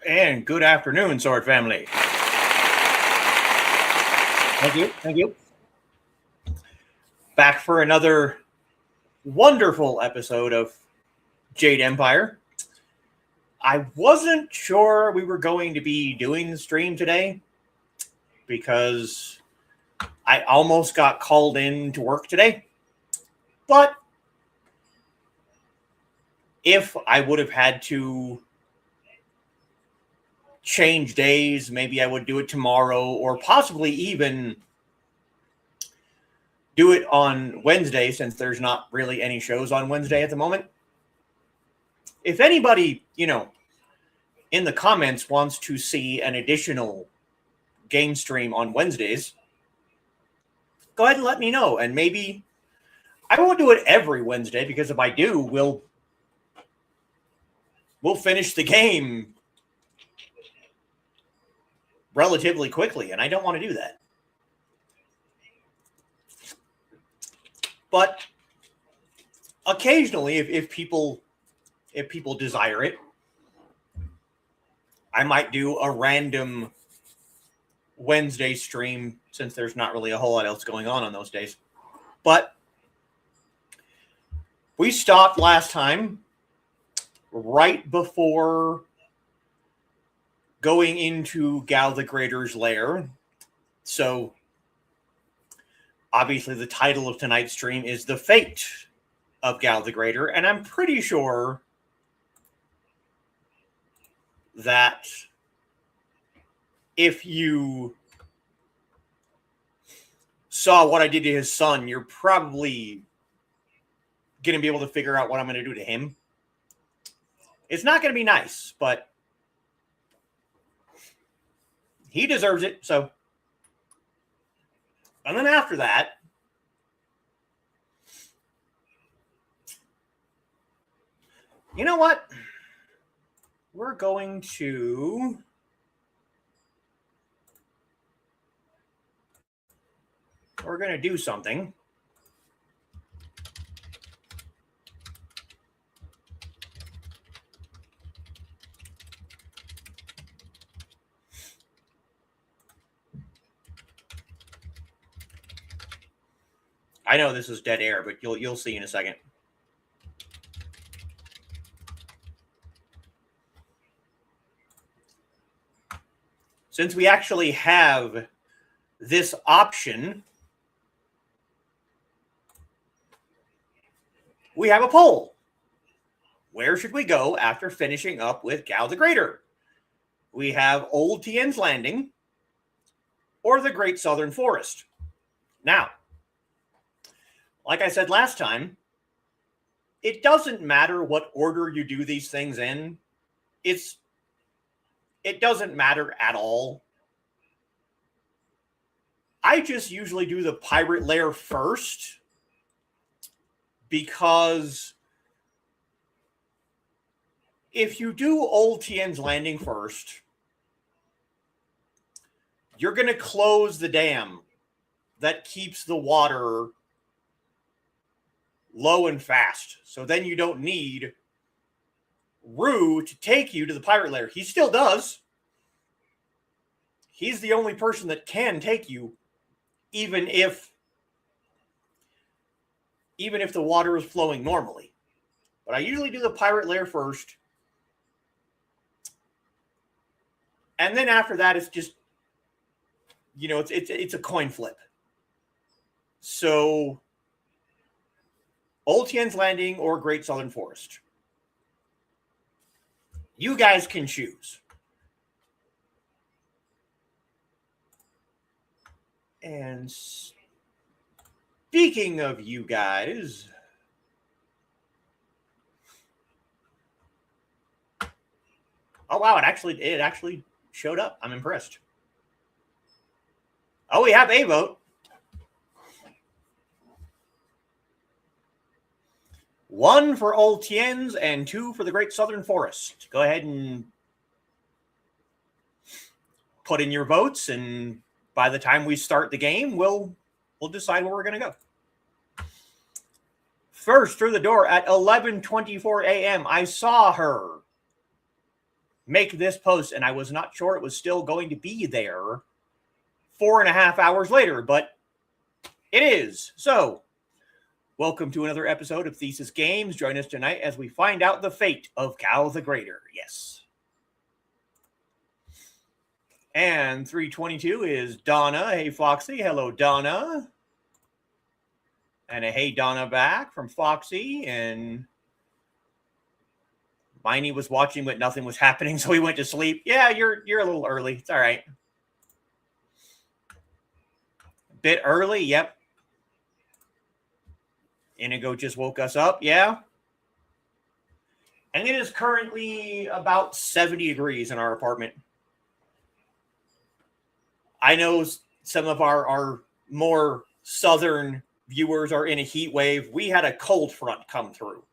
And good afternoon, Sword Family. Thank you. Thank you. Back for another wonderful episode of Jade Empire. I wasn't sure we were going to be doing the stream today because I almost got called in to work today. But if I would have had to change days, maybe I would do it tomorrow or possibly even do it on Wednesday since there's not really any shows on Wednesday at the moment. If anybody, in the comments wants to see an additional game stream on Wednesdays, go ahead and let me know. And maybe I won't do it every Wednesday because if I do, we'll finish the game relatively quickly, and I don't want to do that. But occasionally, if people desire it, I might do a random Wednesday stream since there's not really a whole lot else going on those days. But we stopped last time right before going into Gao the Greater's lair. So obviously the title of tonight's stream is The Fate of Gao the Greater, and I'm pretty sure that if you saw what I did to his son, you're probably going to be able to figure out what I'm going to do to him. It's not going to be nice, but he deserves it. So, and then after that, you know what? We're going to do something. I know this is dead air, but you'll see in a second. Since we actually have this option, we have a poll. Where should we go after finishing up with Gao the Greater? We have Old Tien's Landing or the Great Southern Forest. Now, like I said last time, it doesn't matter what order you do these things in. It doesn't matter at all. I just usually do the pirate lair first because if you do Old Tien's Landing first, you're going to close the dam that keeps the water low and fast. So then you don't need Rue to take you to the pirate lair. He still does. He's the only person that can take you, even if the water is flowing normally. But I usually do the pirate lair first. And then after that, it's just, it's a coin flip. So Old Tien's Landing or Great Southern Forest. You guys can choose. And speaking of you guys, oh wow, it actually showed up. I'm impressed. Oh, we have a vote. 1 for Old Tien's and 2 for the Great Southern Forest. Go ahead and put in your votes, and by the time we start the game, we'll decide where we're going to go. First through the door at 11:24 a.m., I saw her. make this post, and I was not sure it was still going to be there 4.5 hours later, but it is. So, welcome to another episode of Thesis Games. Join us tonight as we find out the fate of Gao the Greater. Yes. And 322 is Donna. Hey, Foxy. Hello, Donna. And a hey, Donna back from Foxy. And Miney was watching, but nothing was happening, so he went to sleep. Yeah, you're a little early. It's all right. Bit early, yep. Inigo just woke us up, yeah. And it is currently about 70 degrees in our apartment. I know some of our more southern viewers are in a heat wave. We had a cold front come through.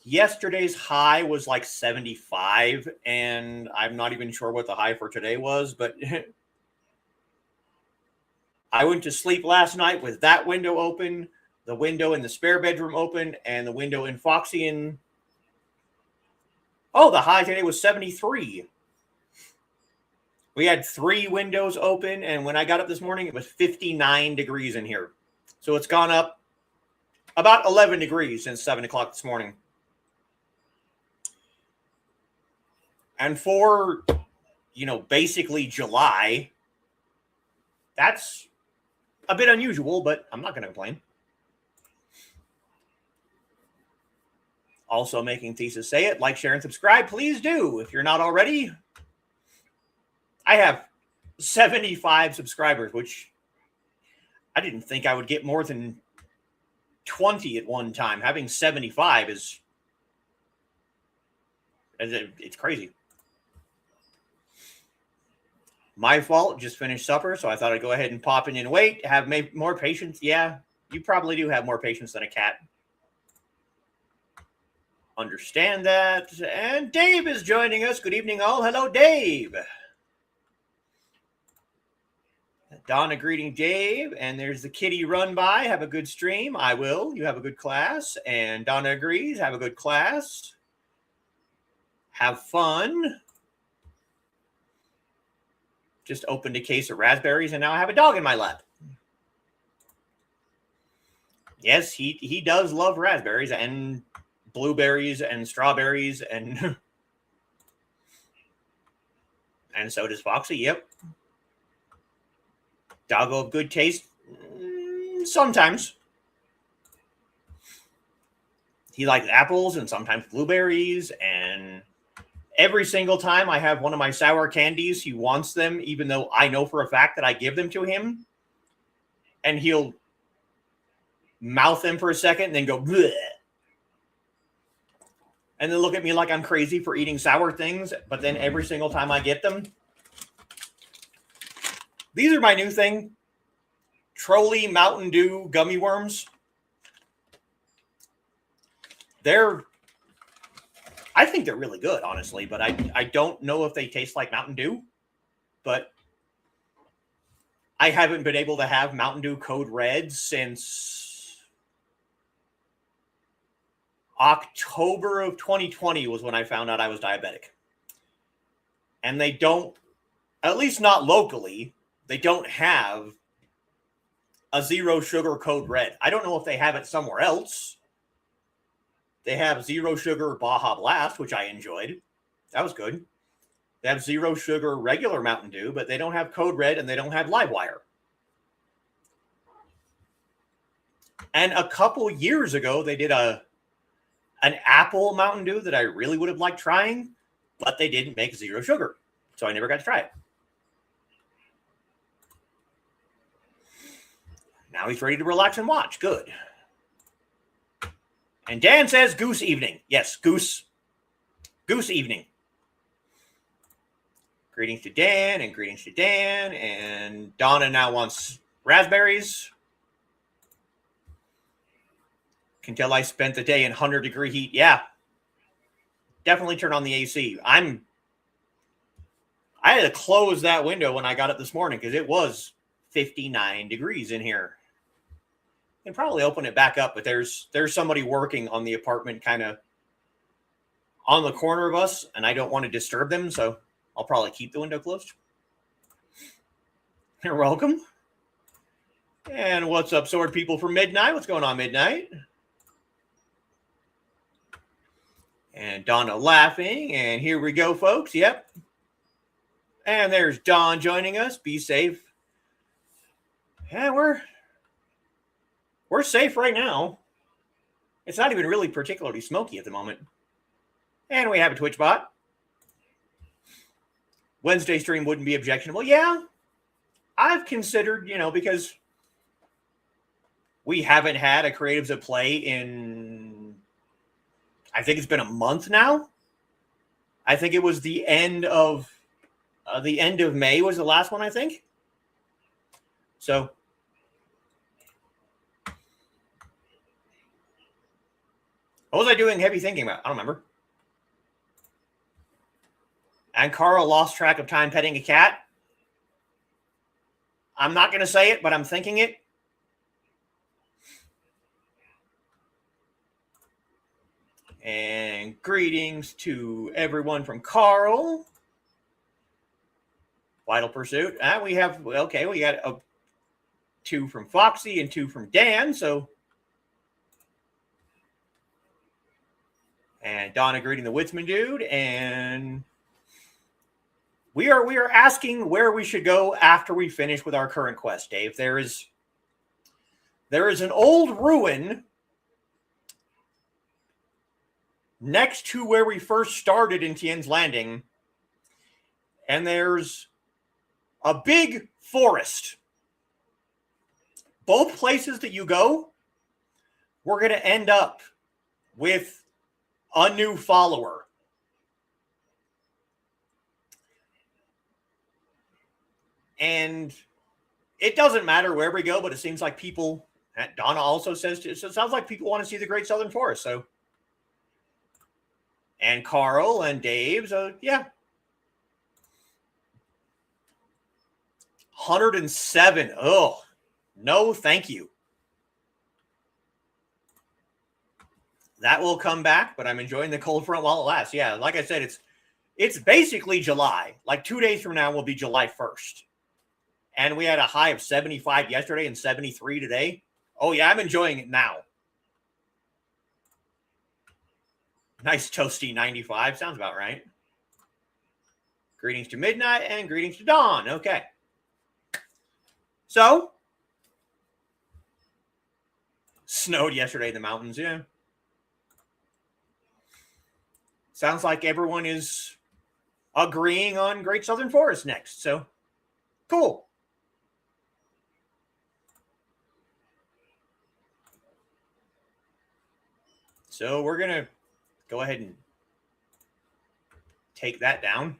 Yesterday's high was like 75, and I'm not even sure what the high for today was, but I went to sleep last night with that window open, the window in the spare bedroom open, and the window in Foxy. And oh, the high today was 73. We had 3 windows open, and when I got up this morning, it was 59 degrees in here. So it's gone up about 11 degrees since 7 o'clock this morning. And for, basically July, that's a bit unusual, but I'm not going to complain. Also making Thesis say it. Like, share, and subscribe. Please do if you're not already. I have 75 subscribers, which I didn't think I would get more than 20 at one time. Having 75 it's crazy. My fault. Just finished supper, so I thought I'd go ahead and pop in and wait. Have more patience. Yeah, you probably do have more patience than a cat. Understand that. And Dave is joining us. Good evening, all. Hello, Dave. Donna greeting Dave. And there's the kitty run by. Have a good stream. I will. You have a good class. And Donna agrees. Have a good class. Have fun. Just opened a case of raspberries, and now I have a dog in my lap. Yes, he does love raspberries and blueberries and strawberries, and so does Foxy. Yep. Doggo of good taste. Sometimes. He likes apples and sometimes blueberries, and every single time I have one of my sour candies, he wants them, even though I know for a fact that I give them to him. And he'll mouth them for a second and then go, bleh. And then look at me like I'm crazy for eating sour things. But then every single time I get them, these are my new thing. Trolley Mountain Dew gummy worms. I think they're really good, honestly, but I don't know if they taste like Mountain Dew. But I haven't been able to have Mountain Dew Code Red since October of 2020 was when I found out I was diabetic. And they don't, at least not locally, they don't have a zero sugar Code Red. I don't know if they have it somewhere else. They have zero sugar Baja Blast, which I enjoyed. That was good. They have zero sugar regular Mountain Dew, but they don't have Code Red and they don't have Livewire. And a couple years ago, they did an apple Mountain Dew that I really would have liked trying, but they didn't make zero sugar. So I never got to try it. Now he's ready to relax and watch. Good. And Dan says goose evening. Yes, goose evening. Greetings to Dan and greetings to Dan. And Donna now wants raspberries. Can tell I spent the day in 100-degree heat. Yeah. Definitely turn on the AC. I had to close that window when I got up this morning because it was 59 degrees in here. Can probably open it back up, but there's somebody working on the apartment kind of on the corner of us, and I don't want to disturb them, so I'll probably keep the window closed. You're welcome. And what's up, Sword People from Midnight? What's going on, Midnight? And Donna laughing, and here we go, folks. Yep. And there's Dawn joining us. Be safe. Yeah, we're safe right now. It's not even really particularly smoky at the moment. And we have a Twitch bot. Wednesday stream wouldn't be objectionable. Yeah, I've considered, because we haven't had a Creatives at Play in, I think it's been a month now. I think it was the end of May was the last one, I think. So what was I doing heavy thinking about? I don't remember. And Carl lost track of time petting a cat. I'm not going to say it, but I'm thinking it. And greetings to everyone from Carl. Vital Pursuit. And we got 2 from Foxy and 2 from Dan. So, and Donna greeting the Witzman dude. And we are asking where we should go after we finish with our current quest, Dave. There is an old ruin next to where we first started in Tien's Landing, and there's a big forest. Both places that you go, we're going to end up with a new follower. And it doesn't matter where we go, but it seems like people, Donna also says, it sounds like people want to see the Great Southern Forest. So, and Carl and Dave, so yeah. 107. Oh, no, thank you. That will come back, but I'm enjoying the cold front while it lasts. Yeah, like I said, it's basically July. Like 2 days from now will be July 1st. And we had a high of 75 yesterday and 73 today. Oh, yeah, I'm enjoying it now. Nice toasty 95. Sounds about right. Greetings to midnight and greetings to dawn. Okay. So, snowed yesterday in the mountains, yeah. Sounds like everyone is agreeing on Great Southern Forest next. So, cool. So we're going to go ahead and take that down.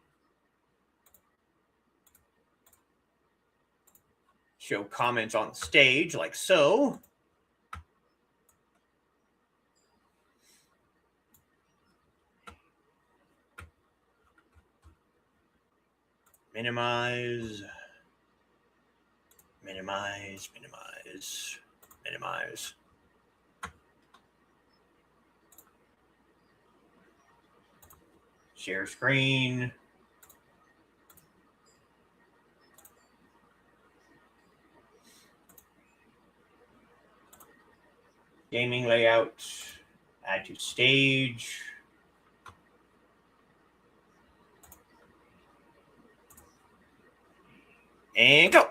Show comments on the stage like so. Minimize. Minimize, minimize, minimize. Share screen. Gaming layout. Add to stage. And go.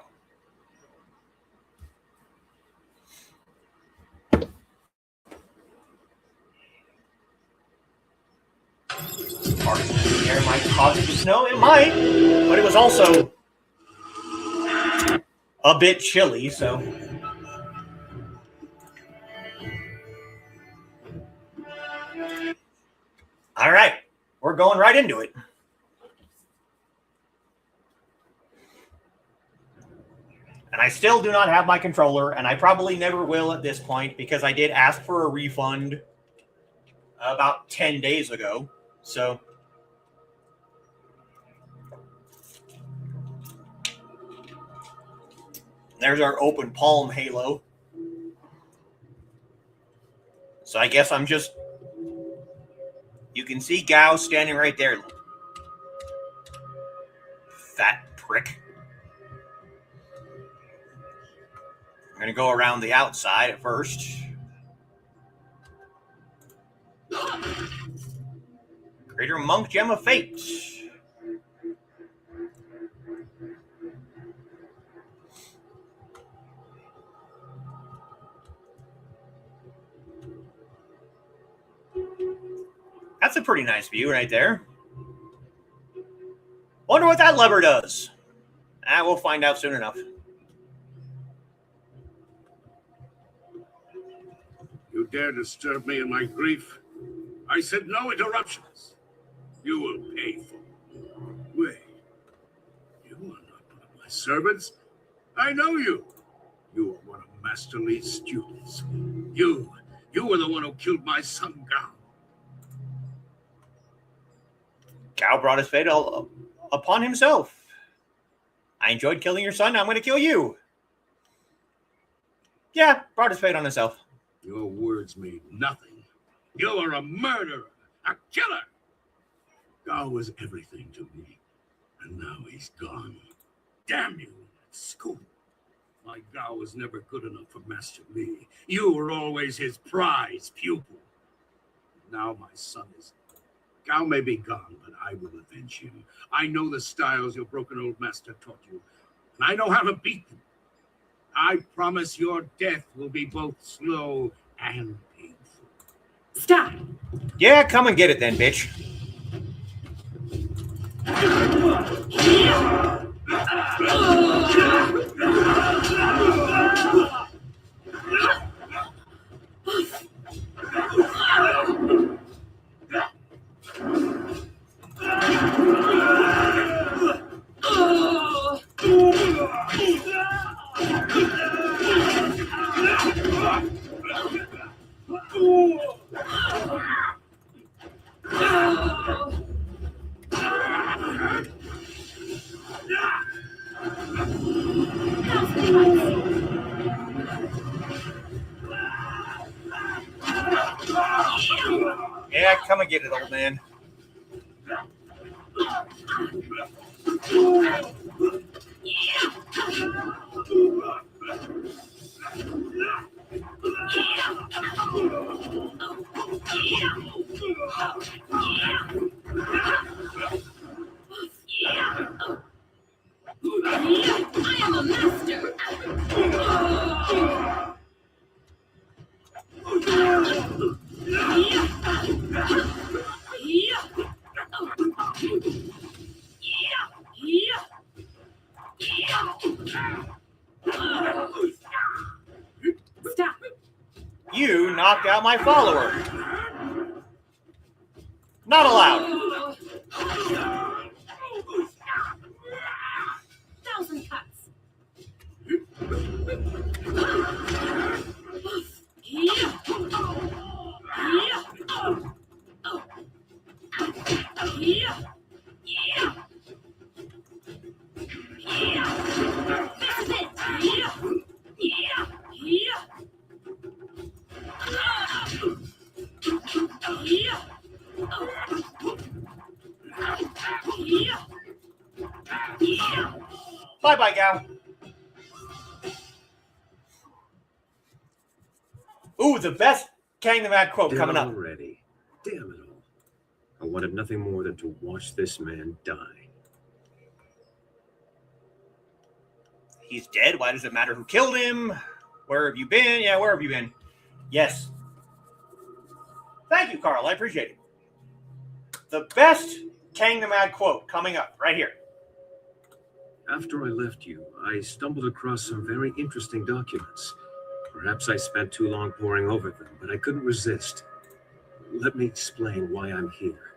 Air might cause it to snow. It might, but it was also a bit chilly, so. All right, we're going right into it. And I still do not have my controller, and I probably never will at this point because I did ask for a refund about 10 days ago. So there's our open palm halo. So I guess I'm just You can see Gao standing right there. Fat prick. I'm going to go around the outside at first. Greater Monk Gem of Fate. That's a pretty nice view right there. Wonder what that lever does. We'll find out soon enough. You dare disturb me in my grief? I said no interruptions. You will pay for it. Wait. You are not one of my servants. I know you. You are one of Master Li's students. You were the one who killed my son, Gao. Gao brought his fate upon himself. I enjoyed killing your son. Now I'm going to kill you. Yeah, brought his fate on himself. Your words mean nothing. You are a murderer, a killer. Gao was everything to me, and now he's gone. Damn you, school. My Gao was never good enough for Master Li. You were always his prize pupil. Now my son is... Gao may be gone, but I will avenge him. I know the styles your broken old master taught you, and I know how to beat them. I promise your death will be both slow and painful. Stop! Yeah, come and get it then, bitch. Yeah, come and get it, old man. I am a master. Stop. You knocked out my follower. Not allowed. 1,000 cuts. Bye-bye, Gao. Ooh, the best Kang the Mad quote coming up. Already. Damn it all. I wanted nothing more than to watch this man die. He's dead. Why does it matter who killed him? Where have you been? Yeah, where have you been? Yes. Thank you, Carl. I appreciate it. The best Kang the Mad quote coming up right here. After I left you, I stumbled across some very interesting documents. Perhaps I spent too long poring over them, but I couldn't resist. Let me explain why I'm here.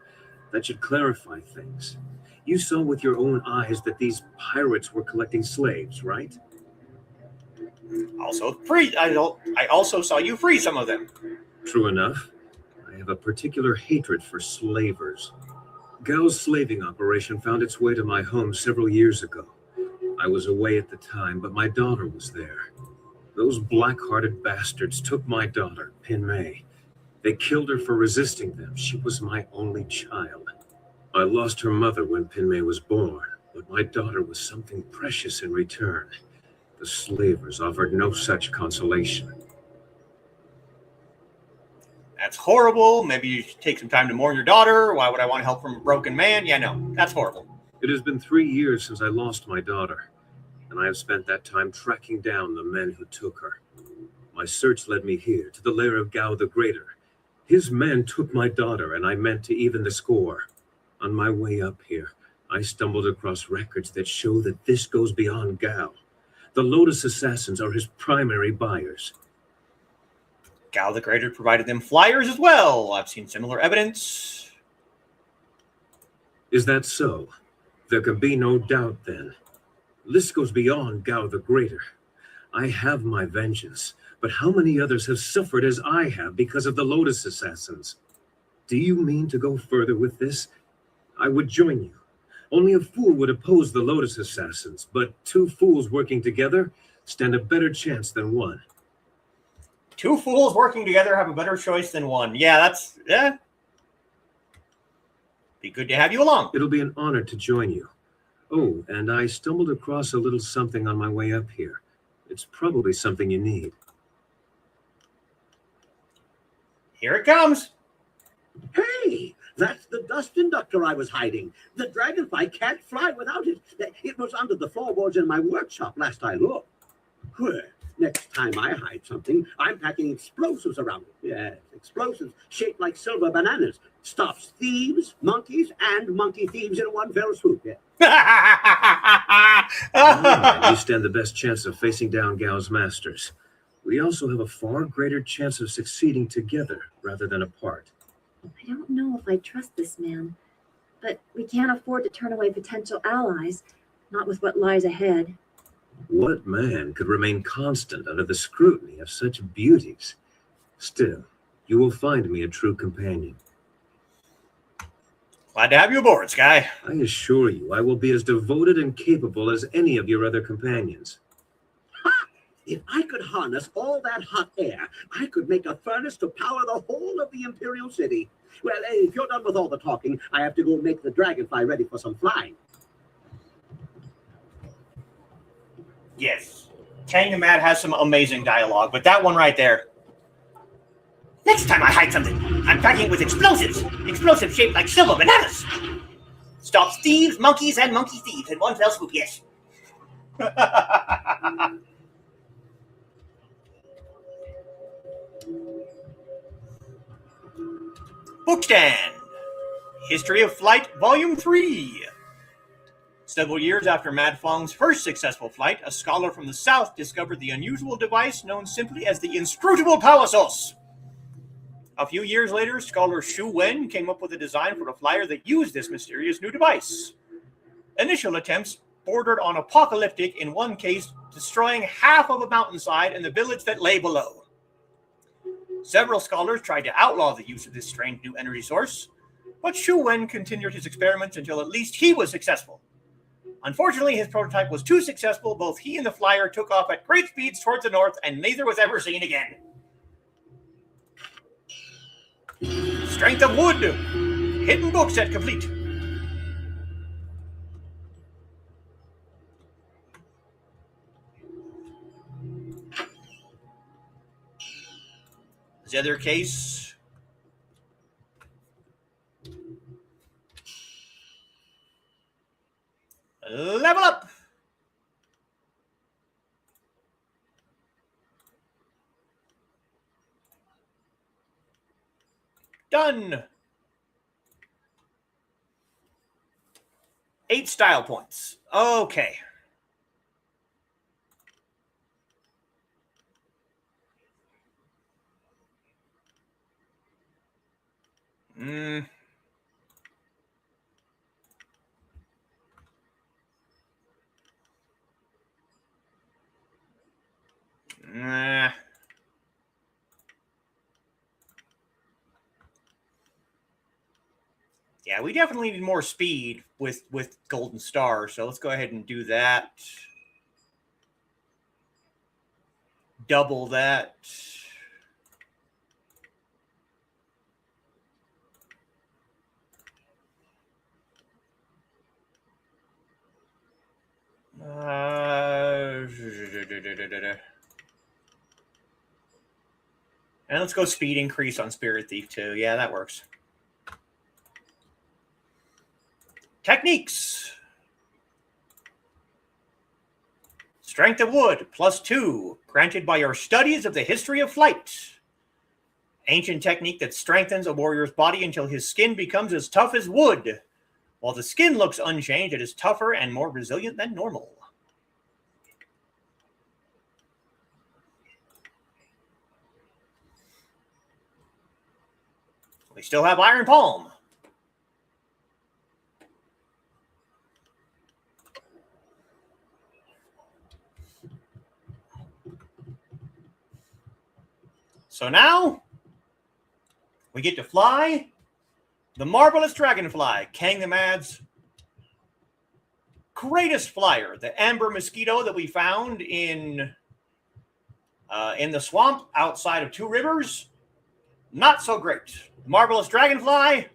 That should clarify things. You saw with your own eyes that these pirates were collecting slaves, right? I also saw you free some of them. True enough. I have a particular hatred for slavers. Gao's slaving operation found its way to my home several years ago. I was away at the time, but my daughter was there. Those black-hearted bastards took my daughter, Pin Mei. They killed her for resisting them. She was my only child. I lost her mother when Pinmei was born, but my daughter was something precious in return. The slavers offered no such consolation. That's horrible. Maybe you should take some time to mourn your daughter. Why would I want help from a broken man? Yeah, no, that's horrible. It has been 3 years since I lost my daughter, and I have spent that time tracking down the men who took her. My search led me here, to the lair of Gao the Greater. His men took my daughter, and I meant to even the score. On my way up here, I stumbled across records that show that this goes beyond Gao. The Lotus Assassins are his primary buyers. Gao the Greater provided them flyers as well. I've seen similar evidence. Is that so? There can be no doubt then. This goes beyond Gao the Greater. I have my vengeance, but how many others have suffered as I have because of the Lotus Assassins? Do you mean to go further with this? I would join you. Only a fool would oppose the Lotus Assassins, but 2 fools working together stand a better chance than one. 2 fools working together have a better choice than one. Yeah, be good to have you along. It'll be an honor to join you. Oh, and I stumbled across a little something on my way up here. It's probably something you need. Here it comes. Hey, that's the dust inductor I was hiding. The dragonfly can't fly without it. It was under the floorboards in my workshop last I looked. Well, next time I hide something, I'm packing explosives around it. Yes, explosives shaped like silver bananas. Stops thieves, monkeys, and monkey thieves in one fell swoop. Yeah. You stand the best chance of facing down Gao's masters. We also have a far greater chance of succeeding together rather than apart. I don't know if I trust this man, but we can't afford to turn away potential allies, not with what lies ahead. What man could remain constant under the scrutiny of such beauties? Still, you will find me a true companion. Glad to have you aboard, Sky. I assure you, I will be as devoted and capable as any of your other companions. Ha! If I could harness all that hot air, I could make a furnace to power the whole of the Imperial City. Well, if you're done with all the talking, I have to go make the dragonfly ready for some flying. Yes. Tang and Matt has some amazing dialogue, but that one right there. Next time I hide something, I'm packing with explosives. Explosives shaped like silver bananas. Stops thieves, monkeys, and monkey thieves in one fell swoop, yes. Bookstand. History of Flight, Volume 3. Several years after Mad Fong's first successful flight, a scholar from the south discovered the unusual device known simply as the inscrutable power source. A few years later, scholar Xu Wen came up with a design for a flyer that used this mysterious new device. Initial attempts bordered on apocalyptic, in one case, destroying half of a mountainside and the village that lay below. Several scholars tried to outlaw the use of this strange new energy source, but Xu Wen continued his experiments until at least he was successful. Unfortunately, his prototype was too successful. Both he and the flyer took off at great speeds towards the north, and neither was ever seen again. Strength of Wood. Hidden book set complete. The other case. Level up. Done. 8 style points. Okay. Nah. Yeah, we definitely need more speed with Golden Star, so let's go ahead and do that. Double that. And let's go speed increase on Spirit Thief too. Yeah, that works. Techniques. Strength of Wood, +2, granted by your studies of the history of flight. Ancient technique that strengthens a warrior's body until his skin becomes as tough as wood. While the skin looks unchanged, it is tougher and more resilient than normal. We still have Iron Palm. So now we get to fly the Marvelous Dragonfly, Kang the Mad's greatest flyer, the amber mosquito that we found in the swamp outside of Two Rivers. Not so great. Marvelous Dragonfly,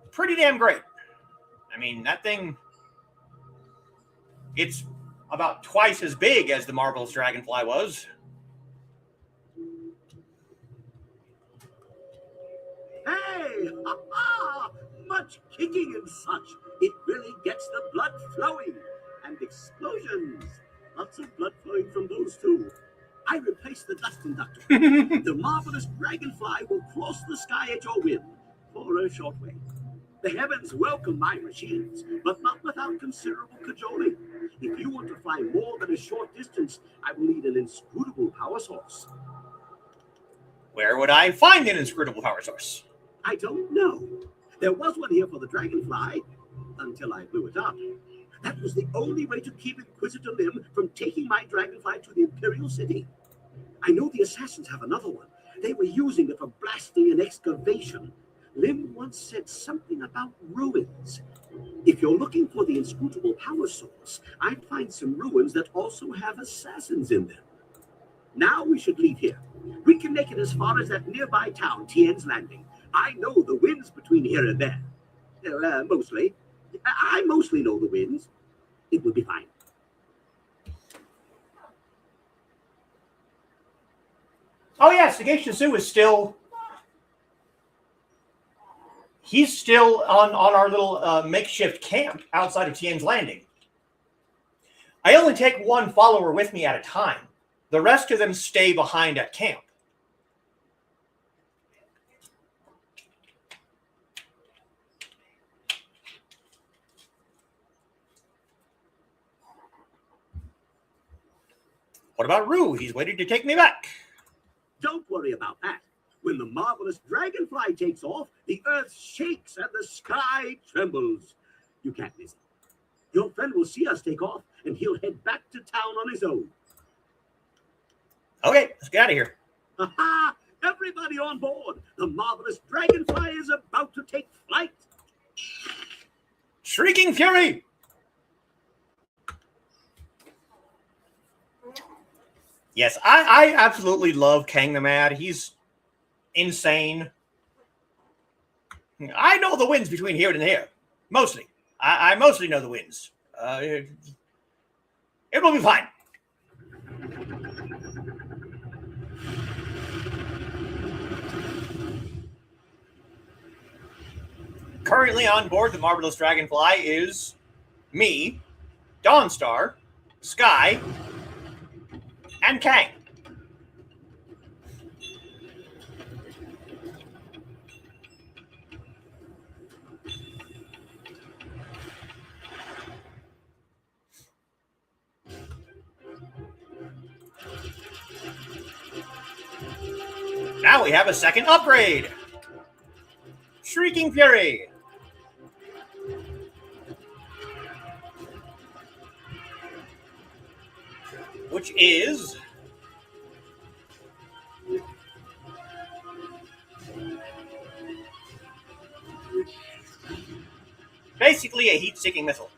pretty damn great. I mean, that thing, it's about twice as big as the Marvelous Dragonfly was. Hey! Ha-ha! Much kicking and such. It really gets the blood flowing. And explosions. Lots of blood flowing from those too. I replaced the dust conductor. The Marvelous Dragonfly will cross the sky at your whim for a short way. The heavens welcome my machines, but not without considerable cajoling. If you want to fly more than a short distance, I will need an inscrutable power source. Where would I find an inscrutable power source? I don't know. There was one here for the Dragonfly, until I blew it up. That was the only way to keep Inquisitor Lim from taking my Dragonfly to the Imperial City. I know the assassins have another one. They were using it for blasting and excavation. Lim once said something about ruins. If you're looking for the inscrutable power source, I'd find some ruins that also have assassins in them. Now we should leave here. We can make it as far as that nearby town, Tien's Landing. I know the winds between here and there. Mostly. I mostly know the winds. It will be fine. Oh yeah, Sagacious Zoo is still... He's still on our little makeshift camp outside of Tien's Landing. I only take one follower with me at a time. The rest of them stay behind at camp. What about Rue? He's waiting to take me back. Don't worry about that. When the Marvelous Dragonfly takes off, the earth shakes and the sky trembles. You can't miss it. Your friend will see us take off, and he'll head back to town on his own. Okay, let's get out of here. Ha-ha! Everybody on board! The Marvelous Dragonfly is about to take flight! Shrieking Fury! Yes, I absolutely love Kang the Mad. He's insane. I know the winds between here and here. Mostly. I mostly know the winds. It will be fine. Currently on board the Marvelous Dragonfly is me, Dawnstar, Sky, and Kang. Now we have a second upgrade. Shrieking Fury. Which is basically a heat-seeking missile.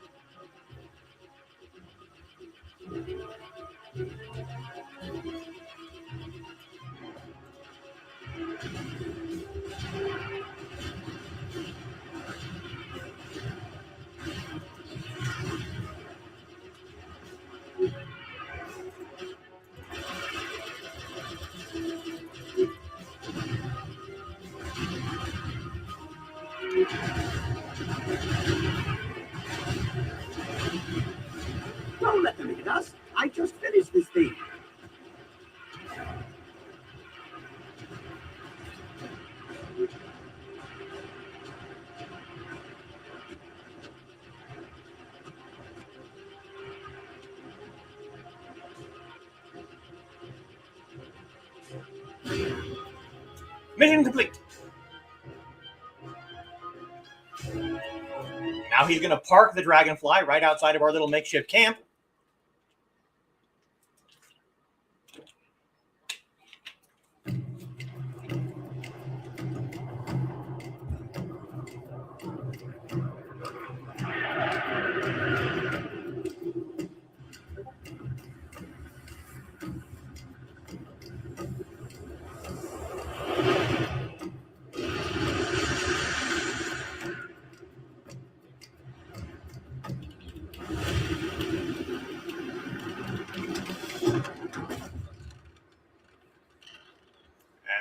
need us. I just finished this thing. Mission complete. Now he's going to park the Dragonfly right outside of our little makeshift camp.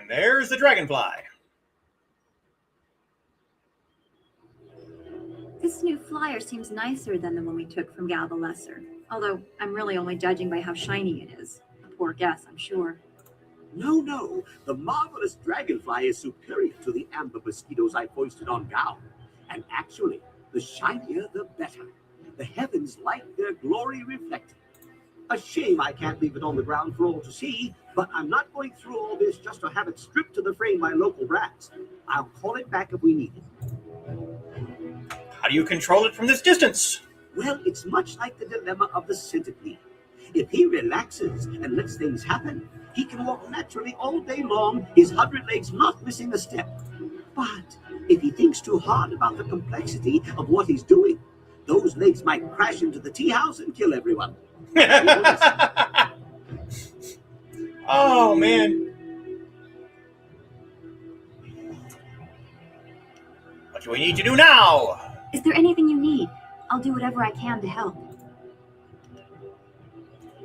And there's the Dragonfly. This new flyer seems nicer than the one we took from Gao the Lesser. Although I'm really only judging by how shiny it is. A poor guess, I'm sure. No. The marvelous Dragonfly is superior to the amber mosquitoes I foisted on Gao. And actually, the shinier the better. The heavens like their glory reflected. A shame I can't leave it on the ground for all to see, but I'm not going through all this just to have it stripped to the frame by local brats. I'll call it back if we need it. How do you control it from this distance? Well, it's much like the dilemma of the centipede. If he relaxes and lets things happen, he can walk naturally all day long, his 100 legs not missing a step. But if he thinks too hard about the complexity of what he's doing, those legs might crash into the tea house and kill everyone. Oh, man. What do we need to do now? Is there anything you need? I'll do whatever I can to help.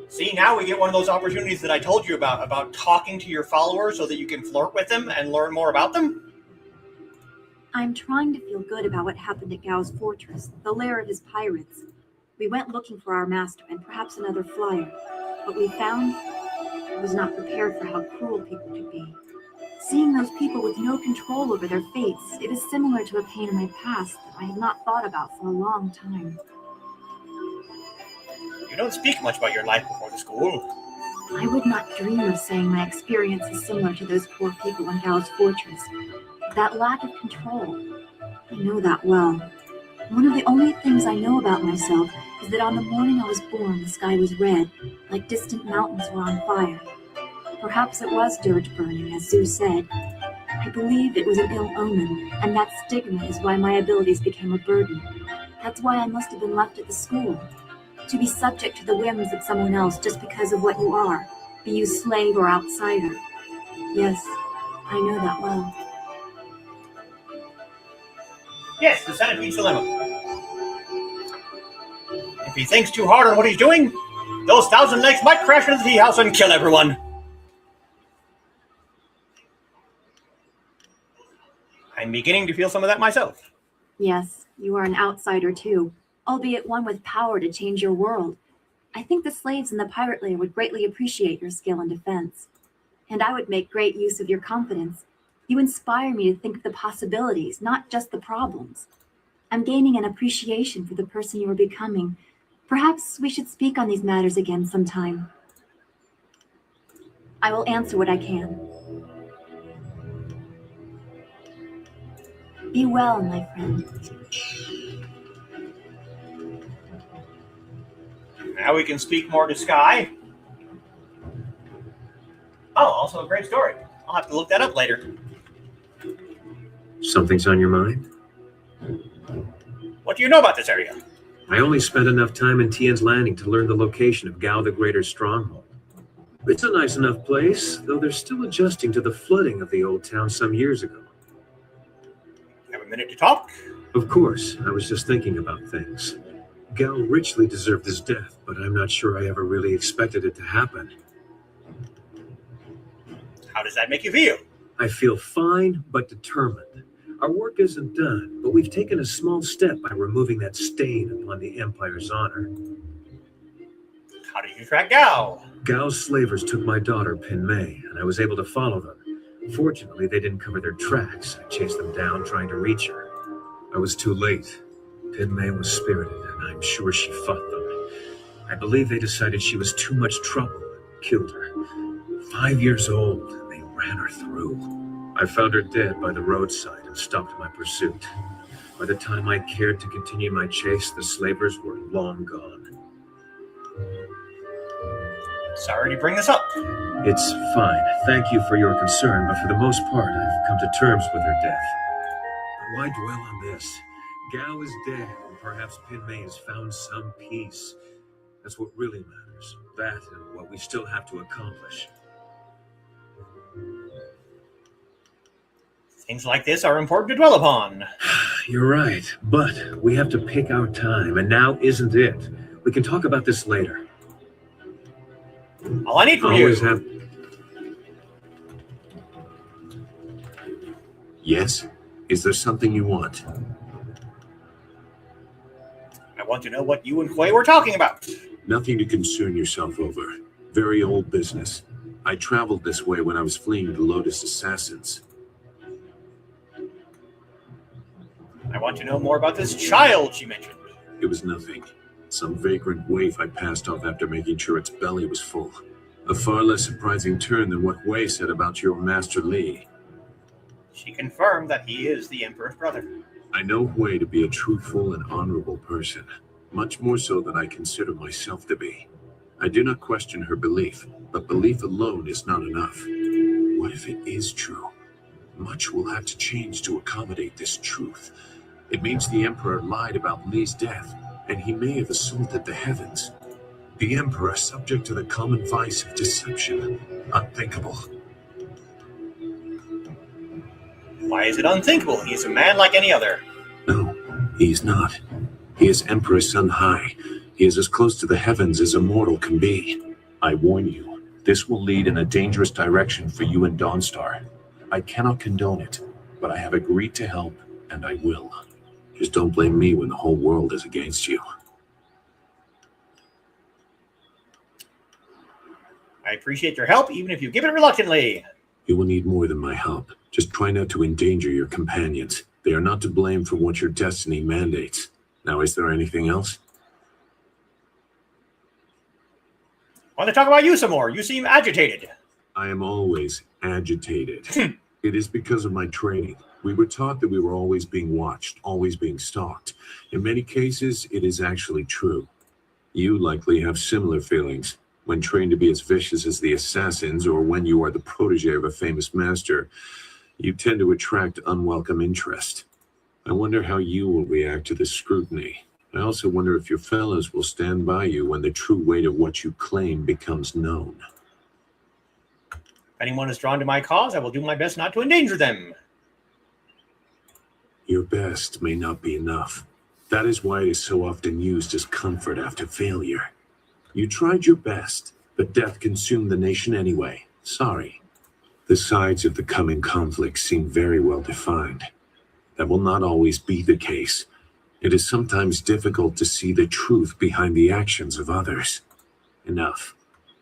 See, now we get one of those opportunities that I told you about talking to your followers so that you can flirt with them and learn more about them. I'm trying to feel good about what happened at Gao's fortress, the lair of his pirates. We went looking for our master and perhaps another flyer. What we found was not prepared for how cruel people could be. Seeing those people with no control over their fates, it is similar to a pain in my past that I have not thought about for a long time. You don't speak much about your life before the school. I would not dream of saying my experience is similar to those poor people in Gao's fortress. That lack of control, I know that well. One of the only things I know about myself is that on the morning I was born, the sky was red, like distant mountains were on fire. Perhaps it was dirt burning, as Zeus said. I believed it was an ill omen, and that stigma is why my abilities became a burden. That's why I must have been left at the school. To be subject to the whims of someone else just because of what you are, be you slave or outsider. Yes, I know that well. Yes, the centipede's dilemma. If he thinks too hard on what he's doing, those 1,000 legs might crash into the tea house and kill everyone. I'm beginning to feel some of that myself. Yes, you are an outsider too, albeit one with power to change your world. I think the slaves in the pirate lair would greatly appreciate your skill in defense. And I would make great use of your confidence. You inspire me to think of the possibilities, not just the problems. I'm gaining an appreciation for the person you are becoming. Perhaps we should speak on these matters again sometime. I will answer what I can. Be well, my friend. Now we can speak more to Sky. Oh, also a great story. I'll have to look that up later. Something's on your mind? What do you know about this area? I only spent enough time in Tien's Landing to learn the location of Gao the Greater's stronghold. It's a nice enough place, though they're still adjusting to the flooding of the old town some years ago. Have a minute to talk? Of course, I was just thinking about things. Gao richly deserved his death, but I'm not sure I ever really expected it to happen. How does that make you feel? I feel fine, but determined. Our work isn't done, but we've taken a small step by removing that stain upon the Empire's honor. How did you track Gao? Gao's slavers took my daughter, Pin Mei, and I was able to follow them. Fortunately, they didn't cover their tracks. I chased them down, trying to reach her. I was too late. Pin Mei was spirited, and I'm sure she fought them. I believe they decided she was too much trouble and killed her. 5 years old, and they ran her through. I found her dead by the roadside and stopped my pursuit. By the time I cared to continue my chase, the slavers were long gone. Sorry to bring this up. It's fine. Thank you for your concern, but for the most part, I've come to terms with her death. But why dwell on this? Gao is dead, and perhaps Pin Mei has found some peace. That's what really matters. That and what we still have to accomplish. Things like this are important to dwell upon. You're right, but we have to pick our time, and now isn't it. We can talk about this later. All I need from Always you. have... Yes? Is there something you want? I want to know what you and Kuei were talking about. Nothing to concern yourself over. Very old business. I traveled this way when I was fleeing the Lotus Assassins. I want to know more about this child she mentioned. It was nothing. Some vagrant waif I passed off after making sure its belly was full. A far less surprising turn than what Wei said about your Master Li. She confirmed that he is the Emperor's brother. I know Wei to be a truthful and honorable person, much more so than I consider myself to be. I do not question her belief, but belief alone is not enough. What if it is true? Much will have to change to accommodate this truth. It means the Emperor lied about Li's death, and he may have assaulted the heavens. The Emperor subject to the common vice of deception. Unthinkable. Why is it unthinkable? He is a man like any other. No, he's not. He is Emperor Sun Hai. He is as close to the heavens as a mortal can be. I warn you, this will lead in a dangerous direction for you and Dawnstar. I cannot condone it, but I have agreed to help, and I will. Just don't blame me when the whole world is against you. I appreciate your help, even if you give it reluctantly. You will need more than my help. Just try not to endanger your companions. They are not to blame for what your destiny mandates. Now, is there anything else? I want to talk about you some more. You seem agitated. I am always agitated. It is because of my training. We were taught that we were always being watched, always being stalked. In many cases, it is actually true. You likely have similar feelings. When trained to be as vicious as the assassins, or when you are the protege of a famous master, you tend to attract unwelcome interest. I wonder how you will react to this scrutiny. I also wonder if your fellows will stand by you when the true weight of what you claim becomes known. If anyone is drawn to my cause, I will do my best not to endanger them. Your best may not be enough. That is why it is so often used as comfort after failure. You tried your best, but death consumed the nation anyway. Sorry. The sides of the coming conflict seem very well defined. That will not always be the case. It is sometimes difficult to see the truth behind the actions of others. Enough.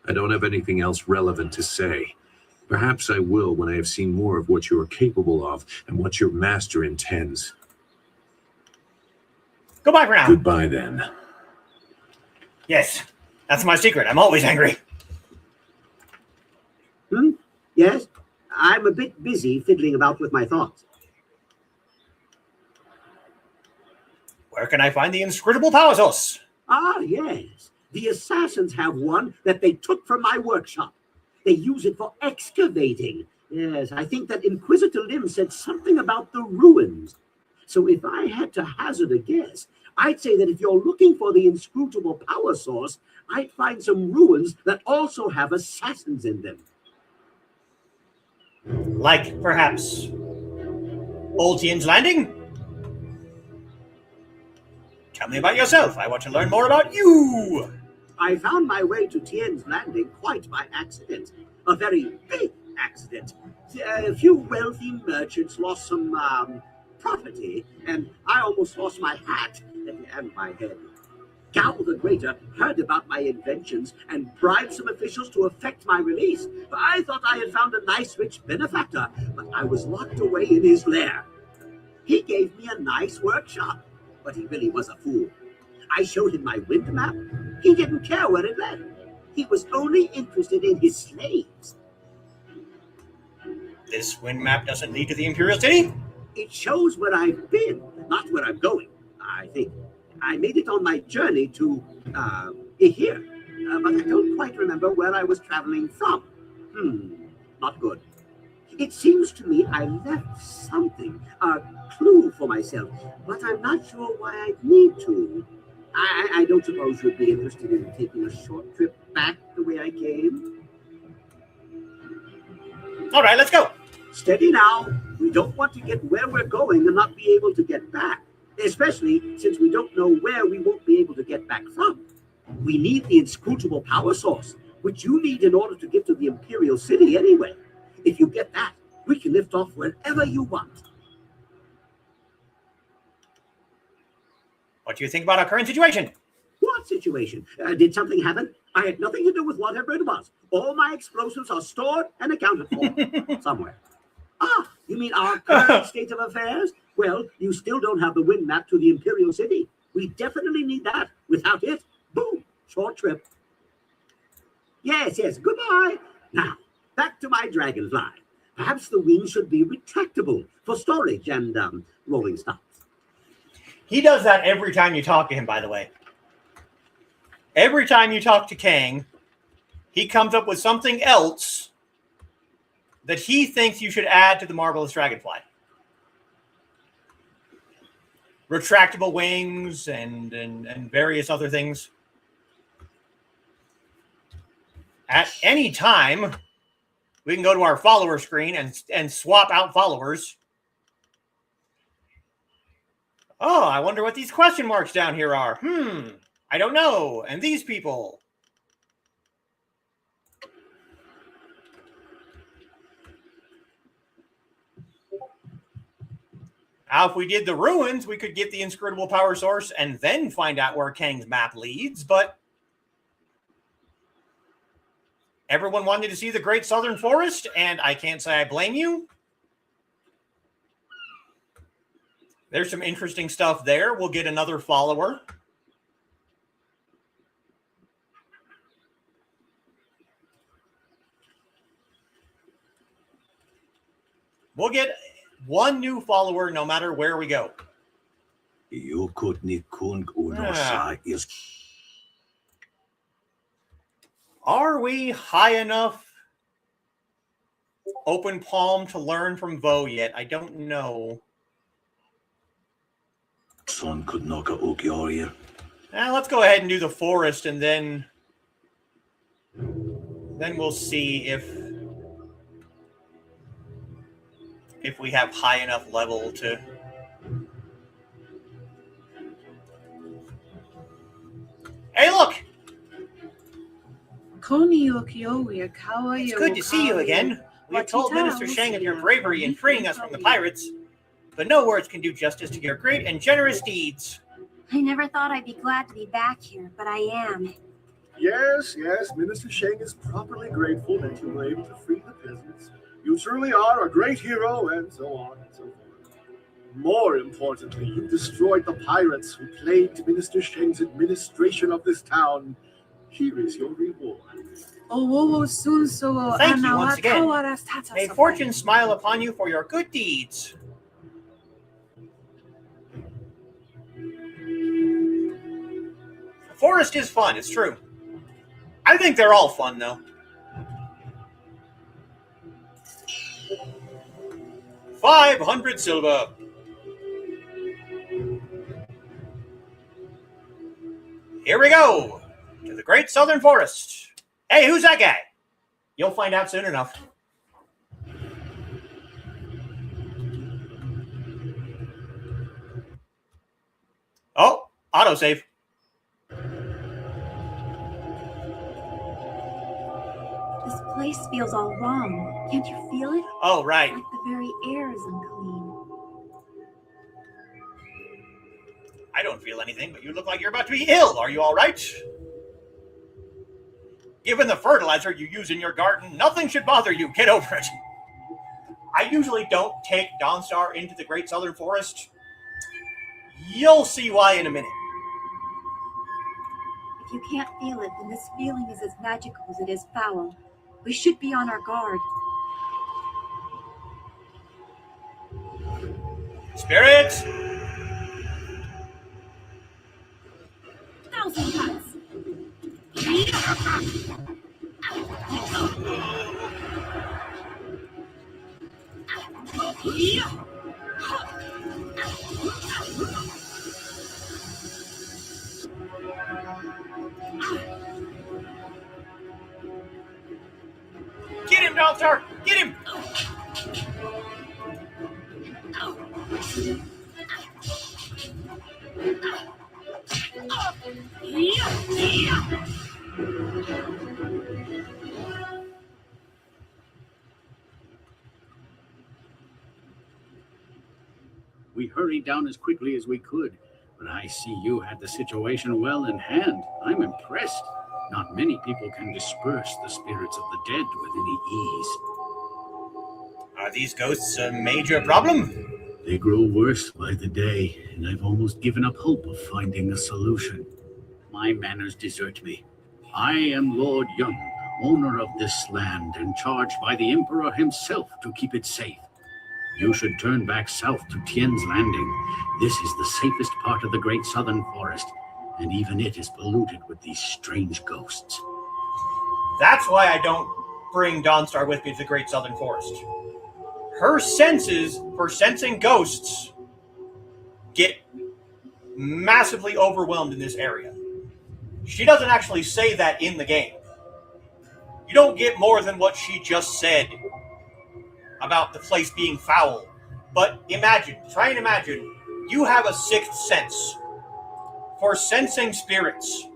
I don't have anything else relevant to say. Perhaps I will when I have seen more of what you are capable of and what your master intends. Goodbye for now. Goodbye, then. Yes, that's my secret. I'm always angry. Yes? I'm a bit busy fiddling about with my thoughts. Where can I find the inscrutable power source? Ah, yes. The assassins have one that they took from my workshop. They use it for excavating. Yes, I think that Inquisitor Lim said something about the ruins. So if I had to hazard a guess, I'd say that if you're looking for the inscrutable power source, I'd find some ruins that also have assassins in them. Like, perhaps, Old Tien's Landing? Tell me about yourself. I want to learn more about you. I found my way to Tien's Landing quite by accident. A very big accident. A few wealthy merchants lost some property, and I almost lost my hat and my head. Gao the Greater heard about my inventions and bribed some officials to effect my release. I thought I had found a nice rich benefactor, but I was locked away in his lair. He gave me a nice workshop, but he really was a fool. I showed him my wind map. He didn't care where it led. He was only interested in his slaves. This wind map doesn't lead to the Imperial City? It shows where I've been, not where I'm going, I think. I made it on my journey to, here, but I don't quite remember where I was traveling from. Not good. It seems to me I left something, a clue for myself, but I'm not sure why I need to. I don't suppose you'd be interested in taking a short trip back the way I came? All right, let's go. Steady now. We don't want to get where we're going and not be able to get back, especially since we don't know where we won't be able to get back from. We need the inscrutable power source, which you need in order to get to the Imperial City anyway. If you get that, we can lift off wherever you want. What do you think about our current situation? What situation? Did something happen? I had nothing to do with whatever it was. All my explosives are stored and accounted for somewhere. Ah, you mean our current state of affairs? Well, you still don't have the wind map to the Imperial City. We definitely need that. Without it, boom, short trip. Yes, goodbye. Now, back to my dragonfly. Perhaps the wings should be retractable for storage and rolling stock. He does that every time you talk to him, by the way. Every time you talk to Kang, he comes up with something else that he thinks you should add to the Marvelous Dragonfly. Retractable wings and various other things. At any time, we can go to our follower screen and swap out followers. Oh, I wonder what these question marks down here are. I don't know. And these people. Now, if we did the ruins, we could get the inscrutable power source and then find out where Kang's map leads, but everyone wanted to see the Great Southern Forest, and I can't say I blame you. There's some interesting stuff there. We'll get another follower. We'll get one new follower no matter where we go. Are we high enough open palm to learn from Vo yet? I don't know. Let's go ahead and do the forest, and then we'll see if we have high enough level to. Hey, look! It's good to see you again. We have told Minister Shang of your bravery in freeing us from the pirates, but no words can do justice to your great and generous deeds. I never thought I'd be glad to be back here, but I am. Yes, Minister Shang is properly grateful that you were able to free the peasants. You truly are a great hero, and so on and so forth. More importantly, you destroyed the pirates who plagued Minister Shang's administration of this town. Here is your reward. Thank you once again. May fortune smile upon you for your good deeds. The forest is fun, it's true. I think they're all fun, though. 500 silver. Here we go to the Great Southern Forest. Hey, who's that guy? You'll find out soon enough. Oh, autosave. This place feels all wrong. Can't you feel it? Oh, right. Like the very air is unclean. I don't feel anything, but you look like you're about to be ill. Are you all right? Given the fertilizer you use in your garden, nothing should bother you. Get over it. I usually don't take Dawnstar into the Great Southern Forest. You'll see why in a minute. If you can't feel it, then this feeling is as magical as it is foul. We should be on our guard. Spirits! 1,000 cuts. Get him, Dawnstar! Get him! We hurried down as quickly as we could, but I see you had the situation well in hand. I'm impressed. Not many people can disperse the spirits of the dead with any ease. Are these ghosts a major problem? They grow worse by the day, and I've almost given up hope of finding a solution. My manners desert me. I am Lord Young, owner of this land, and charged by the Emperor himself to keep it safe. You should turn back south to Tien's Landing. This is the safest part of the Great Southern Forest, and even it is polluted with these strange ghosts. That's why I don't bring Dawnstar with me to the Great Southern Forest. Her senses for sensing ghosts get massively overwhelmed in this area. She doesn't actually say that in the game. You don't get more than what she just said about the place being foul. But try and imagine, you have a sixth sense for sensing spirits,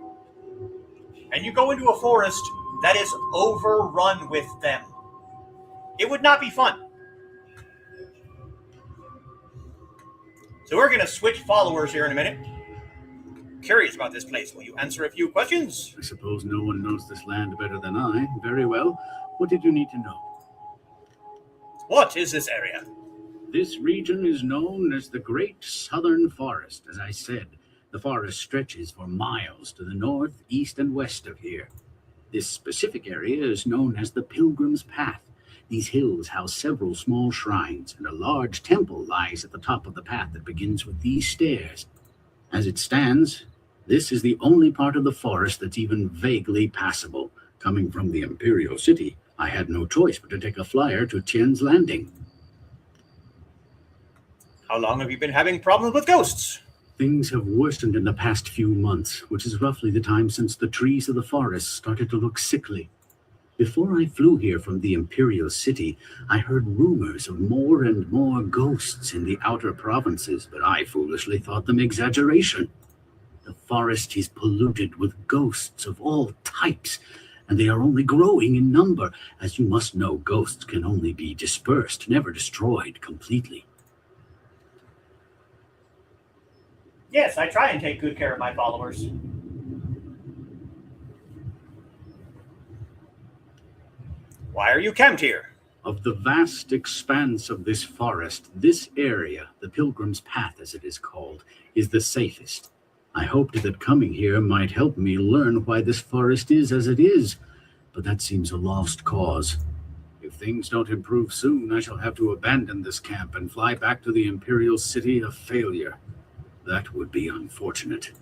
and you go into a forest that is overrun with them. It would not be fun. So we're going to switch followers here in a minute. Curious about this place. Will you answer a few questions? I suppose no one knows this land better than I. Very well. What did you need to know? What is this area? This region is known as the Great Southern Forest. As I said, the forest stretches for miles to the north, east, and west of here. This specific area is known as the Pilgrim's Path. These hills house several small shrines, and a large temple lies at the top of the path that begins with these stairs. As it stands, this is the only part of the forest that's even vaguely passable. Coming from the Imperial City, I had no choice but to take a flyer to Tien's Landing. How long have you been having problems with ghosts? Things have worsened in the past few months, which is roughly the time since the trees of the forest started to look sickly. Before I flew here from the Imperial City, I heard rumors of more and more ghosts in the outer provinces, but I foolishly thought them exaggeration. The forest is polluted with ghosts of all types, and they are only growing in number. As you must know, ghosts can only be dispersed, never destroyed completely. Yes, I try and take good care of my followers. Why are you camped here? Of the vast expanse of this forest, this area, the Pilgrim's Path as it is called, is the safest. I hoped that coming here might help me learn why this forest is as it is, but that seems a lost cause. If things don't improve soon, I shall have to abandon this camp and fly back to the Imperial City a failure. That would be unfortunate.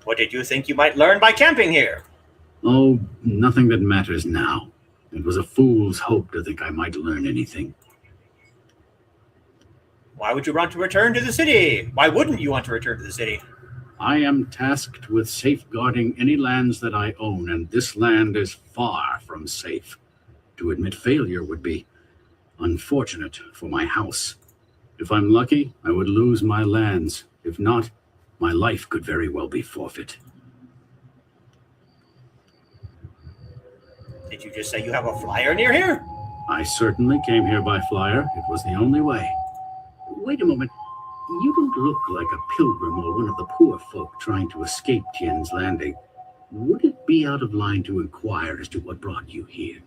What did you think you might learn by camping here? Oh, nothing that matters now. It was a fool's hope to think I might learn anything. Why would you want to return to the city? Why wouldn't you want to return to the city? I am tasked with safeguarding any lands that I own, and this land is far from safe. To admit failure would be unfortunate for my house. If I'm lucky, I would lose my lands. If not, my life could very well be forfeit. Did you just say you have a flyer near here? I certainly came here by flyer. It was the only way. Wait a moment. You don't look like a pilgrim or one of the poor folk trying to escape Tien's Landing. Would it be out of line to inquire as to what brought you here?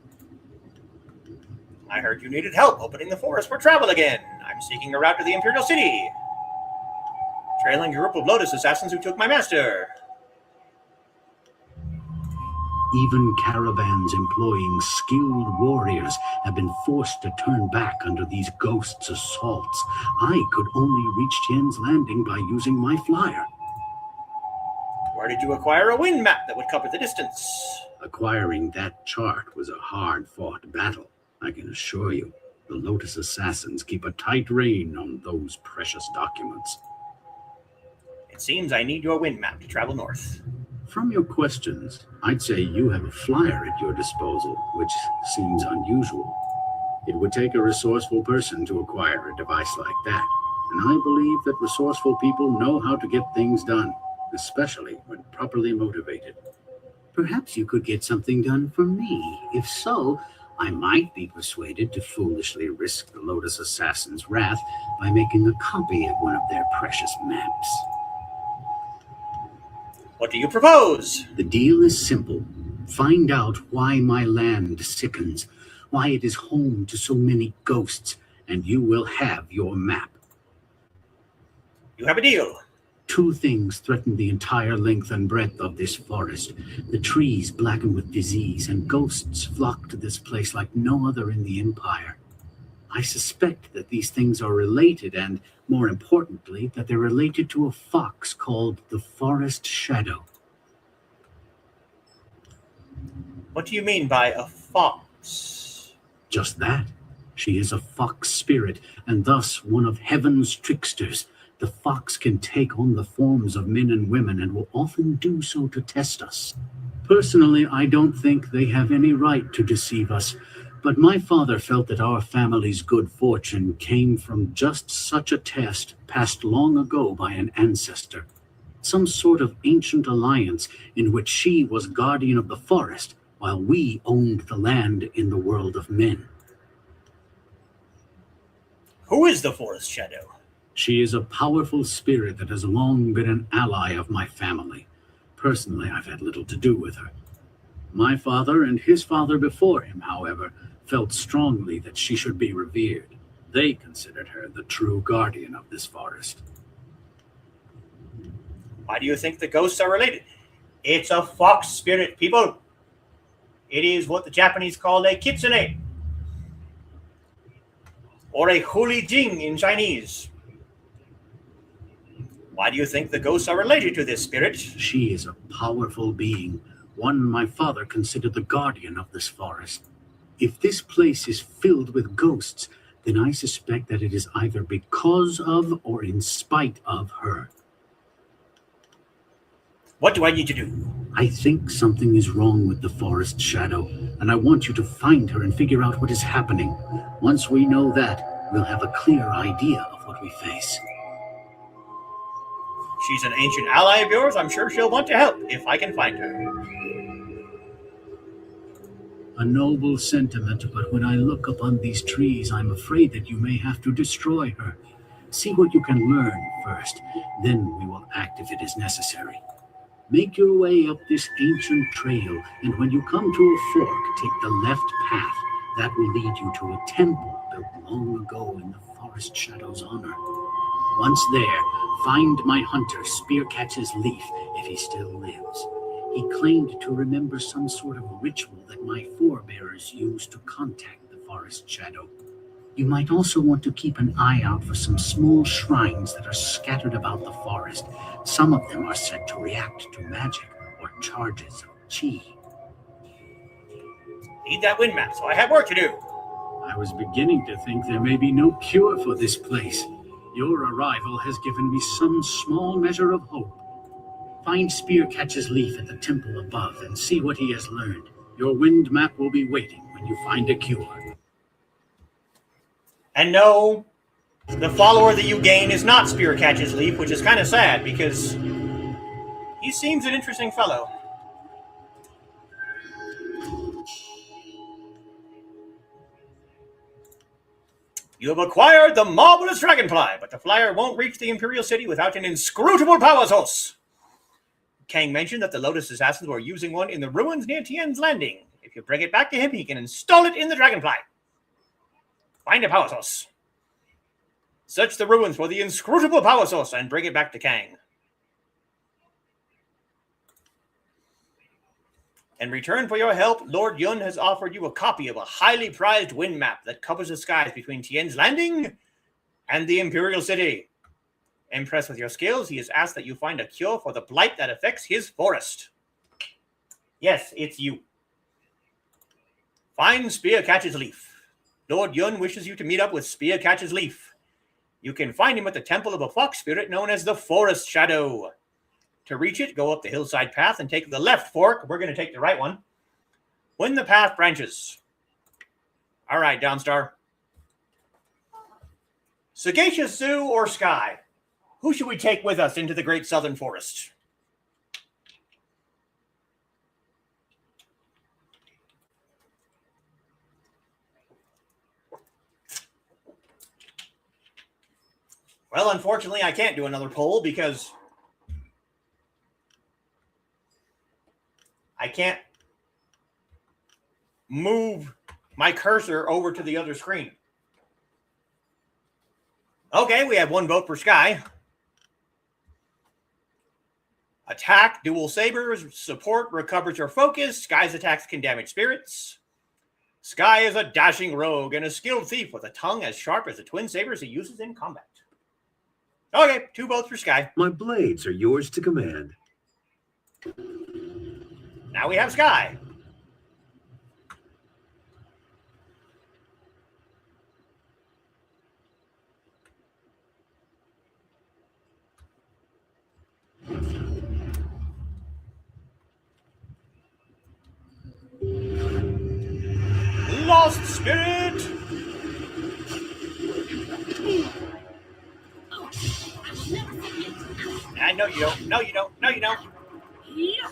I heard you needed help opening the forest for travel again. I'm seeking a route to the Imperial City, trailing a group of Lotus assassins who took my master. Even caravans employing skilled warriors have been forced to turn back under these ghosts' assaults. I could only reach Tien's Landing by using my flyer. Where did you acquire a wind map that would cover the distance? Acquiring that chart was a hard-fought battle, I can assure you. The Lotus assassins keep a tight rein on those precious documents. It seems I need your wind map to travel north. From your questions, I'd say you have a flyer at your disposal, which seems unusual. It would take a resourceful person to acquire a device like that, and I believe that resourceful people know how to get things done, especially when properly motivated. Perhaps you could get something done for me. If so, I might be persuaded to foolishly risk the Lotus Assassin's wrath by making a copy of one of their precious maps. What do you propose? The deal is simple. Find out why my land sickens, why it is home to so many ghosts, and you will have your map. You have a deal. 2 things threaten the entire length and breadth of this forest. The trees blackened with disease, and ghosts flock to this place like no other in the Empire. I suspect that these things are related, and, more importantly, that they're related to a fox called the Forest Shadow. What do you mean by a fox? Just that. She is a fox spirit, and thus one of heaven's tricksters. The fox can take on the forms of men and women, and will often do so to test us. Personally, I don't think they have any right to deceive us, but my father felt that our family's good fortune came from just such a test passed long ago by an ancestor. Some sort of ancient alliance in which she was guardian of the forest, while we owned the land in the world of men. Who is the Forest Shadow? She is a powerful spirit that has long been an ally of my family. Personally, I've had little to do with her. My father and his father before him, however, felt strongly that she should be revered. They considered her the true guardian of this forest. Why do you think the ghosts are related? It's a fox spirit, people. It is what the Japanese call a kitsune, or a hulijing in Chinese. Why do you think the ghosts are related to this spirit? She is a powerful being, one my father considered the guardian of this forest. If this place is filled with ghosts, then I suspect that it is either because of or in spite of her. What do I need to do? I think something is wrong with the Forest Shadow, and I want you to find her and figure out what is happening. Once we know that, we'll have a clear idea of what we face. She's an ancient ally of yours. I'm sure she'll want to help if I can find her. A noble sentiment, but when I look upon these trees, I'm afraid that you may have to destroy her. See what you can learn first, then we will act if it is necessary. Make your way up this ancient trail, and when you come to a fork, take the left path. That will lead you to a temple built long ago in the Forest Shadow's honor. Once there, find my hunter, Spearcatch's Leaf, if he still lives. He claimed to remember some sort of ritual that my forebears used to contact the Forest Shadow. You might also want to keep an eye out for some small shrines that are scattered about the forest. Some of them are said to react to magic or charges of chi. Need that wind map, so I have work to do. I was beginning to think there may be no cure for this place. Your arrival has given me some small measure of hope. Find Spearcatch's Leaf at the temple above and see what he has learned. Your wind map will be waiting when you find a cure. And no, the follower that you gain is not Spearcatch's Leaf, which is kind of sad because he seems an interesting fellow. You have acquired the marvelous dragonfly, but the flyer won't reach the Imperial City without an inscrutable power source. Kang mentioned that the Lotus Assassins were using one in the ruins near Tien's Landing. If you bring it back to him, he can install it in the dragonfly. Find a power source. Search the ruins for the inscrutable power source and bring it back to Kang. In return for your help, Lord Yun has offered you a copy of a highly prized wind map that covers the skies between Tien's Landing and the Imperial City. Impressed with your skills, he has asked that you find a cure for the blight that affects his forest. Yes, it's you. Find Spearcatcher's Leaf. Lord Yun wishes you to meet up with Spearcatcher's Leaf. You can find him at the temple of a fox spirit known as the Forest Shadow. To reach it, go up the hillside path and take the left fork. We're going to take the right one. When the path branches. All right, Dawnstar. Sagacious Zoo or Sky? Who should we take with us into the Great Southern Forest? Well, unfortunately, I can't do another poll because I can't move my cursor over to the other screen. Okay, we have one vote for Sky. Attack, dual sabers, support, recovers your focus. Sky's attacks can damage spirits. Sky is a dashing rogue and a skilled thief with a tongue as sharp as the twin sabers he uses in combat. Okay, 2 votes for Sky. My blades are yours to command. Now we have Sky. Lost Spirit! I know you don't. No, you don't. No, you don't. Yeah.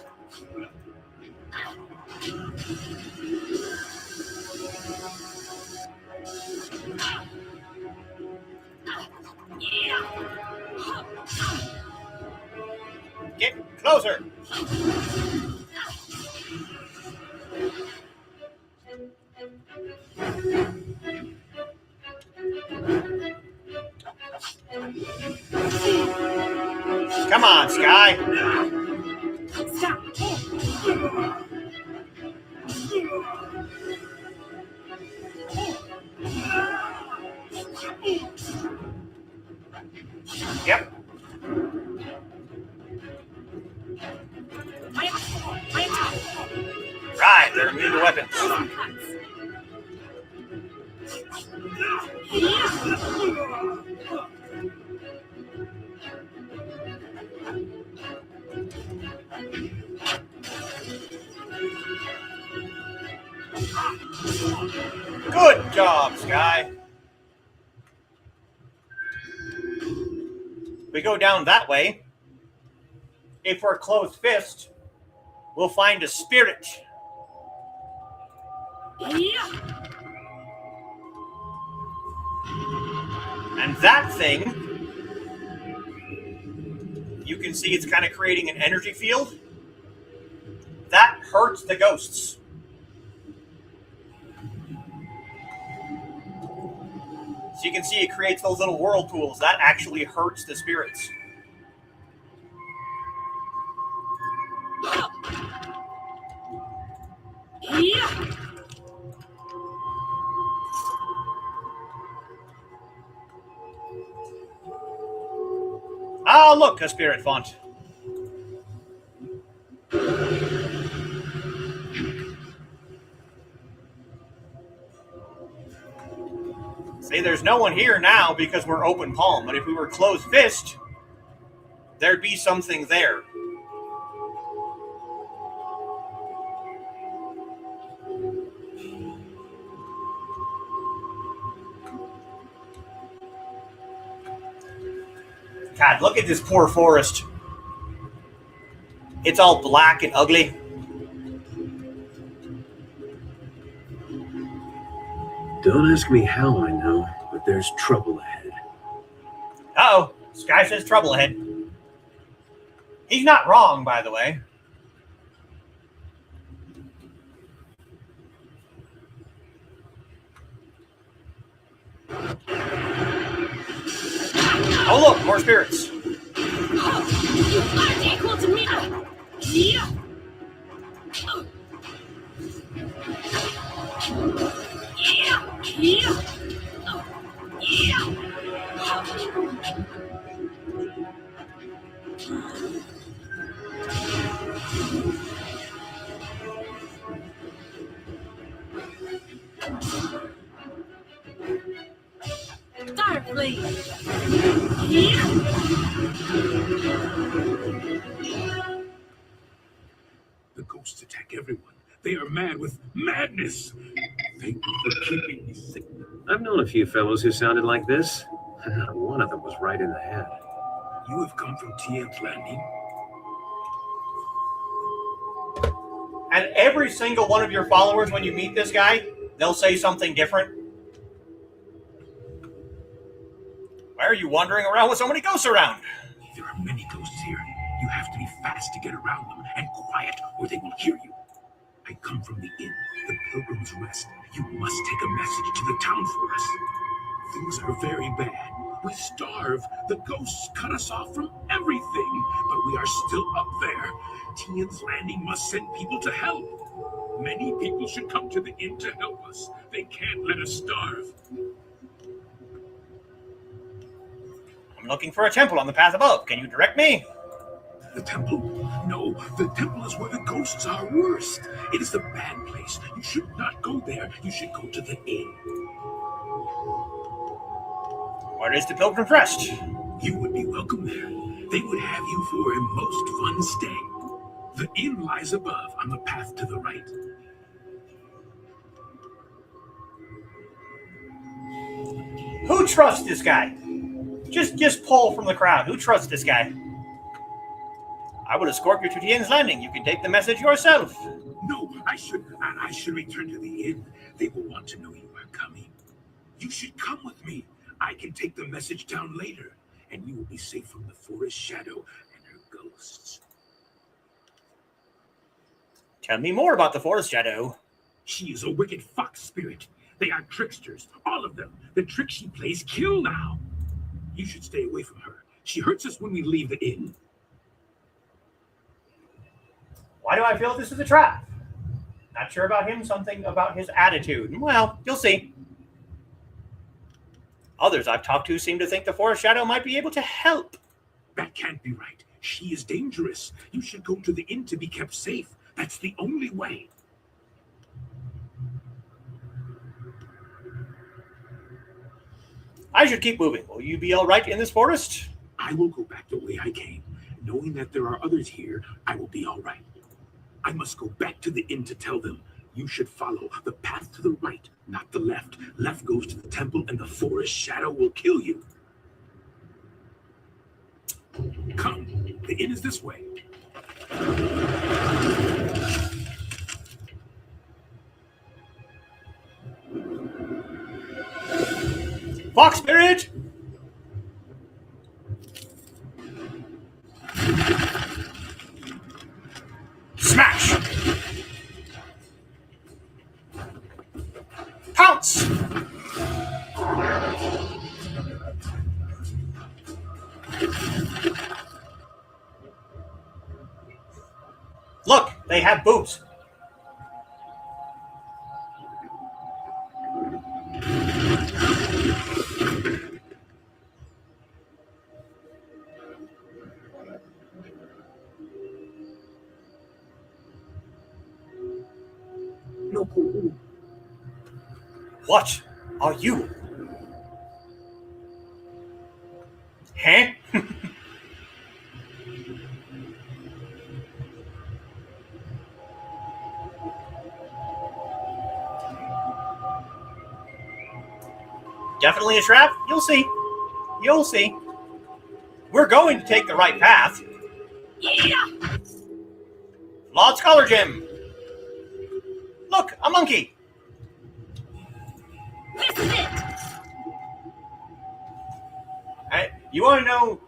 Get closer. Come on, Sky. Stop. Yep. Right, they're immune to weapons. Good job, Sky. We go down that way. If we're closed fist, we'll find a spirit. And that thing, you can see it's kind of creating an energy field. That hurts the ghosts. So you can see it creates those little whirlpools. That actually hurts the spirits. Ah, look, a spirit font. See, there's no one here now because we're open palm, but if we were closed fist, there'd be something there. God, look at this poor forest. It's all black and ugly. Don't ask me how I know, but but there's trouble ahead. Uh-oh. This guy says trouble ahead. He's not wrong, by the way. Oh, look, more spirits. That's equal to me. Yeah. Yeah. Darkly. The ghosts attack everyone. They are mad with madness. Thank you for keeping me safe. I've known a few fellows who sounded like this. One of them was right in the head. You have come from Tien's Landing. And every single one of your followers, when you meet this guy, they'll say something different. Why are you wandering around with so many ghosts around? There are many ghosts here. You have to be fast to get around them and quiet, or they will hear you. I come from the inn, the Pilgrim's Rest. You must take a message to the town for us. Things are very bad. We starve. The ghosts cut us off from everything, but we are still up there. Tien's Landing must send people to help. Many people should come to the inn to help us. They can't let us starve. I'm looking for a temple on the path above. Can you direct me? The temple? No, the temple is where the ghosts are worst. It is a bad place. You should not go there. You should go to the inn. Where is the Pilgrim's Rest? You would be welcome there. They would have you for a most fun stay. The inn lies above on the path to the right. Who trusts this guy? Just pull from the crowd. Who trusts this guy? I will escort you to Tien's Landing. You can take the message yourself. No, I should return to the inn. They will want to know you are coming. You should come with me. I can take the message down later, and you will be safe from the forest shadow and her ghosts. Tell me more about the forest shadow. She is a wicked fox spirit. They are tricksters, all of them. The tricks she plays kill now. You should stay away from her. She hurts us when we leave the inn. Why do I feel this is a trap? Not sure about him, something about his attitude. Well, you'll see. Others I've talked to seem to think the forest shadow might be able to help. That can't be right. She is dangerous. You should go to the inn to be kept safe. That's the only way. I should keep moving. Will you be all right in this forest? I will go back the way I came. Knowing that there are others here, I will be all right. I must go back to the inn to tell them. You should follow the path to the right, not the left. Left goes to the temple, and the forest shadow will kill you. Come, the inn is this way. Fox spirit! Smash! Pounce! Look, they have boobs. What are you? Huh? Definitely a trap? You'll see. You'll see. We're going to take the right path. Yeah. Flawed Scholar Gym. Look, a monkey. This is it. You want to know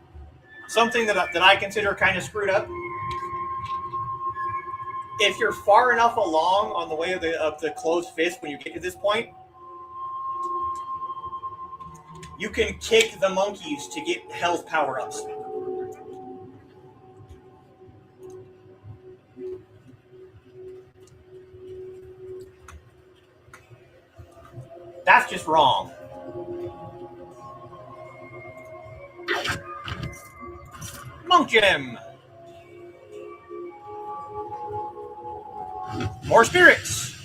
something that I consider kind of screwed up? If you're far enough along on the way of the closed fist when you get to this point, you can kick the monkeys to get health power-ups. That's just wrong. Monk Gem! More spirits!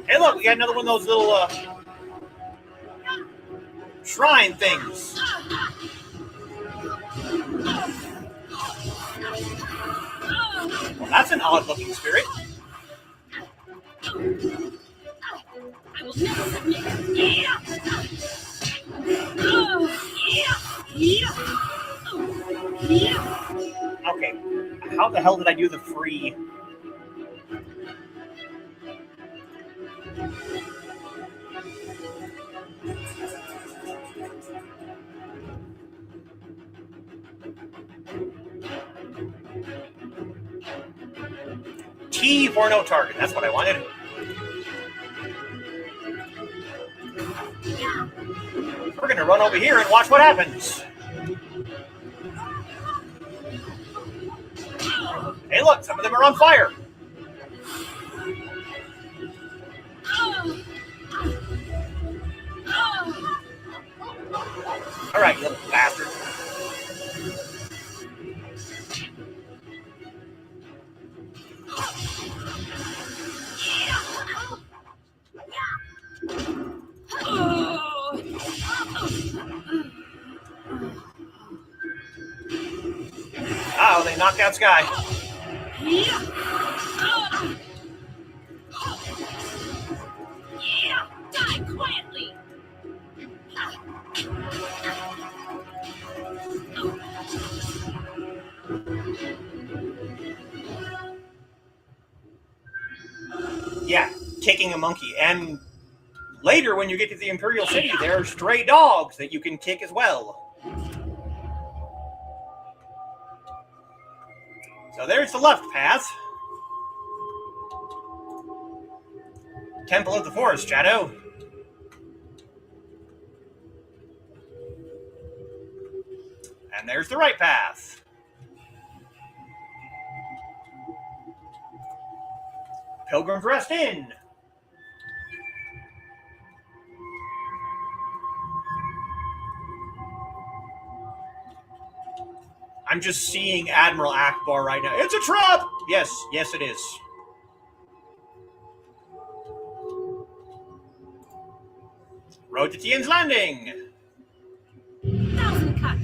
Hey look, we got another one of those little shrine things. Well, that's an odd looking spirit. I will never submit. Okay, how the hell did I do the free? T for no target. That's what I wanted. We're going to run over here and watch what happens. Hey, look, some of them are on fire. All right, you little bastard. Oh, they knocked out Sky. Die quietly. Yeah, kicking a monkey. And later, when you get to the Imperial City, there are stray dogs that you can kick as well. So there's the left path. Temple of the Forest Shadow. And there's the right path. Pilgrim's Rest Inn. I'm just seeing Admiral Akbar right now. It's a trap! Yes, yes it is. Road to Tien's Landing. 1,000 cuts.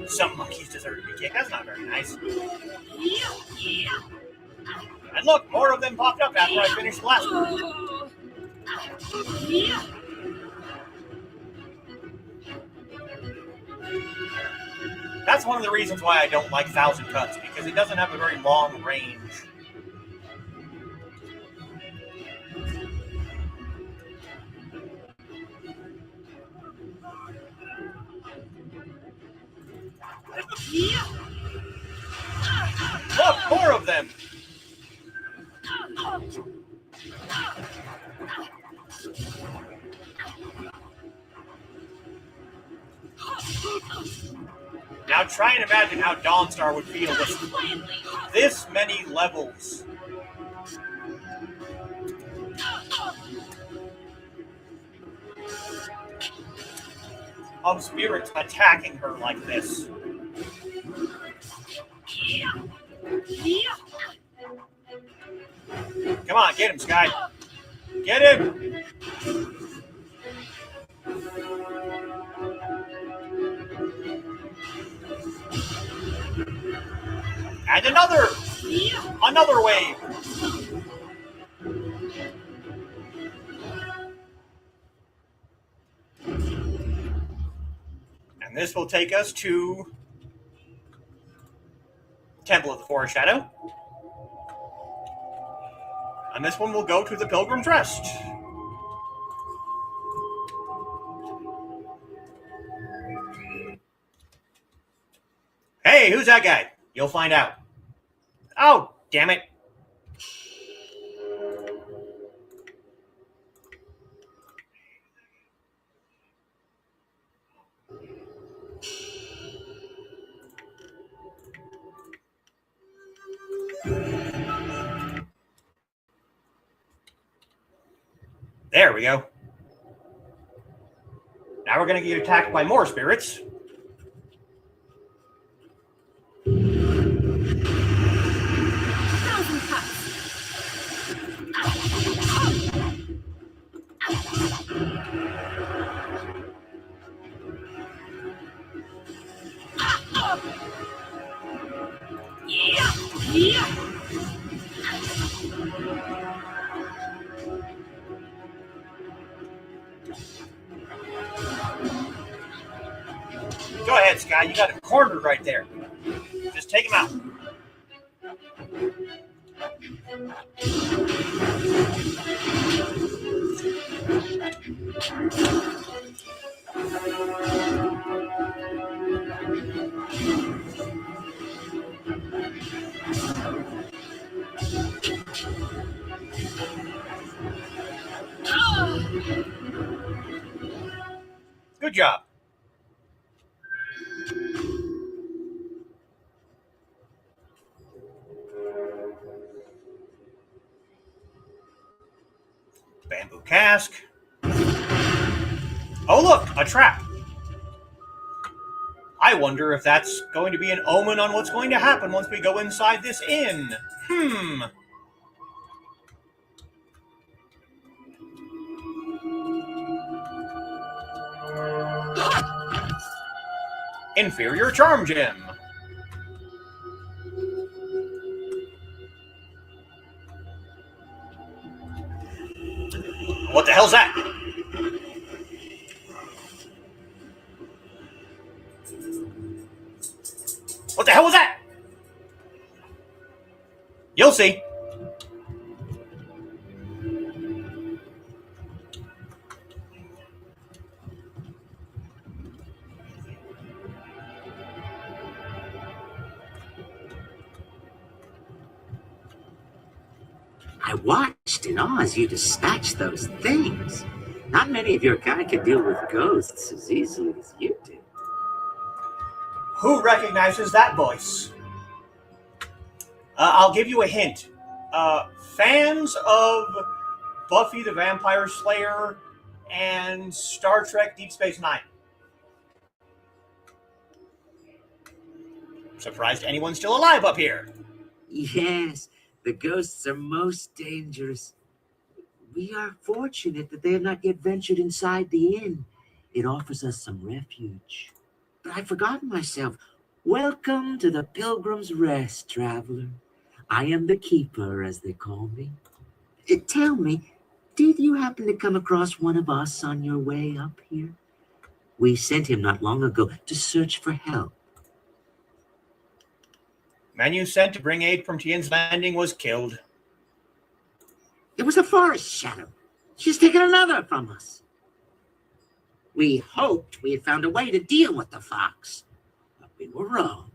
Some monkeys deserve to be kicked. That's not very nice. And look, more of them popped up after I finished the last one. That's one of the reasons why I don't like 1,000 Cuts, because it doesn't have a very long range. Now try and imagine how Dawnstar would feel with this many levels of spirits attacking her like this. Come on, get him, Sky. Get him! And another wave. And this will take us to Temple of the Forest Shadow. And this one will go to the Pilgrim's Rest. Hey, who's that guy? You'll find out. Oh, damn it. There we go. Now we're going to get attacked by more spirits. Go ahead, Sky. You got him cornered right there. Just take him out. Good job. Bamboo cask. Oh, look, a trap. I wonder if that's going to be an omen on what's going to happen once we go inside this inn. Inferior charm gem. What the hell's that? What the hell was that? You'll see. I watched in awe as you dispatched those things. Not many of your kind could deal with ghosts as easily as you do. Who recognizes that voice? I'll give you a hint. Fans of Buffy the Vampire Slayer and Star Trek Deep Space Nine. Surprised anyone's still alive up here. Yes, the ghosts are most dangerous. We are fortunate that they have not yet ventured inside the inn. It offers us some refuge. But I've forgotten myself. Welcome to the Pilgrim's Rest, traveler. I am the keeper, as they call me. Tell me, did you happen to come across one of us on your way up here? We sent him not long ago to search for help. Man you sent to bring aid from Tien's Landing was killed. It was the Forest Shadow. She's taken another from us. We hoped we had found a way to deal with the fox, but we were wrong.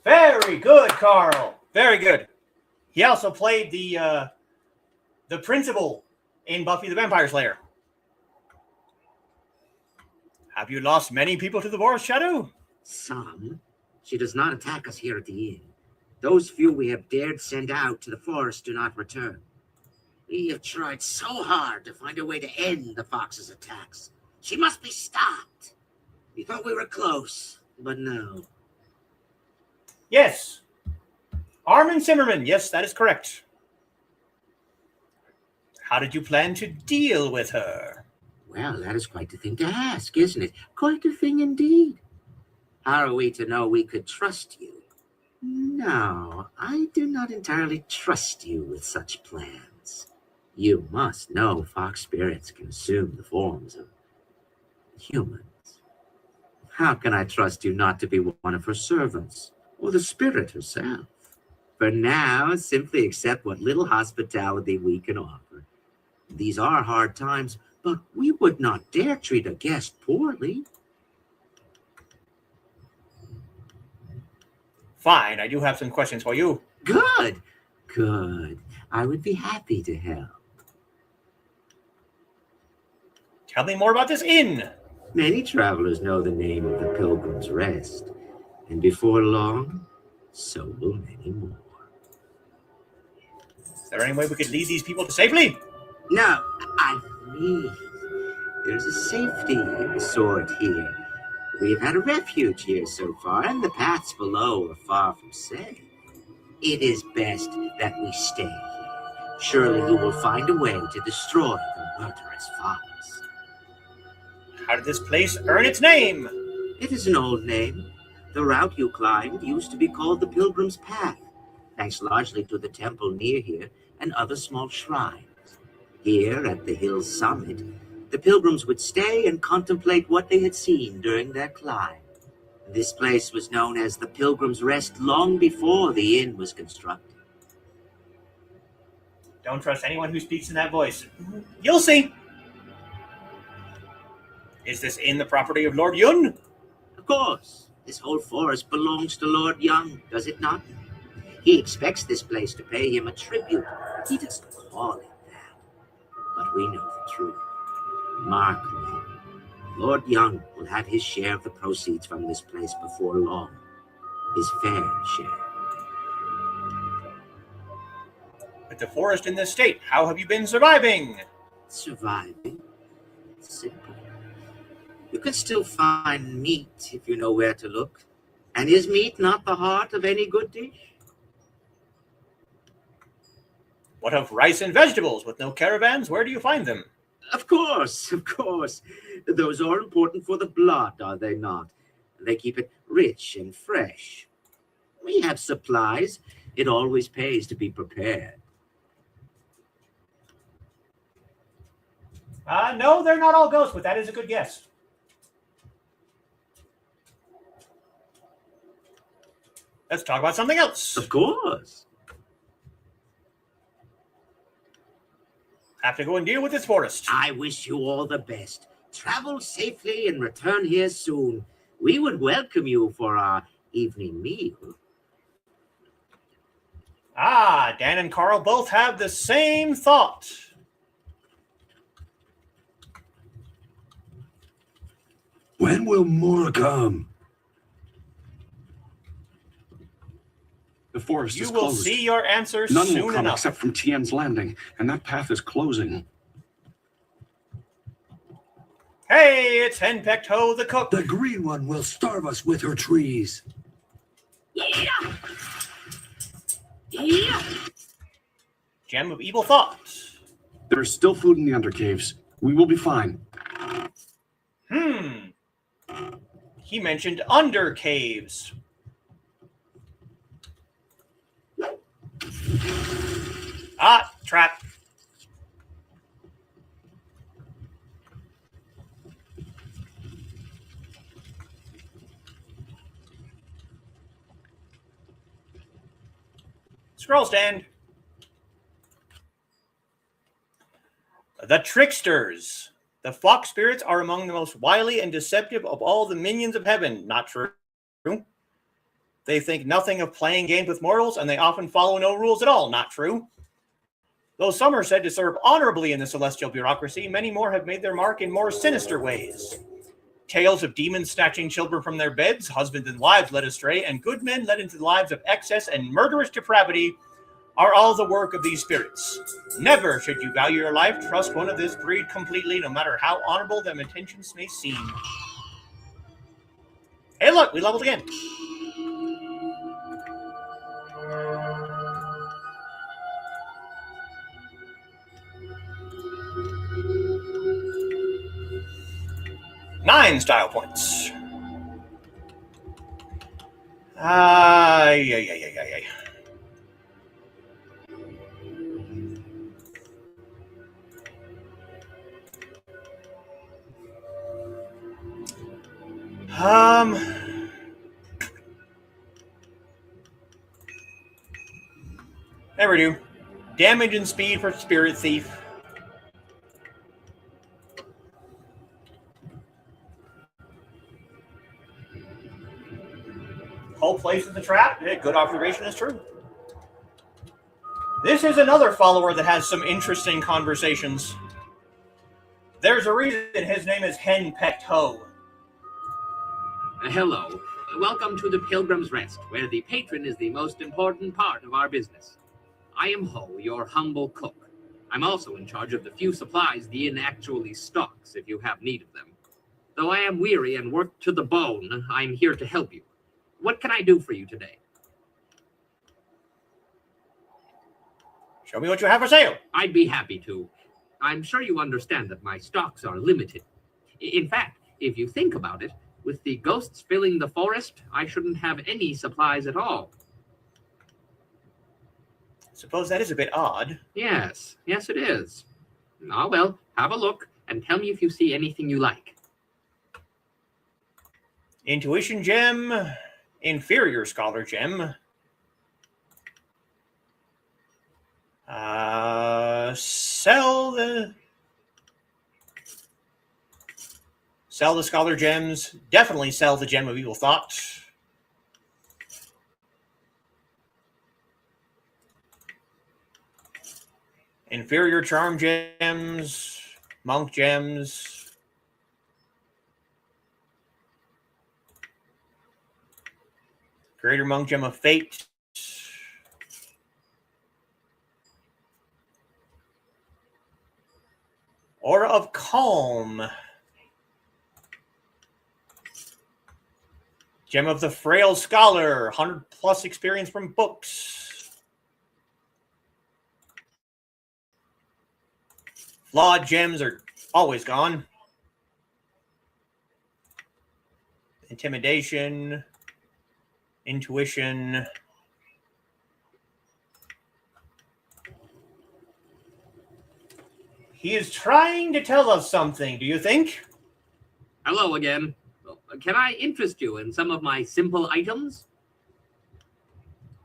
Very good, Carl. Very good. He also played the principal in Buffy the Vampire Slayer. Have you lost many people to the Forest Shadow? Some. She does not attack us here at the inn. Those few we have dared send out to the forest do not return. We have tried so hard to find a way to end the fox's attacks. She must be stopped. We thought we were close, but no. Yes. Armin Zimmerman. Yes, that is correct. How did you plan to deal with her? Well, that is quite the thing to ask, isn't it? Quite a thing indeed. How are we to know we could trust you? No, I do not entirely trust you with such plans. You must know fox spirits can assume the forms of humans. How can I trust you not to be one of her servants, or the spirit herself? For now, simply accept what little hospitality we can offer. These are hard times, but we would not dare treat a guest poorly. Fine, I do have some questions for you. Good, good. I would be happy to help. Tell me more about this inn. Many travelers know the name of the Pilgrim's Rest, and before long, so will many more. Is there any way we could lead these people to safely? No, I mean, there's a safety resort here. We've had a refuge here so far, and the paths below are far from safe. It is best that we stay here. Surely you will find a way to destroy the murderous fox. How did this place earn its name? It is an old name. The route you climbed used to be called the Pilgrim's Path, thanks largely to the temple near here and other small shrines. Here at the hill's summit, the pilgrims would stay and contemplate what they had seen during their climb. This place was known as the Pilgrim's Rest long before the inn was constructed. Don't trust anyone who speaks in that voice. You'll see. Is this inn the property of Lord Yun? Of course, this whole forest belongs to Lord Young, does it not? He expects this place to pay him a tribute. He doesn't call it that. But we know the truth. Mark me. Lord Young will have his share of the proceeds from this place before long. His fair share. With the forest in this state, how have you been surviving? Surviving? Simple. You can still find meat if you know where to look. And is meat not the heart of any good dish? What of rice and vegetables? With no caravans, where do you find them? Of course, of course. Those are important for the blood, are they not? They keep it rich and fresh. We have supplies. It always pays to be prepared. No, they're not all ghosts, but that is a good guess. Let's talk about something else. Of course. Have to go and deal with this forest. I wish you all the best. Travel safely and return here soon. We would welcome you for our evening meal. Dan and Carl both have the same thought. When will more come? The forest You is will closed. see your answer None soon will come enough. except from Tien's landing, and that path is closing. Hey, it's Henpecked Ho the cook. The green one will starve us with her trees. Yeah. Yeah. Gem of Evil Thought. There is still food in the undercaves. We will be fine. He mentioned under caves. Trap. Scroll stand. The Tricksters. The fox spirits are among the most wily and deceptive of all the minions of heaven. Not true. They think nothing of playing games with mortals, and they often follow no rules at all. Not true. Though some are said to serve honorably in the celestial bureaucracy, many more have made their mark in more sinister ways. Tales of demons snatching children from their beds, husbands and wives led astray, and good men led into the lives of excess and murderous depravity are all the work of these spirits. Never should you value your life, trust one of this breed completely, no matter how honorable their intentions may seem. Hey, look, we leveled again. Nine style points. Yeah. There we do. Damage and speed for Spirit Thief. Whole place is a trap. Yeah, good observation is true. This is another follower that has some interesting conversations. There's a reason his name is Hen Pecked Ho. Hello. Welcome to the Pilgrim's Rest, where the patron is the most important part of our business. I am Ho, your humble cook. I'm also in charge of the few supplies the inn actually stocks if you have need of them. Though I am weary and worked to the bone, I'm here to help you. What can I do for you today? Show me what you have for sale. I'd be happy to. I'm sure you understand that my stocks are limited. In fact, if you think about it, with the ghosts filling the forest, I shouldn't have any supplies at all. Suppose that is a bit odd. Yes it is. Ah, well, have a look and tell me if you see anything you like. Intuition gem, inferior scholar gem. Sell the scholar gems. Definitely sell the gem of evil thought. Inferior charm gems, monk gems. Greater monk gem of fate. Aura of calm. Gem of the frail scholar, 100 plus experience from books. Flawed gems are always gone. Intimidation, intuition. He is trying to tell us something, do you think? Hello again. Can I interest you in some of my simple items?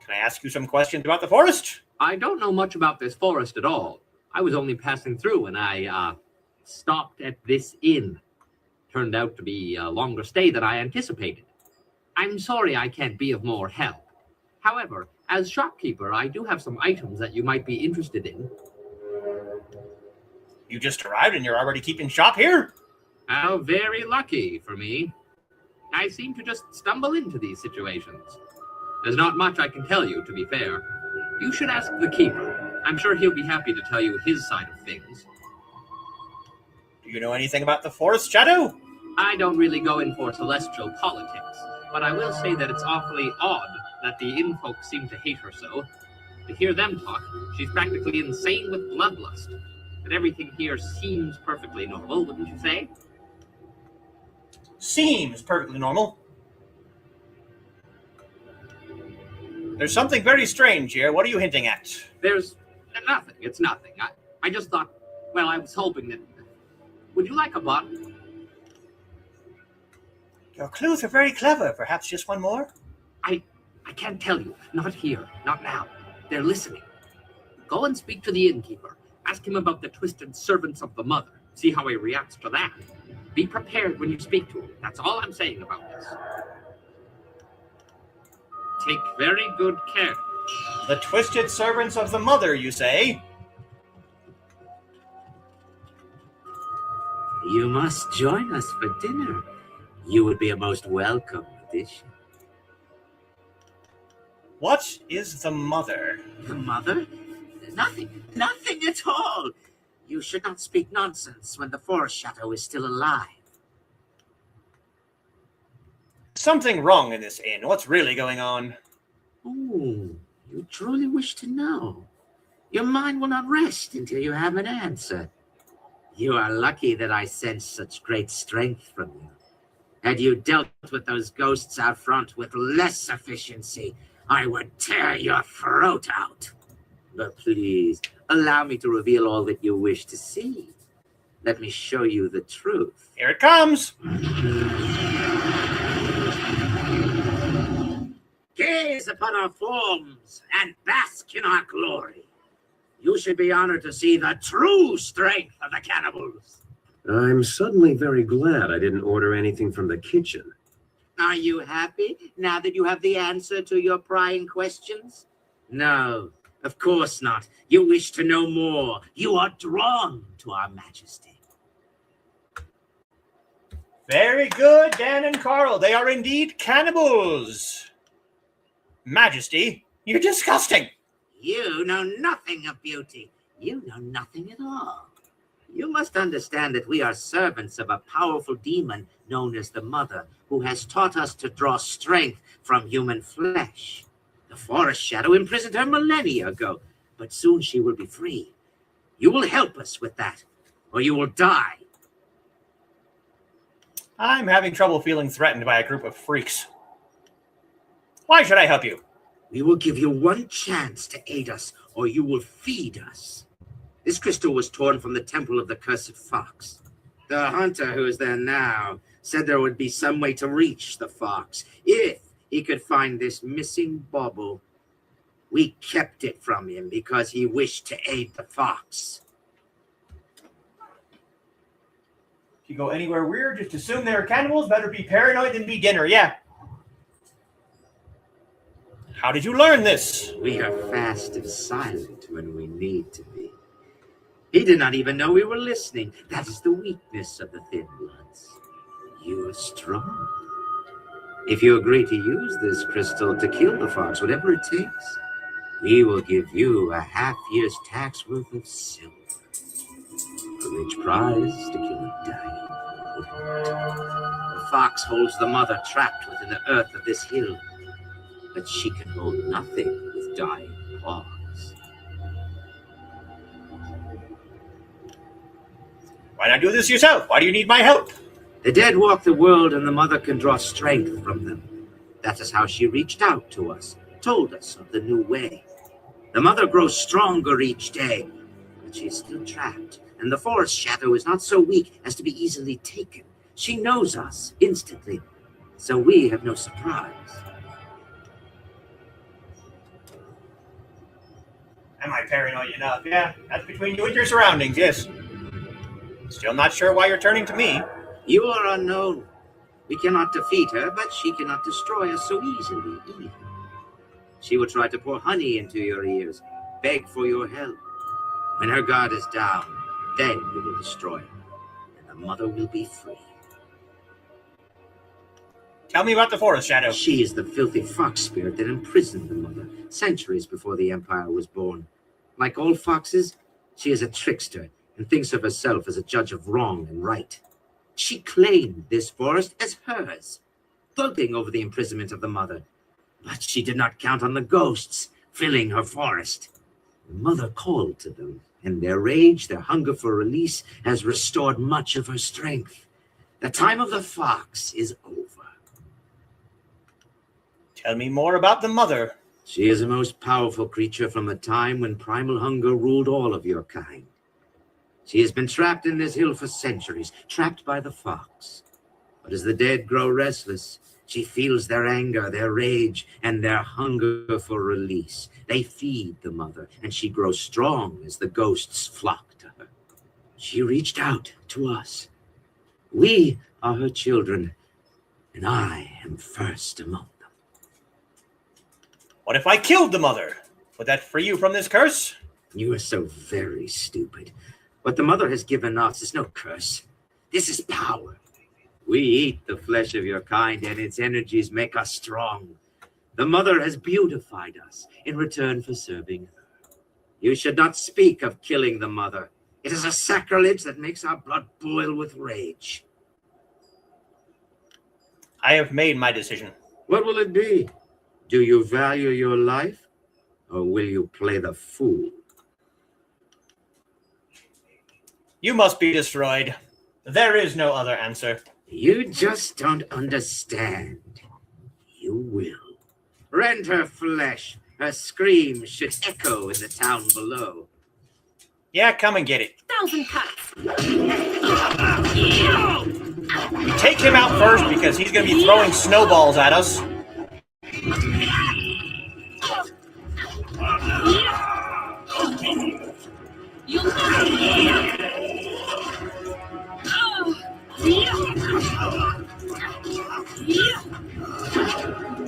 Can I ask you some questions about the forest? I don't know much about this forest at all. I was only passing through and I stopped at this inn. Turned out to be a longer stay than I anticipated. I'm sorry I can't be of more help. However, as shopkeeper, I do have some items that you might be interested in. You just arrived and you're already keeping shop here? How very lucky for me. I seem to just stumble into these situations. There's not much I can tell you, to be fair. You should ask the keeper. I'm sure he'll be happy to tell you his side of things. Do you know anything about the forest, Shadow? I don't really go in for celestial politics, but I will say that it's awfully odd that the inn folk seem to hate her so. To hear them talk, she's practically insane with bloodlust. But everything here seems perfectly normal, wouldn't you say? Seems perfectly normal. There's something very strange here. What are you hinting at? There's nothing. It's nothing. I just thought, well, I was hoping that... Would you like a button? Your clues are very clever. Perhaps just one more? I can't tell you. Not here. Not now. They're listening. Go and speak to the innkeeper. Ask him about the twisted servants of the mother. See how he reacts to that. Be prepared when you speak to him. That's all I'm saying about this. take very good care. The twisted servants of the mother, you say? You must join us for dinner. You would be a most welcome addition. What is the mother? The mother? Nothing at all. You should not speak nonsense when the forest shadow is still alive. Something wrong in this inn. What's really going on? Oh, you truly wish to know. Your mind will not rest until you have an answer. You are lucky that I sense such great strength from you. Had you dealt with those ghosts out front with less efficiency, I would tear your throat out. But please, allow me to reveal all that you wish to see. Let me show you the truth. Here it comes! Gaze upon our forms and bask in our glory. You should be honored to see the true strength of the cannibals. I'm suddenly very glad I didn't order anything from the kitchen. Are you happy now that you have the answer to your prying questions? No, of course not. You wish to know more. You are drawn to our majesty. Very good, Dan and Carl. They are indeed cannibals. Majesty, you're disgusting. You know nothing of beauty. You know nothing at all. You must understand that we are servants of a powerful demon known as the Mother, who has taught us to draw strength from human flesh. The forest shadow imprisoned her millennia ago, but soon she will be free. You will help us with that, or you will die. I'm having trouble feeling threatened by a group of freaks. Why should I help you? We will give you one chance to aid us, or you will feed us. This crystal was torn from the temple of the cursed fox. The hunter who is there now said there would be some way to reach the fox if he could find this missing bauble. We kept it from him because he wished to aid the fox. If you go anywhere weird, just assume they're cannibals. Better be paranoid than be dinner, yeah. How did you learn this? We are fast and silent when we need to be. He did not even know we were listening. That is the weakness of the Thin Bloods. You are strong. If you agree to use this crystal to kill the fox, whatever it takes, we will give you a half-year's tax worth of silver. A rich prize to kill a dying. The fox holds the mother trapped within the earth of this hill, but she can hold nothing with dying paws. Why not do this yourself? Why do you need my help? The dead walk the world, and the mother can draw strength from them. That is how she reached out to us, told us of the new way. The mother grows stronger each day, but she is still trapped, and the forest shadow is not so weak as to be easily taken. She knows us instantly, so we have no surprise. Am I paranoid enough? Yeah, that's between you and your surroundings, yes. Still not sure why you're turning to me. You are unknown. We cannot defeat her, but she cannot destroy us so easily either. She will try to pour honey into your ears, beg for your help. When her guard is down, then we will destroy her, and the mother will be free. Tell me about the forest shadow. She is the filthy fox spirit that imprisoned the mother centuries before the Empire was born. Like all foxes, she is a trickster and thinks of herself as a judge of wrong and right. She claimed this forest as hers, gloating over the imprisonment of the mother. But she did not count on the ghosts filling her forest. The mother called to them, and their rage, their hunger for release, has restored much of her strength. The time of the fox is over. Tell me more about the mother. She is a most powerful creature from a time when primal hunger ruled all of your kind. She has been trapped in this hill for centuries, trapped by the fox. But as the dead grow restless, she feels their anger, their rage, and their hunger for release. They feed the mother, and she grows strong as the ghosts flock to her. She reached out to us. We are her children, and I am first among them. What if I killed the mother? Would that free you from this curse? You are so very stupid. What the mother has given us is no curse. This is power. We eat the flesh of your kind, and its energies make us strong. The mother has beautified us in return for serving her. You should not speak of killing the mother. It is a sacrilege that makes our blood boil with rage. I have made my decision. What will it be? Do you value your life, or will you play the fool? You must be destroyed. There is no other answer. You just don't understand. You will. Rend her flesh. Her screams should echo in the town below. Yeah, come and get it. 1,000 cuts. Take him out first because he's going to be throwing snowballs at us.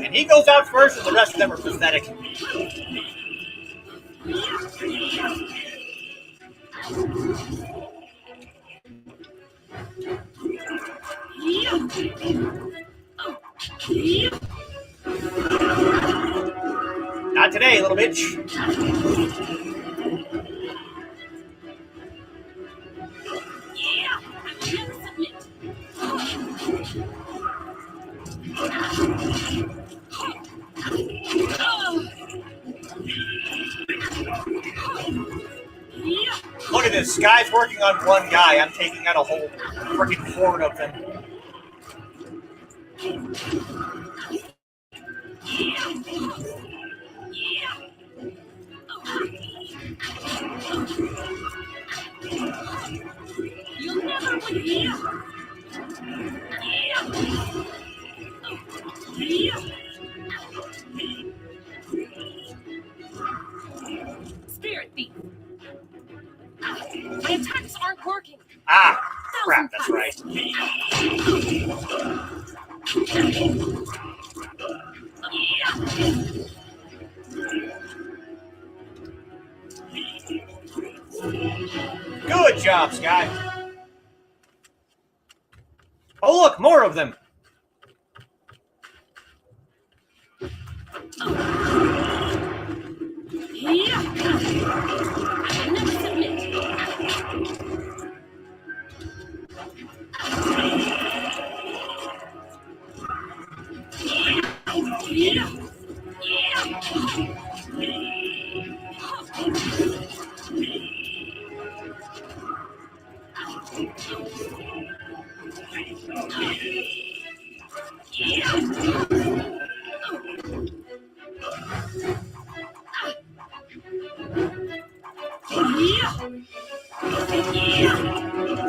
And he goes out first, and the rest of them are pathetic. Not today, little bitch. Look at this. Guy's working on one guy. I'm taking out a whole freaking horde of them. You'll never win. Spirit thief. My attacks aren't working. Ah, crap, that's right. Good job, Sky. Oh, look, more of them.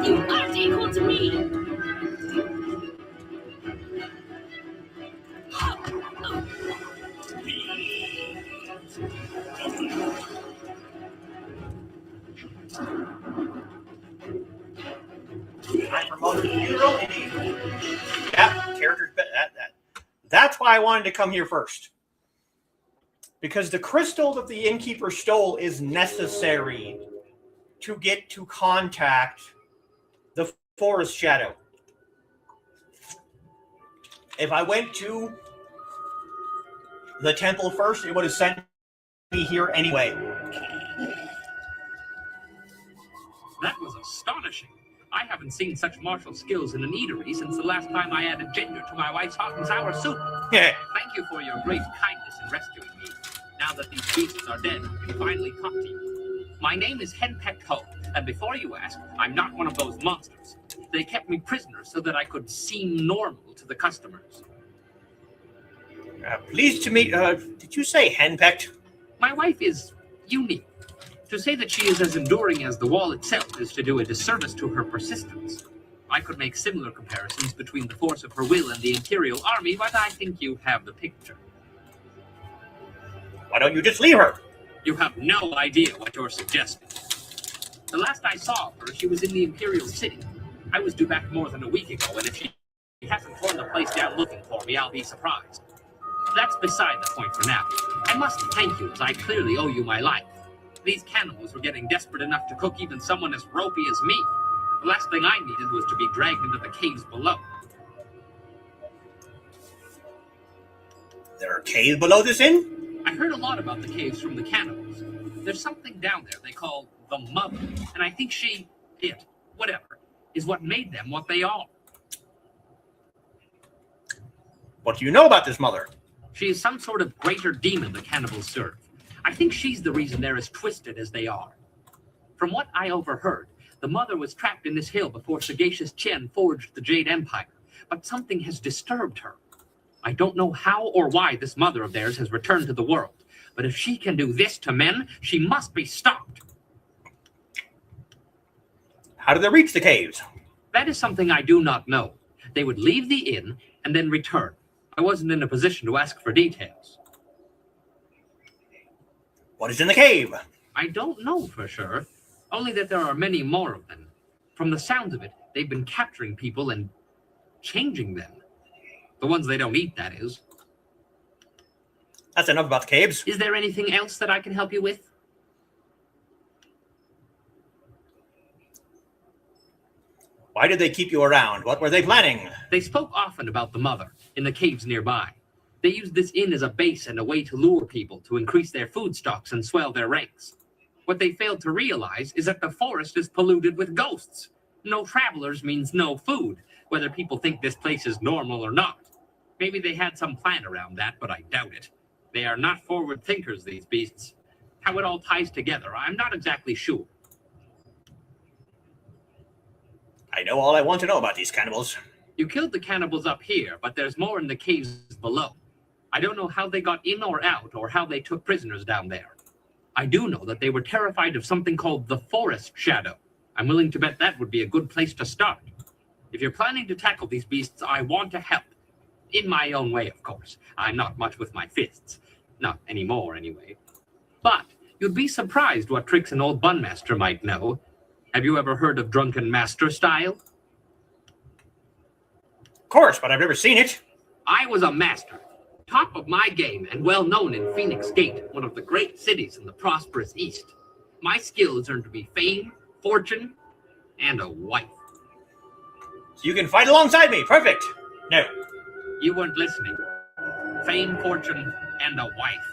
You aren't equal to me. I promoted hero indeed. Yeah, characters. That's why I wanted to come here first. Because the crystal that the innkeeper stole is necessary to get to contact the forest shadow. If I went to the temple first, it would have sent me here anyway. That was astonishing. I haven't seen such martial skills in an eatery since the last time I added ginger to my wife's hot and sour soup. Yeah. Thank you for your great kindness in rescuing me. Now that these beasts are dead, I can finally talk to you. My name is Henpecked Ho, and before you ask, I'm not one of those monsters. They kept me prisoner so that I could seem normal to the customers. Pleased to meet. Did you say henpecked? My wife is unique. To say that she is as enduring as the wall itself is to do a disservice to her persistence. I could make similar comparisons between the force of her will and the Imperial Army, but I think you have the picture. Why don't you just leave her? You have no idea what you're suggesting. The last I saw of her, she was in the Imperial City. I was due back more than a week ago, and if she hasn't torn the place down looking for me, I'll be surprised. That's beside the point for now. I must thank you, as I clearly owe you my life. These cannibals were getting desperate enough to cook even someone as ropey as me. The last thing I needed was to be dragged into the caves below. There are caves below this inn? I heard a lot about the caves from the cannibals. There's something down there they call the Mother, and I think whatever, is what made them what they are. What do you know about this Mother? She is some sort of greater demon the cannibals serve. I think she's the reason they're as twisted as they are. From what I overheard, the Mother was trapped in this hill before sagacious Tien forged the Jade Empire, but something has disturbed her. I don't know how or why this Mother of theirs has returned to the world, but if she can do this to men, she must be stopped. How do they reach the caves? That is something I do not know. They would leave the inn and then return. I wasn't in a position to ask for details. What is in the cave? I don't know for sure, only that there are many more of them. From the sounds of it, they've been capturing people and changing them. The ones they don't eat, that is. That's enough about the caves. Is there anything else that I can help you with? Why did they keep you around? What were they planning? They spoke often about the Mother in the caves nearby. They used this inn as a base and a way to lure people to increase their food stocks and swell their ranks. What they failed to realize is that the forest is polluted with ghosts. No travelers means no food, whether people think this place is normal or not. Maybe they had some plan around that, but I doubt it. They are not forward thinkers, these beasts. How it all ties together, I'm not exactly sure. I know all I want to know about these cannibals. You killed the cannibals up here, but there's more in the caves below. I don't know how they got in or out, or how they took prisoners down there. I do know that they were terrified of something called the Forest Shadow. I'm willing to bet that would be a good place to start. If you're planning to tackle these beasts, I want to help. In my own way, of course. I'm not much with my fists. Not anymore, anyway. But you'd be surprised what tricks an old bunmaster might know. Have you ever heard of drunken master style? Of course, but I've never seen it. I was a master. Top of my game and well known in Phoenix Gate, one of the great cities in the prosperous East. My skills earned me fame, fortune, and a wife. So you can fight alongside me. Perfect. No. You weren't listening. Fame, fortune, and a wife.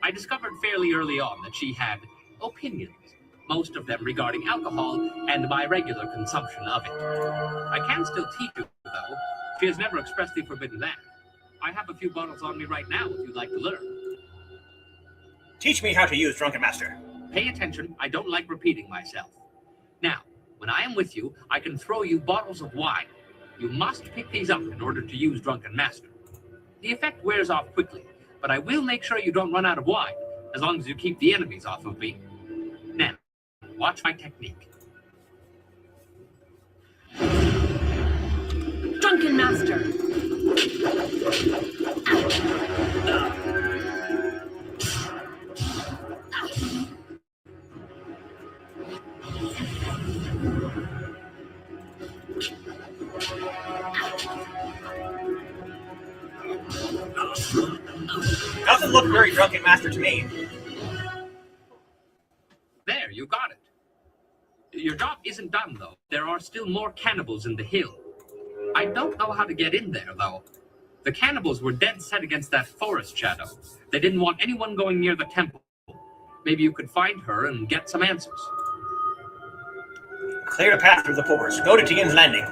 I discovered fairly early on that she had opinions, most of them regarding alcohol and my regular consumption of it. I can still teach you, though. She has never expressly forbidden that. I have a few bottles on me right now if you'd like to learn. Teach me how to use Drunken Master. Pay attention, I don't like repeating myself. Now, when I am with you, I can throw you bottles of wine. You must pick these up in order to use Drunken Master. The effect wears off quickly, but I will make sure you don't run out of wine, as long as you keep the enemies off of me. Now, watch my technique. Drunken Master. Doesn't look very Drunken Master to me. There, you got it. Your job isn't done, though. There are still more cannibals in the hill. I don't know how to get in there, though. The cannibals were dead set against that forest shadow. They didn't want anyone going near the temple. Maybe you could find her and get some answers. Clear a path through the forest. Go to Tien's Landing.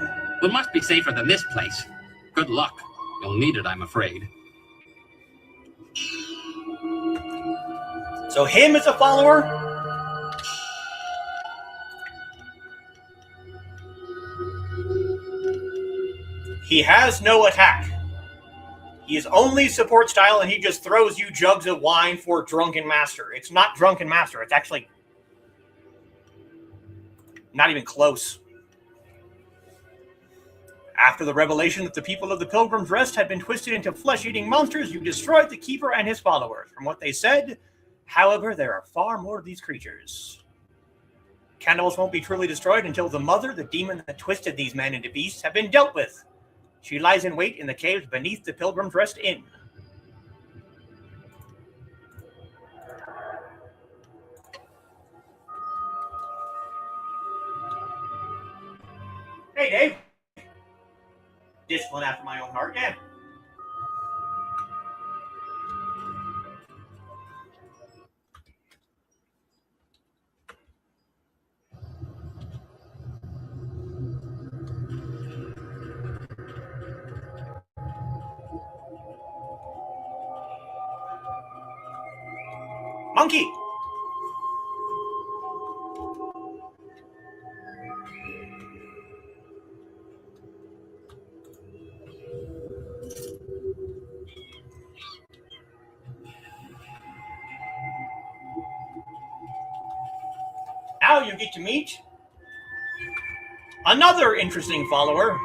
It must be safer than this place. Good luck. You'll need it, I'm afraid. So him is a follower? He has no attack. He is only support style, and he just throws you jugs of wine for Drunken Master. It's not Drunken Master. It's actually not even close. After the revelation that the people of the Pilgrim's Rest had been twisted into flesh-eating monsters, you destroyed the Keeper and his followers. From what they said, however, there are far more of these creatures. Cannibals won't be truly destroyed until the Mother, the demon that twisted these men into beasts, have been dealt with. She lies in wait in the caves beneath the Pilgrim's Rest Inn. Hey, Dave. Discipline after my own heart, yeah. Monkey! Now you get to meet another interesting follower.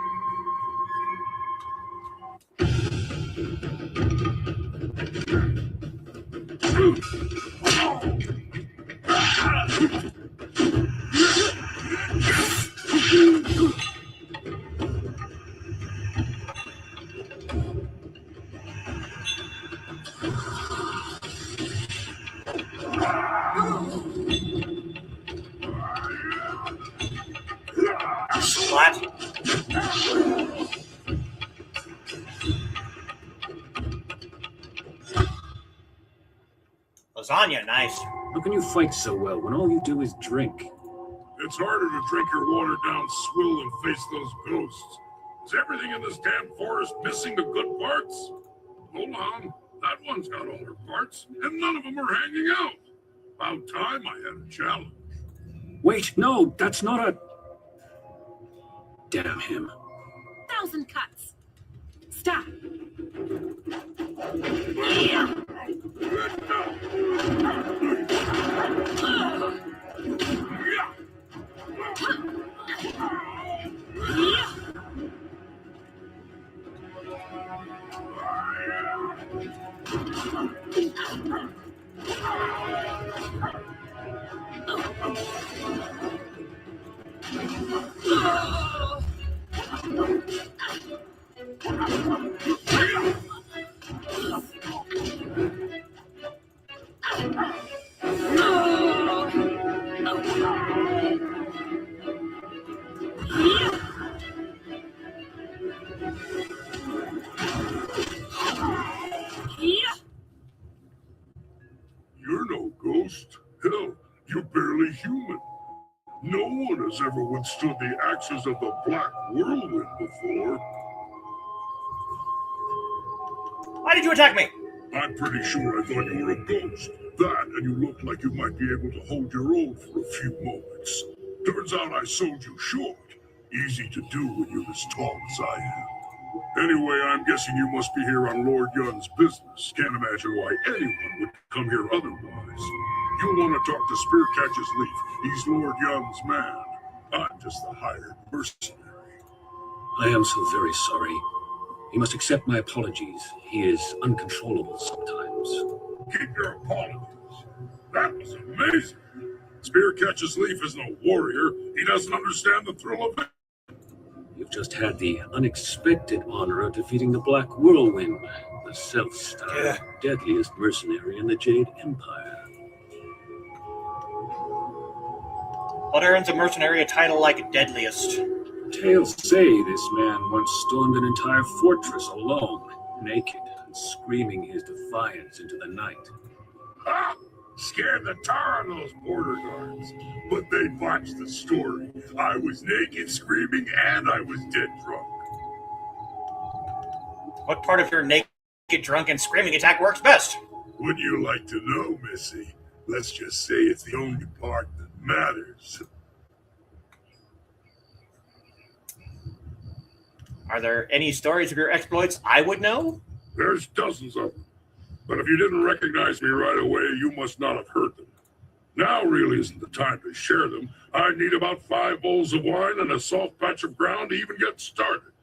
Splat. Lasagna, nice. How can you fight so well when all you do is drink? It's harder to drink your watered down swill and face those ghosts. Is everything in this damn forest missing the good parts? Hold on, that one's got all her parts, and none of them are hanging out. About time I had a challenge. Wait, no, that's not a... Damn him. 1,000 cuts. Stop. You're no ghost. Hell, you're barely human. No one has ever withstood the axes of the Black Whirlwind before. Why did you attack me? I'm pretty sure I thought you were a ghost. That, and you looked like you might be able to hold your own for a few moments. Turns out I sold you short. Easy to do when you're as tall as I am. Anyway, I'm guessing you must be here on Lord Yun's business. Can't imagine why anyone would come here otherwise. You'll want to talk to Spearcatcher's Leaf. He's Lord Yun's man. I'm just the hired mercenary. I am so very sorry. You must accept my apologies. He is uncontrollable sometimes. Keep your apologies. That was amazing. Spearcatcher's Leaf is no warrior. He doesn't understand the thrill of it. You've just had the unexpected honor of defeating the Black Whirlwind, the self-styled deadliest mercenary in the Jade Empire. What earns a mercenary a title like deadliest? Tales say this man once stormed an entire fortress alone, naked and screaming his defiance into the night. Ha! Scared the tar of those border guards. But they botched the story. I was naked, screaming, and I was dead drunk. What part of your naked, drunk, and screaming attack works best? Would you like to know, Missy? Let's just say it's the only part that matters. Are there any stories of your exploits I would know? There's dozens of them. But if you didn't recognize me right away, you must not have heard them. Now really isn't the time to share them. I need about 5 bowls of wine and a soft patch of ground to even get started.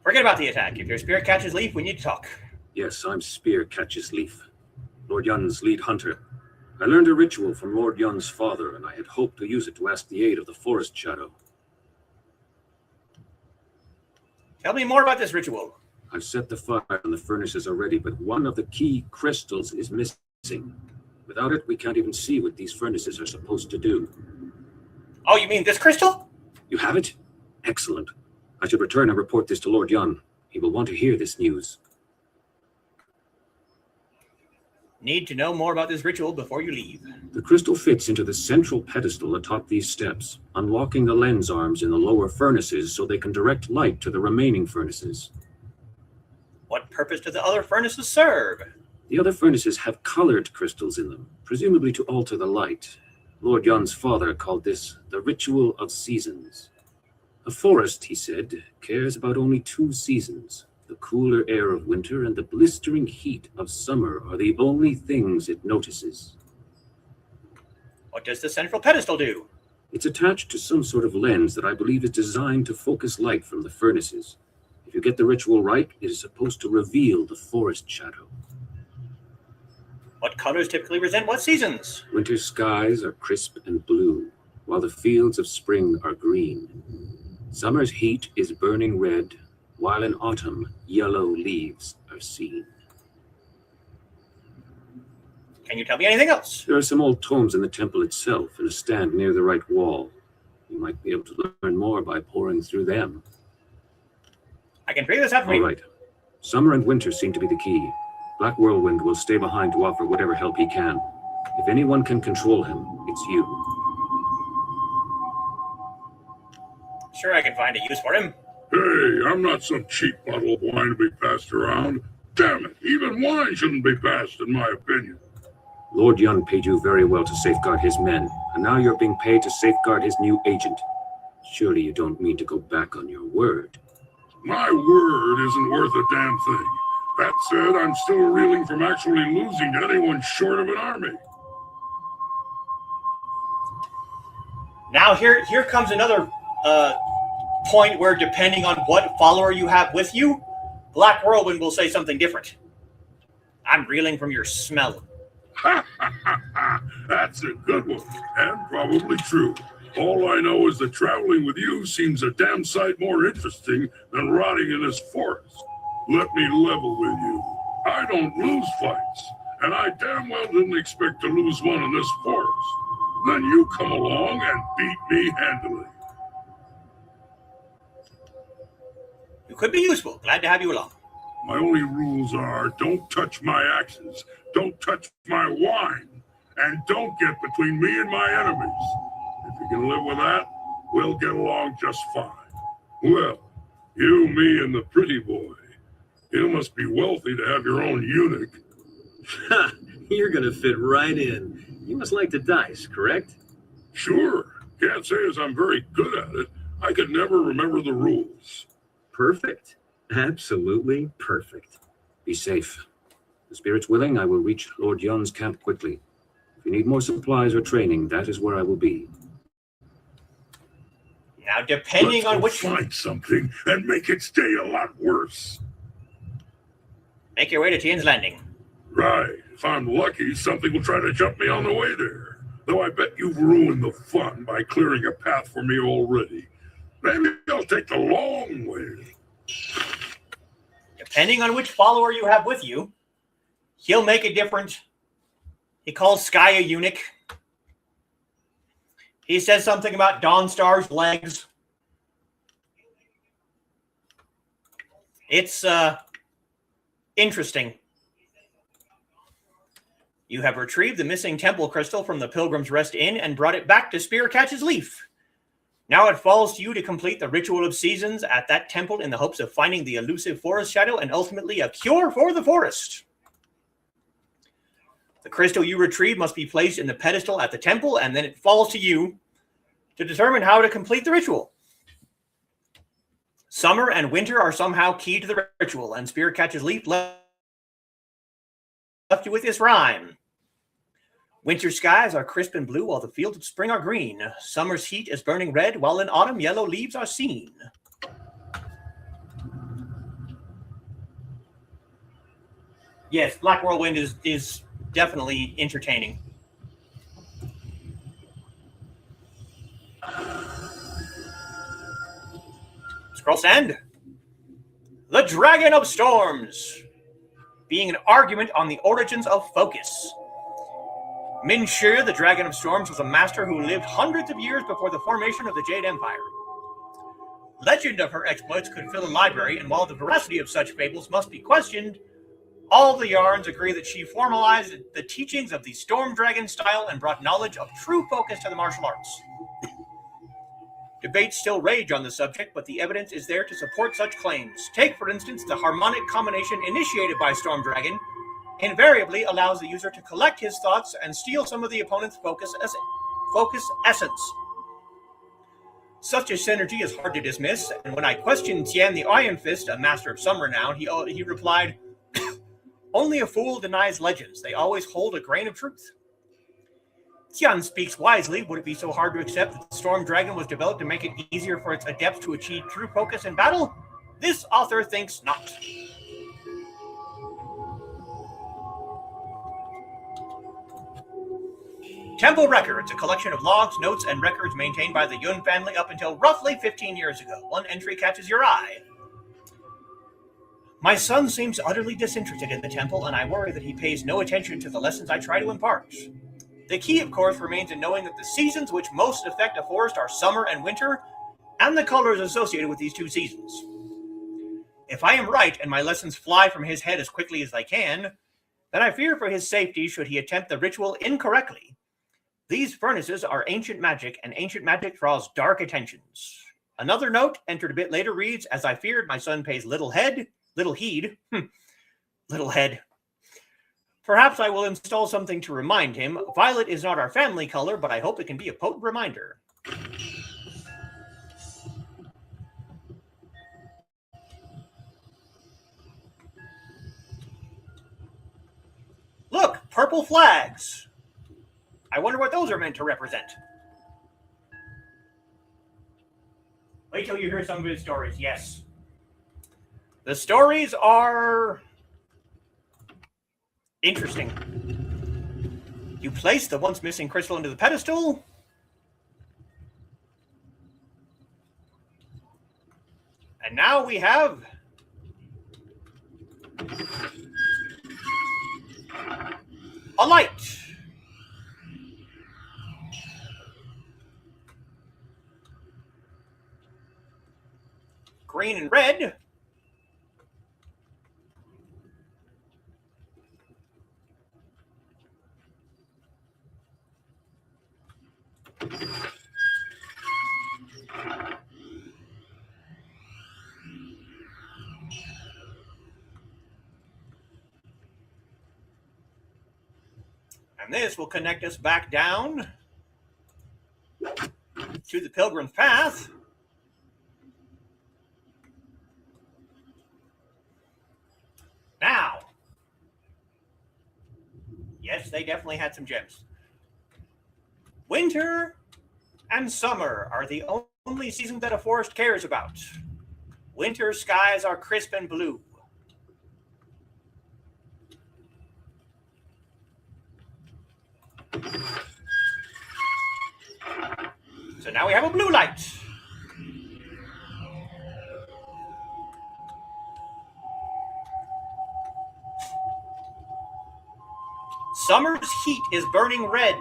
Forget about the attack. If your spirit catches Leaf, we need to talk. Yes, I'm Spearcatcher's Leaf, Lord Yun's lead hunter. I learned a ritual from Lord Yun's father, and I had hoped to use it to ask the aid of the Forest Shadow. Tell me more about this ritual. I've set the fire and the furnaces are ready, but one of the key crystals is missing. Without it, we can't even see what these furnaces are supposed to do. Oh, you mean this crystal? You have it? Excellent. I should return and report this to Lord Yun. He will want to hear this news. Need to know more about this ritual before you leave. The crystal fits into the central pedestal atop these steps, unlocking the lens arms in the lower furnaces so they can direct light to the remaining furnaces. What purpose do the other furnaces serve? The other furnaces have colored crystals in them, presumably to alter the light. Lord Yun's father called this the ritual of seasons. A forest, he said, cares about only 2 seasons. The cooler air of winter and the blistering heat of summer are the only things it notices. What does the central pedestal do? It's attached to some sort of lens that I believe is designed to focus light from the furnaces. If you get the ritual right, it is supposed to reveal the forest shadow. What colors typically present what seasons? Winter skies are crisp and blue, while the fields of spring are green. Summer's heat is burning red, while in autumn, yellow leaves are seen. Can you tell me anything else? There are some old tomes in the temple itself in a stand near the right wall. You might be able to learn more by poring through them. I can figure this out for you. All right. Summer and winter seem to be the key. Black Whirlwind will stay behind to offer whatever help he can. If anyone can control him, it's you. Sure, I can find a use for him. Hey, I'm not some cheap bottle of wine to be passed around. Damn it, even wine shouldn't be passed, in my opinion. Lord Yun paid you very well to safeguard his men, and now you're being paid to safeguard his new agent. Surely you don't mean to go back on your word. My word isn't worth a damn thing. That said, I'm still reeling from actually losing to anyone short of an army. Now here comes another point where, depending on what follower you have with you, Black Whirlwind will say something different. I'm reeling from your smell. Ha ha ha ha! That's a good one, and probably true. All I know is that traveling with you seems a damn sight more interesting than rotting in this forest. Let me level with you. I don't lose fights, and I damn well didn't expect to lose one in this forest. Then you come along and beat me handily. You could be useful. Glad to have you along. My only rules are don't touch my axes, don't touch my wine, and don't get between me and my enemies. If you can live with that, we'll get along just fine. Well, you, me, and the pretty boy. You must be wealthy to have your own eunuch. Ha! You're gonna fit right in. You must like to dice, correct? Sure. Can't say as I'm very good at it. I could never remember the rules. Perfect. Absolutely perfect. Be safe. The spirit's willing, I will reach Lord Yun's camp quickly. If you need more supplies or training, that is where I will be. Now, depending Let's on go which... find something and make its day a lot worse. Make your way to Tien's Landing. Right. If I'm lucky, something will try to jump me on the way there. Though I bet you've ruined the fun by clearing a path for me already. Maybe I'll take the long way. Depending on which follower you have with you, he'll make a different... He calls Sky a eunuch. He says something about Dawnstar's legs. It's interesting. You have retrieved the missing temple crystal from the Pilgrim's Rest Inn and brought it back to Spearcatch's Leaf. Now it falls to you to complete the ritual of seasons at that temple in the hopes of finding the elusive forest shadow and ultimately a cure for the forest. The crystal you retrieve must be placed in the pedestal at the temple, and then it falls to you to determine how to complete the ritual. Summer and winter are somehow key to the ritual, and Spearcatch's Leaf left you with this rhyme. Winter skies are crisp and blue, while the fields of spring are green. Summer's heat is burning red, while in autumn yellow leaves are seen. Yes, Black Whirlwind is definitely entertaining. Scroll send. The Dragon of Storms. Being an argument on the origins of focus. Min Shi, the Dragon of Storms, was a master who lived hundreds of years before the formation of the Jade Empire. Legend of her exploits could fill a library, and while the veracity of such fables must be questioned, all the yarns agree that she formalized the teachings of the Storm Dragon style and brought knowledge of true focus to the martial arts. Debates still rage on the subject, but the evidence is there to support such claims. Take, for instance, the harmonic combination initiated by Storm Dragon invariably allows the user to collect his thoughts and steal some of the opponent's focus essence. Such a synergy is hard to dismiss, and when I questioned Tien the Iron Fist, a master of some renown, he replied, "Only a fool denies legends. They always hold a grain of truth." Tien speaks wisely. Would it be so hard to accept that the Storm Dragon was developed to make it easier for its adepts to achieve true focus in battle? This author thinks not. Temple Records, a collection of logs, notes, and records maintained by the Yun family up until roughly 15 years ago. One entry catches your eye. My son seems utterly disinterested in the temple, and I worry that he pays no attention to the lessons I try to impart. The key, of course, remains in knowing that the seasons which most affect a forest are summer and winter, and the colors associated with these two seasons. If I am right, and my lessons fly from his head as quickly as they can, then I fear for his safety should he attempt the ritual incorrectly. These furnaces are ancient magic, and ancient magic draws dark attentions. Another note, entered a bit later, reads, "As I feared, my son pays little heed. Little head. Perhaps I will install something to remind him. Violet is not our family color, but I hope it can be a potent reminder." Look, purple flags. I wonder what those are meant to represent. Wait till you hear some of his stories. Yes. The stories are interesting. You place the once missing crystal into the pedestal. And now we have a light. Green and red. And this will connect us back down to the Pilgrim's Path. Now, yes, they definitely had some gems. Winter and summer are the only seasons that a forest cares about. Winter skies are crisp and blue. So now we have a blue light. Summer's heat is burning red.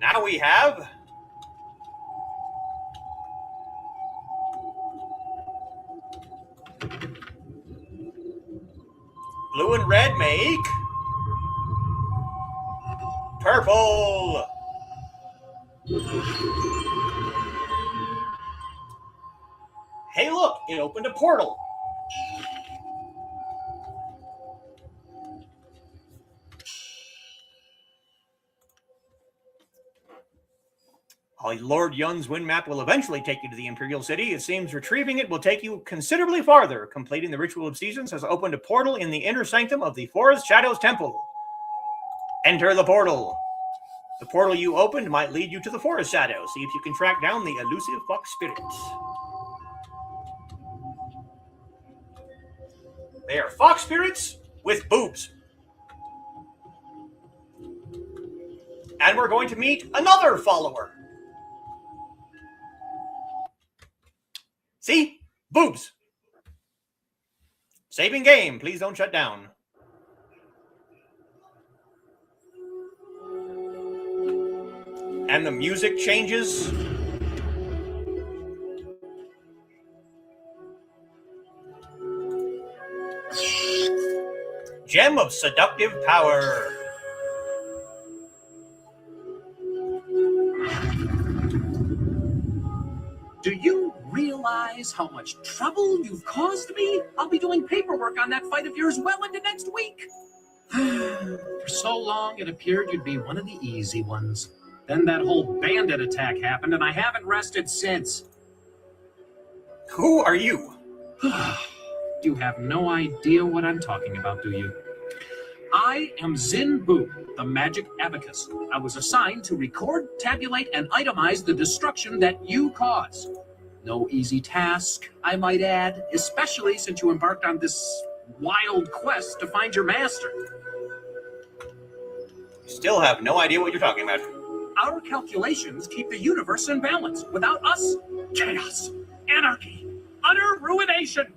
Now we have blue and red make purple. Hey, look, it opened a portal. Lord Yun's wind map will eventually take you to the Imperial City. It seems retrieving it will take you considerably farther. Completing the Ritual of Seasons has opened a portal in the inner sanctum of the Forest Shadows Temple. Enter the portal. The portal you opened might lead you to the Forest Shadows. See if you can track down the elusive fox spirits. They are fox spirits with boobs. And we're going to meet another follower. See? Boobs. Saving game. Please don't shut down. And the music changes. Gem of seductive power. Do you realize how much trouble you've caused me? I'll be doing paperwork on that fight of yours well into next week. For so long, it appeared you'd be one of the easy ones. Then that whole bandit attack happened, and I haven't rested since. Who are you? You have no idea what I'm talking about, do you? I am Zin Bu, the magic abacus. I was assigned to record, tabulate, and itemize the destruction that you cause. No easy task, I might add, especially since you embarked on this wild quest to find your master. Still have no idea what you're talking about. Our calculations keep the universe in balance. Without us, chaos, anarchy, utter ruination.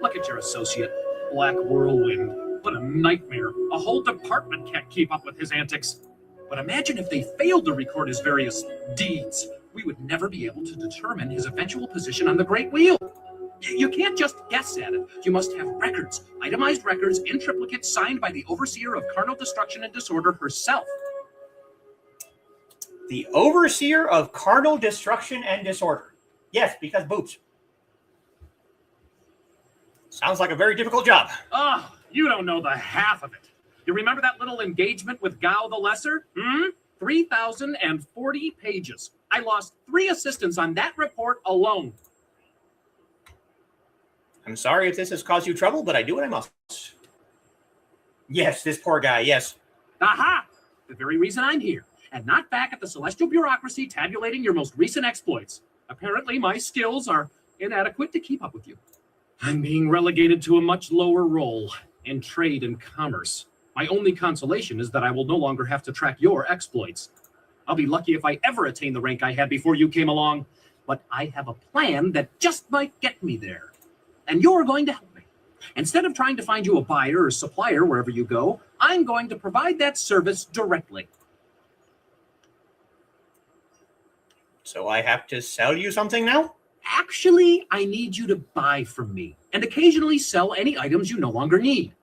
Look at your associate, Black Whirlwind. What a nightmare. A whole department can't keep up with his antics. But imagine if they failed to record his various deeds. We would never be able to determine his eventual position on the Great Wheel. You can't just guess at it. You must have records, itemized records in triplicate signed by the Overseer of Carnal Destruction and Disorder herself. The Overseer of Carnal Destruction and Disorder. Yes, because boobs. Sounds like a very difficult job. Oh, you don't know the half of it. You remember that little engagement with Gao the Lesser? 3,040 pages. I lost 3 assistants on that report alone. I'm sorry if this has caused you trouble, but I do what I must. Yes, this poor guy, yes. Aha! The very reason I'm here, and not back at the Celestial Bureaucracy tabulating your most recent exploits. Apparently, my skills are inadequate to keep up with you. I'm being relegated to a much lower role in trade and commerce. My only consolation is that I will no longer have to track your exploits. I'll be lucky if I ever attain the rank I had before you came along, but I have a plan that just might get me there. And you're going to help me. Instead of trying to find you a buyer or supplier wherever you go, I'm going to provide that service directly. So I have to sell you something now? Actually, I need you to buy from me and occasionally sell any items you no longer need.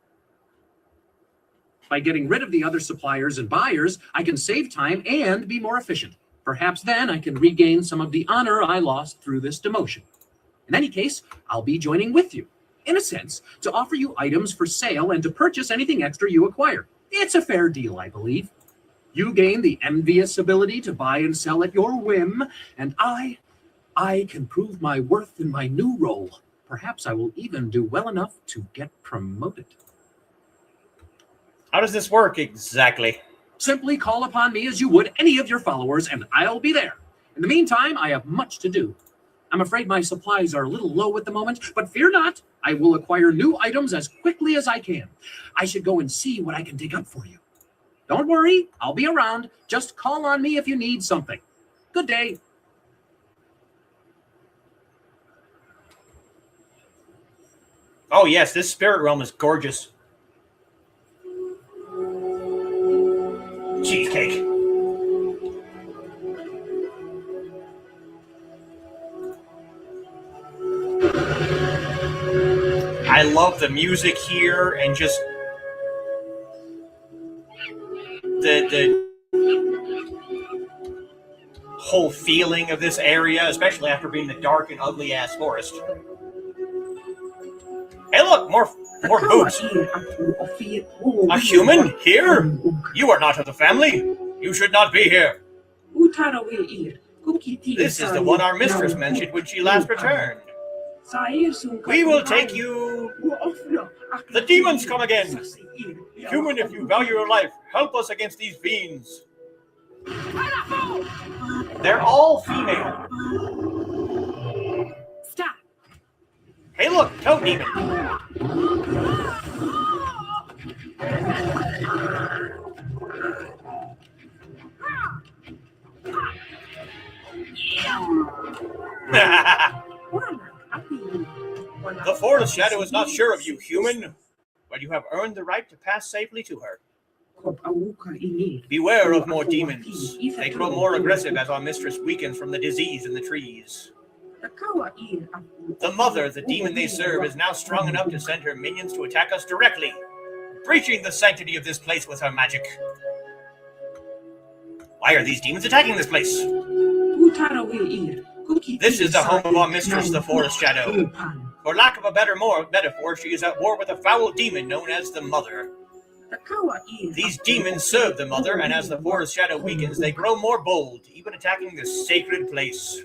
By getting rid of the other suppliers and buyers, I can save time and be more efficient. Perhaps then I can regain some of the honor I lost through this demotion. In any case, I'll be joining with you, in a sense, to offer you items for sale and to purchase anything extra you acquire. It's a fair deal, I believe. You gain the envious ability to buy and sell at your whim, and I can prove my worth in my new role. Perhaps I will even do well enough to get promoted. How does this work exactly? Simply call upon me as you would any of your followers, and I'll be there. In the meantime, I have much to do. I'm afraid my supplies are a little low at the moment, but fear not, I will acquire new items as quickly as I can. I should go and see what I can dig up for you. Don't worry, I'll be around. Just call on me if you need something. Good day. Oh yes, this spirit realm is gorgeous. Cheesecake. I love the music here and just the whole feeling of this area, especially after being the dark and ugly ass forest. Hey look, more boobs. A human? Here? You are not of the family. You should not be here. This is the one our mistress mentioned when she last returned. We will take you. The demons come again. Human, if you value your life, help us against these fiends. They're all female. Stop. Hey look, toad demon. The Forest Shadow is not sure of you, human, but you have earned the right to pass safely to her. Beware of more demons. They grow more aggressive as our mistress weakens from the disease in the trees. The mother, the demon they serve, is now strong enough to send her minions to attack us directly, breaching the sanctity of this place with her magic. Why are these demons attacking this place? This is the home of our mistress, the Forest Shadow. For lack of a better metaphor, she is at war with a foul demon known as the Mother. These demons serve the Mother, and as the Forest Shadow weakens, they grow more bold, even attacking this sacred place.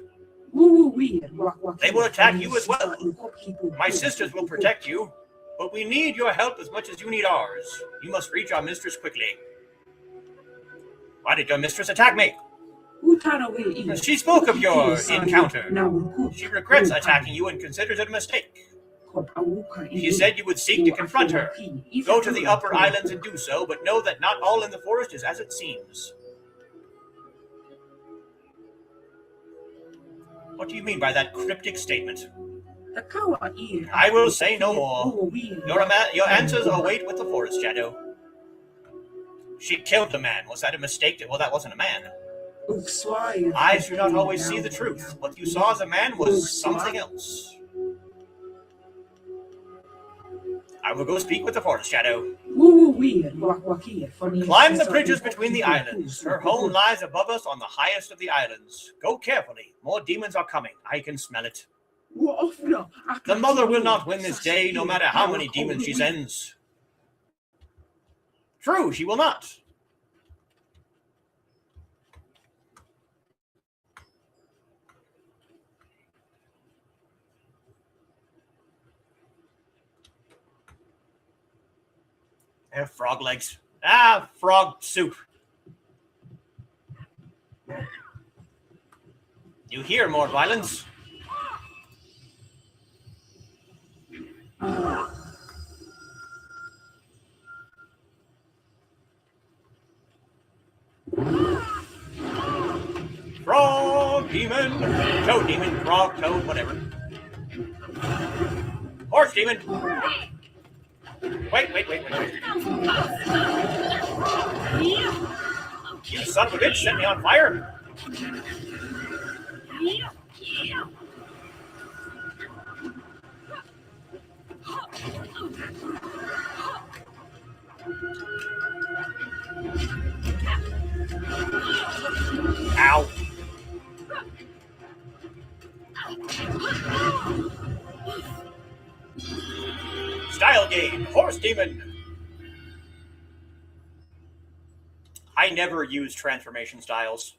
They will attack you as well. My sisters will protect you, but we need your help as much as you need ours. You must reach our mistress quickly. Why did your mistress attack me? She spoke of your encounter. She regrets attacking you and considers it a mistake. She said you would seek to confront her. Go to the upper islands and do so, but know that not all in the forest is as it seems. What do you mean by that cryptic statement? I will say no more. Your answers await with the Forest Shadow. She killed the man. Was that a mistake? Well, that wasn't a man. Eyes do not always see the truth. What you saw as a man was something else. I will go speak with the Forest Shadow. Climb the bridges between the islands. Her home lies above us on the highest of the islands. Go carefully. More demons are coming. I can smell it. The Mother will not win this day, no matter how many demons she sends. True, she will not. Frog legs. Frog soup. You hear more violence? Frog demon, toad demon, frog, toad, whatever. Horse demon. Wait. You son of a bitch, set me on fire. Ow. Style game, horse demon. I never use transformation styles.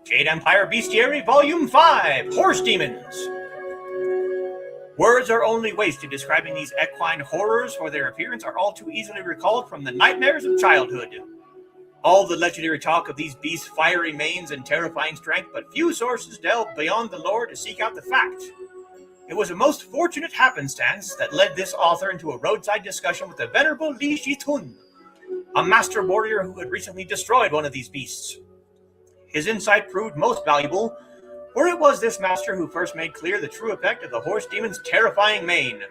Jade Empire Bestiary Volume 5, Horse Demons. Words are only wasted describing these equine horrors, for their appearance are all too easily recalled from the nightmares of childhood. All the legendary talk of these beasts' fiery manes and terrifying strength, but few sources delve beyond the lore to seek out the fact. It was a most fortunate happenstance that led this author into a roadside discussion with the venerable Li Shitun, a master warrior who had recently destroyed one of these beasts. His insight proved most valuable, for it was this master who first made clear the true effect of the horse demon's terrifying mane.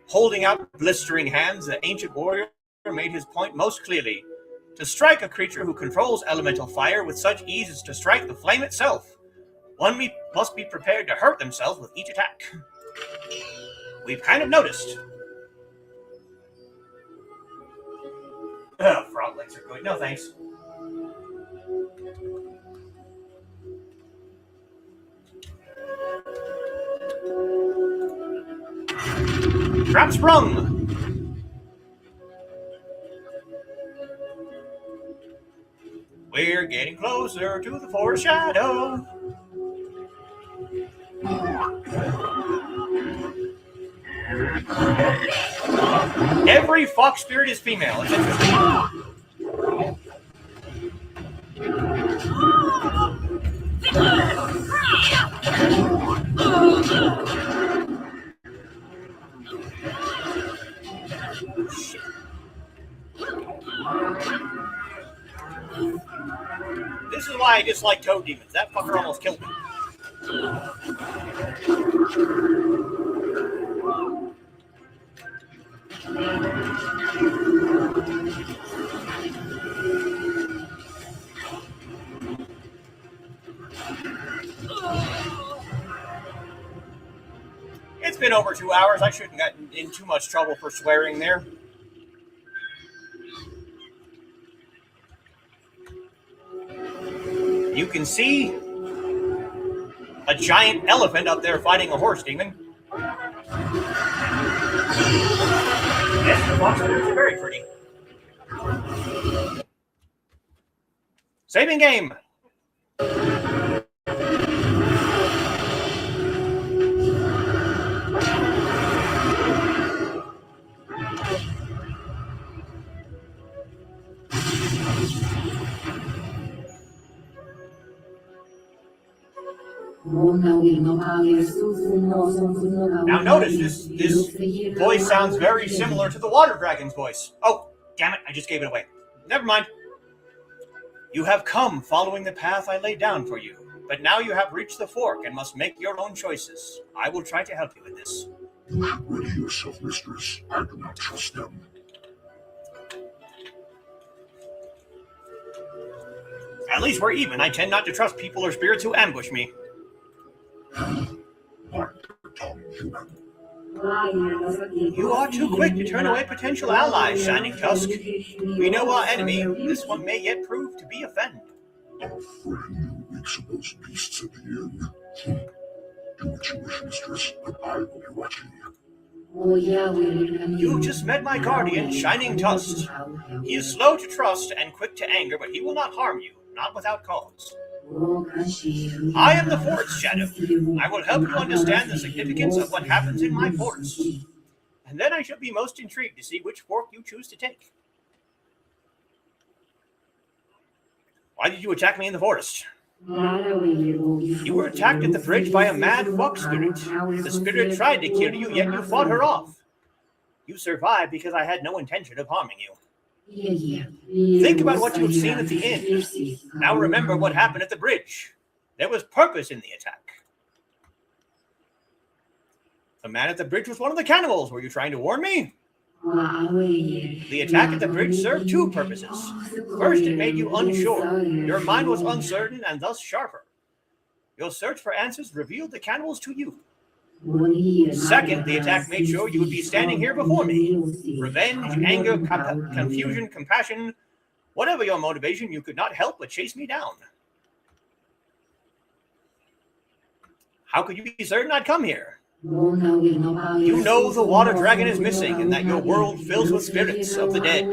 Holding out blistering hands, the ancient warrior made his point most clearly. To strike a creature who controls elemental fire with such ease as to strike the flame itself, one must be prepared to hurt themselves with each attack. We've kind of noticed. Frog legs are good. No thanks. Trap sprung! We're getting closer to the Forest Shadow. Every fox spirit is female. It's interesting. This is why I dislike toad demons. That fucker almost killed me. It's been over 2 hours. I shouldn't have gotten in too much trouble for swearing there. You can see a giant elephant up there fighting a horse demon. Yes, the fox are very pretty. Saving game. Now notice this voice sounds very similar to the water dragon's voice. Oh, damn it, I just gave it away. Never mind. You have come following the path I laid down for you, but now you have reached the fork and must make your own choices. I will try to help you in this. You should ready yourself, mistress. I do not trust them. At least we're even. I tend not to trust people or spirits who ambush me. You are too quick to turn away potential allies, Shining Tusk. We know our enemy. This one may yet prove to be a friend. Our friend makes of those beasts at the inn. Do what you wish, mistress, but I will be watching. You just met my guardian, Shining Tusk. He is slow to trust and quick to anger, but he will not harm you, not without cause. I am the Forest Shadow. I will help you understand the significance of what happens in my forest. And then I shall be most intrigued to see which fork you choose to take. Why did you attack me in the forest? You were attacked at the bridge by a mad fox spirit. The spirit tried to kill you, yet you fought her off. You survived because I had no intention of harming you. Think about what you have seen at the inn. Now remember what happened at the bridge. There was purpose in the attack. The man at the bridge was one of the cannibals. Were you trying to warn me? The attack at the bridge served two purposes. First, it made you unsure. Your mind was uncertain and thus sharper. Your search for answers revealed the cannibals to you. Second, the attack made sure you would be standing here before me. Revenge, anger, confusion, compassion, whatever your motivation, you could not help but chase me down. How could you be certain I'd come here? You know the water dragon is missing and that your world fills with spirits of the dead.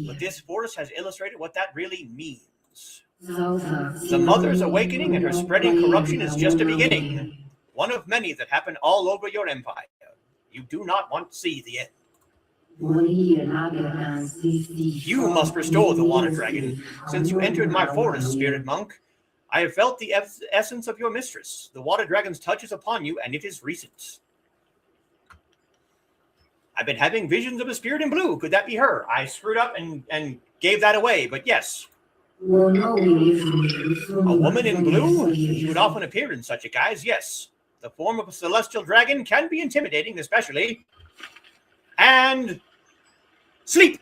But this forest has illustrated what that really means. The mother's awakening and her spreading corruption is just a beginning. One of many that happen all over your empire. You do not want to see the end. You must restore the water dragon. Since you entered my forest, spirit monk, I have felt the essence of your mistress. The water dragon's touch is upon you, and it is recent. I've been having visions of a spirit in blue. Could that be her? I screwed up and gave that away, but yes. A woman in blue? She would often appear in such a guise, yes. The form of a celestial dragon can be intimidating, especially. And sleep.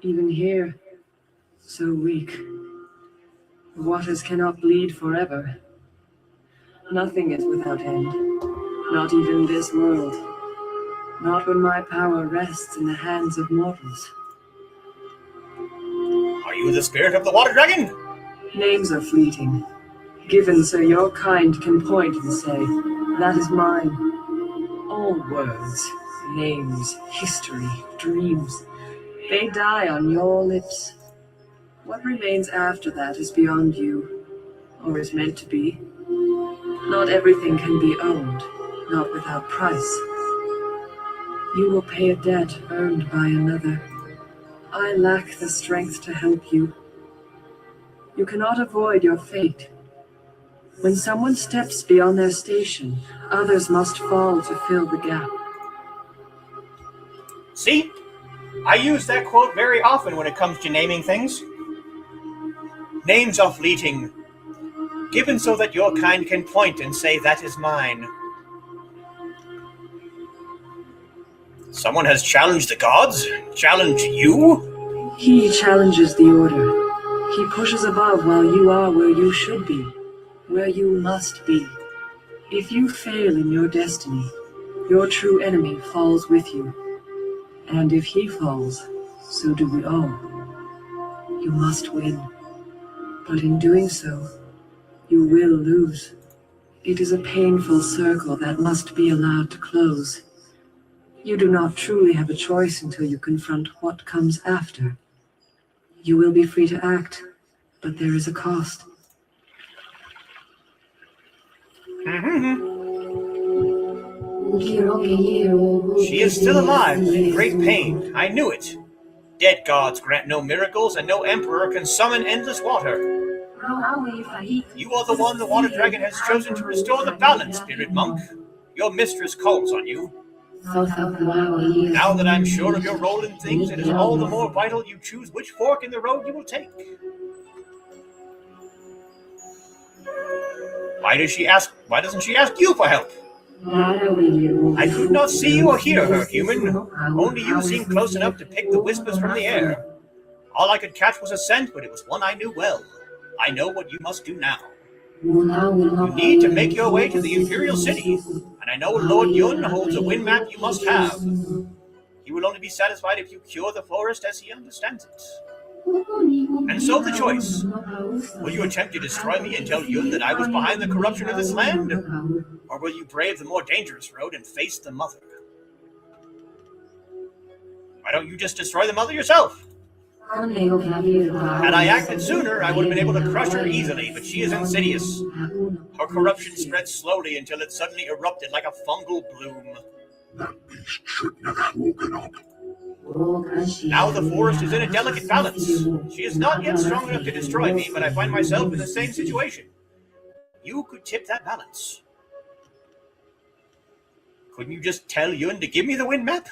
Even here, so weak. The waters cannot bleed forever. Nothing is without end. Not even this world. Not when my power rests in the hands of mortals. Are you the spirit of the water dragon? Names are fleeting, given so your kind can point and say, that is mine. All words, names, history, dreams, they die on your lips. What remains after that is beyond you, or is meant to be. Not everything can be owned, not without price. You will pay a debt earned by another. I lack the strength to help you. You cannot avoid your fate. When someone steps beyond their station, others must fall to fill the gap. See? I use that quote very often when it comes to naming things. Names are fleeting, given so that your kind can point and say, that is mine. Someone has challenged the gods? Challenged you? He challenges the order. He pushes above while you are where you should be, where you must be. If you fail in your destiny, your true enemy falls with you. And if he falls, so do we all. You must win. But in doing so, you will lose. It is a painful circle that must be allowed to close. You do not truly have a choice until you confront what comes after. You will be free to act, but there is a cost. She is still alive, but in great pain. I knew it. Dead gods grant no miracles, and no emperor can summon endless water. You are the one the water dragon has chosen to restore the balance, spirit monk. Your mistress calls on you. Now that I'm sure of your role in things, it is all the more vital you choose which fork in the road you will take. Why doesn't she ask you for help? I could not see you or hear her, human. Only you seemed close enough to pick the whispers from the air. All I could catch was a scent, but it was one I knew well. I know what you must do now. You need to make your way to the Imperial City, and I know Lord Yun holds a wind map you must have. He will only be satisfied if you cure the forest as he understands it. And so the choice. Will you attempt to destroy me and tell Yun that I was behind the corruption of this land? Or will you brave the more dangerous road and face the mother? Why don't you just destroy the mother yourself? Had I acted sooner, I would have been able to crush her easily, but she is insidious. Her corruption spreads slowly until it suddenly erupted like a fungal bloom. That beast should never have woken up. Now the forest is in a delicate balance. She is not yet strong enough to destroy me, but I find myself in the same situation. You could tip that balance. Couldn't you just tell Yun to give me the wind map?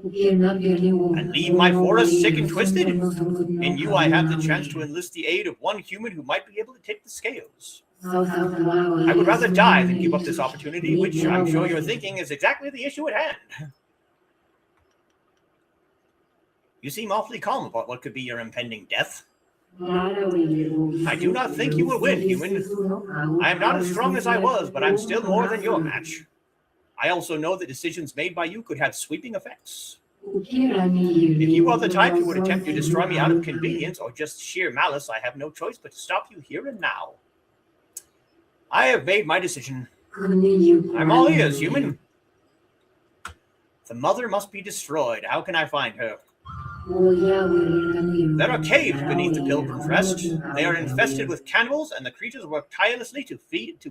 And leave my forest sick and twisted? In you I have the chance to enlist the aid of one human who might be able to tip the scales. I would rather die than give up this opportunity, which I'm sure you're thinking is exactly the issue at hand. You seem awfully calm about what could be your impending death. I do not think you will win, human. I am not as strong as I was, but I'm still more than your match. I also know that decisions made by you could have sweeping effects. If you are the type who would attempt to destroy me out of convenience or just sheer malice, I have no choice but to stop you here and now. I have made my decision. I'm all ears, human. The mother must be destroyed. How can I find her? There are caves beneath the Pilgrim's Rest. They are infested with cannibals, and the creatures work tirelessly to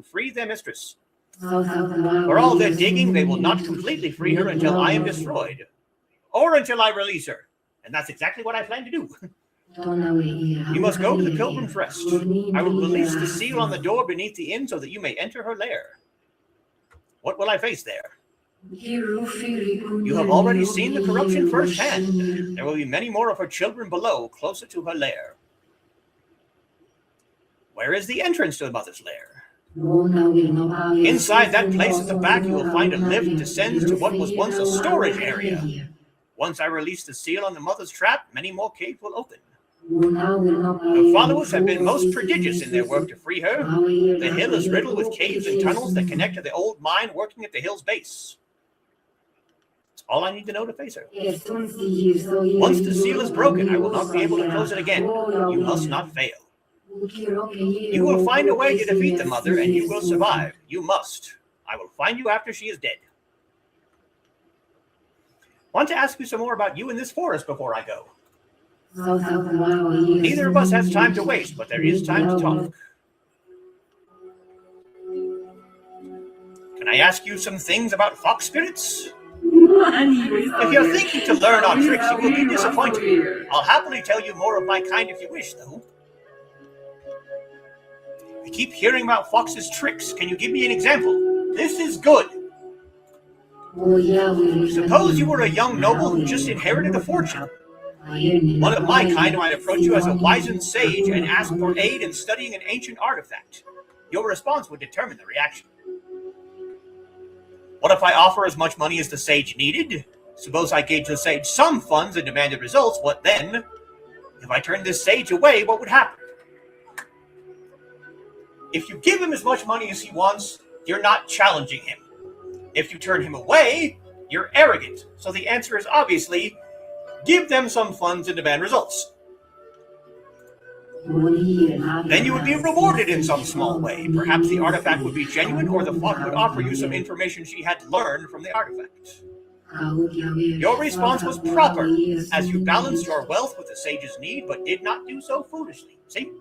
free their mistress. For all their digging, they will not completely free her until I am destroyed. Or until I release her. And that's exactly what I plan to do. You must go to the Pilgrim's Rest. I will release the seal on the door beneath the inn so that you may enter her lair. What will I face there? You have already seen the corruption firsthand. There will be many more of her children below, closer to her lair. Where is the entrance to the mother's lair? Inside that place at the back, you will find a lift that descends to what was once a storage area. Once I release the seal on the mother's trap, many more caves will open. The followers have been most prodigious in their work to free her. The hill is riddled with caves and tunnels that connect to the old mine working at the hill's base. That's all I need to know to face her. Once the seal is broken, I will not be able to close it again. You must not fail. You will find a way to defeat the mother, and you will survive. You must. I will find you after she is dead. Want to ask you some more about you in this forest before I go. Neither of us has time to waste, but there is time to talk. Can I ask you some things about fox spirits? If you're thinking to learn our tricks, you will be disappointed. I'll happily tell you more of my kind if you wish, though. I keep hearing about Fox's tricks. Can you give me an example? This is good. Suppose you were a young noble who just inherited a fortune. One of my kind might approach you as a wizened sage and ask for aid in studying an ancient artifact. Your response would determine the reaction. What if I offer as much money as the sage needed? Suppose I gave the sage some funds and demanded results. What then? If I turned this sage away, what would happen? If you give him as much money as he wants, you're not challenging him. If you turn him away, you're arrogant. So the answer is obviously, give them some funds and demand results. Then you would be rewarded in some small way. Perhaps the artifact would be genuine, or the fox would offer you some information she had learned from the artifact. Your response was proper, as you balanced your wealth with the sage's need, but did not do so foolishly. See?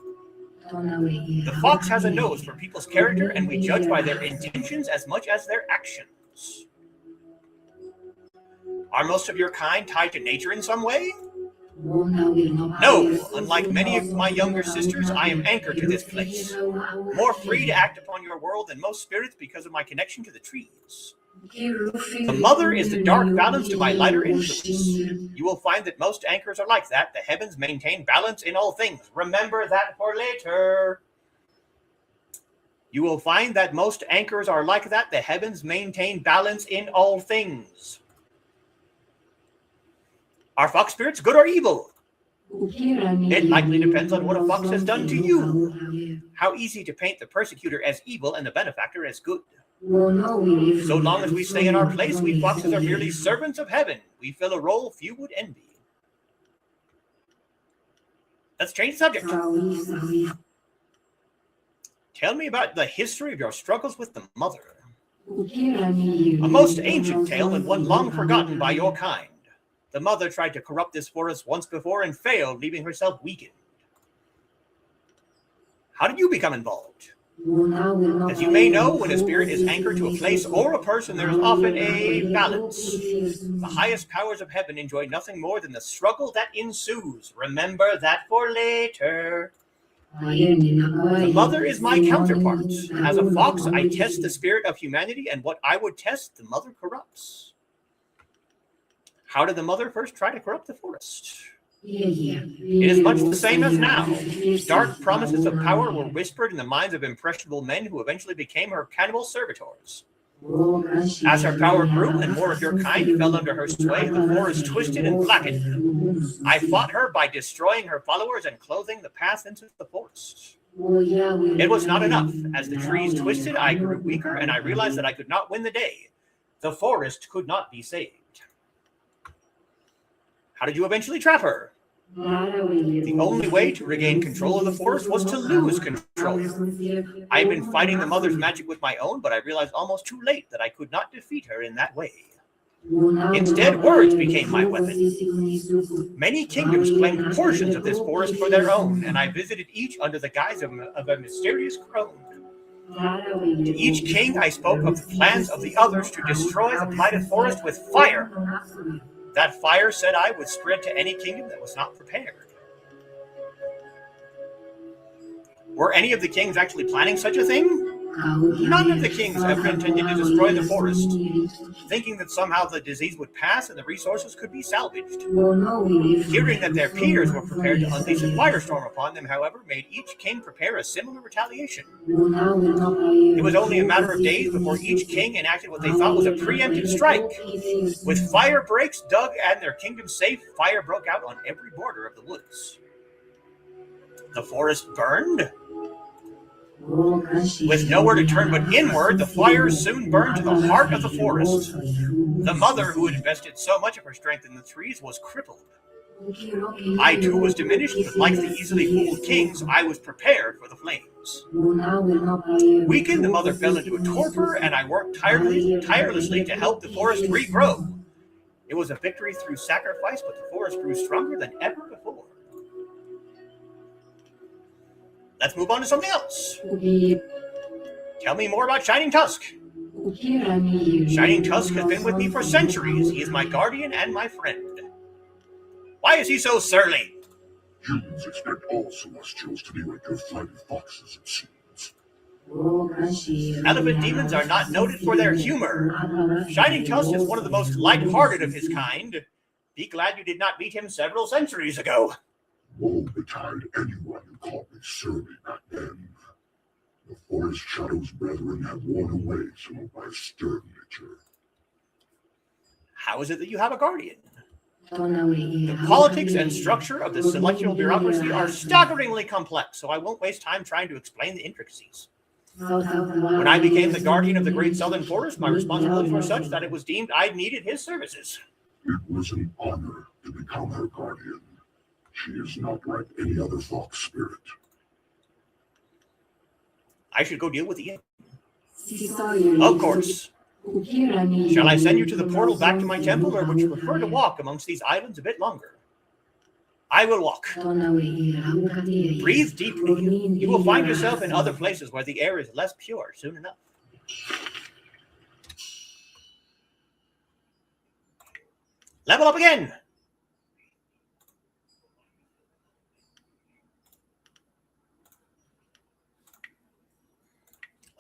The fox has a nose for people's character, and we judge by their intentions as much as their actions. Are most of your kind tied to nature in some way? No, unlike many of my younger sisters, I am anchored to this place, more free to act upon your world than most spirits because of my connection to the trees. The mother is the dark balance to my lighter influence. You will find that most anchors are like that. The heavens maintain balance in all things. Remember that for later. You will find that most anchors are like that. The heavens maintain balance in all things. Are fox spirits good or evil? It likely depends on what a fox has done to you. How easy to paint the persecutor as evil and the benefactor as good. So long as we stay in our place, we foxes are merely servants of heaven. We fill a role few would envy. Let's change the subject. Tell me about the history of your struggles with the mother. A most ancient tale and one long forgotten by your kind. The mother tried to corrupt this forest once before and failed, leaving herself weakened. How did you become involved? As you may know, when a spirit is anchored to a place or a person, there is often a balance. The highest powers of heaven enjoy nothing more than the struggle that ensues. Remember that for later. The mother is my counterpart. As a fox, I test the spirit of humanity, and what I would test, the mother corrupts. How did the mother first try to corrupt the forest? It is much the same as now. Dark promises of power were whispered in the minds of impressionable men who eventually became her cannibal servitors. As her power grew and more of your kind fell under her sway, the forest twisted and blackened. I fought her by destroying her followers and closing the path into the forest. It was not enough. As the trees twisted, I grew weaker and I realized that I could not win the day. The forest could not be saved. How did you eventually trap her? The only way to regain control of the forest was to lose control. I had been fighting the mother's magic with my own, but I realized almost too late that I could not defeat her in that way. Instead, words became my weapon. Many kingdoms claimed portions of this forest for their own, and I visited each under the guise of a mysterious crone. To each king, I spoke of the plans of the others to destroy the blighted forest with fire. That fire, said I, would spread to any kingdom that was not prepared. Were any of the kings actually planning such a thing? None of the kings ever intended to destroy the forest, thinking that somehow the disease would pass and the resources could be salvaged. Hearing that their peers were prepared to unleash a firestorm upon them, however, made each king prepare a similar retaliation. It was only a matter of days before each king enacted what they thought was a preemptive strike. With fire breaks dug and their kingdom safe, fire broke out on every border of the woods. The forest burned. With nowhere to turn but inward, the fire soon burned to the heart of the forest. The mother, who had invested so much of her strength in the trees, was crippled. I too was diminished, but like the easily fooled kings, I was prepared for the flames. Weakened, the mother fell into a torpor, and I worked tirelessly to help the forest regrow. It was a victory through sacrifice, but the forest grew stronger than ever before. Let's move on to something else. Tell me more about Shining Tusk. Shining Tusk has been with me for centuries. He is my guardian and my friend. Why is he so surly? Humans expect all Celestials to be like their flying foxes, it seems. Elephant demons are not noted for their humor. Shining Tusk is one of the most light-hearted of his kind. Be glad you did not meet him several centuries ago. Woe betide anyone who called me surly back then. The Forest Shadow's brethren have worn away some of my stern nature. How is it that you have a guardian? The politics and structure of the celestial bureaucracy are staggeringly complex, so I won't waste time trying to explain the intricacies. When I became the guardian of the Great Southern Forest, my responsibilities were such that it was deemed I needed his services. It was an honor to become her guardian. She is not like any other fox spirit. I should go deal with Tien. Of course. Shall I send you to the portal back to my temple, or would you prefer to walk amongst these islands a bit longer? I will walk. Breathe deeply. You will find yourself in other places where the air is less pure soon enough. Level up again.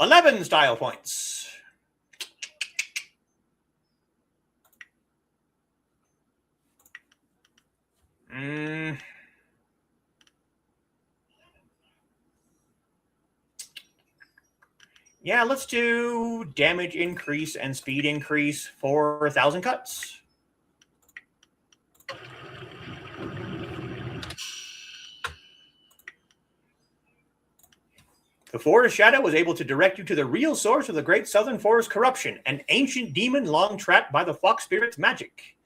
$11 style points. Yeah, let's do damage increase and speed increase for 1,000 cuts. The Forest Shadow was able to direct you to the real source of the Great Southern Forest corruption, an ancient demon long trapped by the Fox Spirit's magic.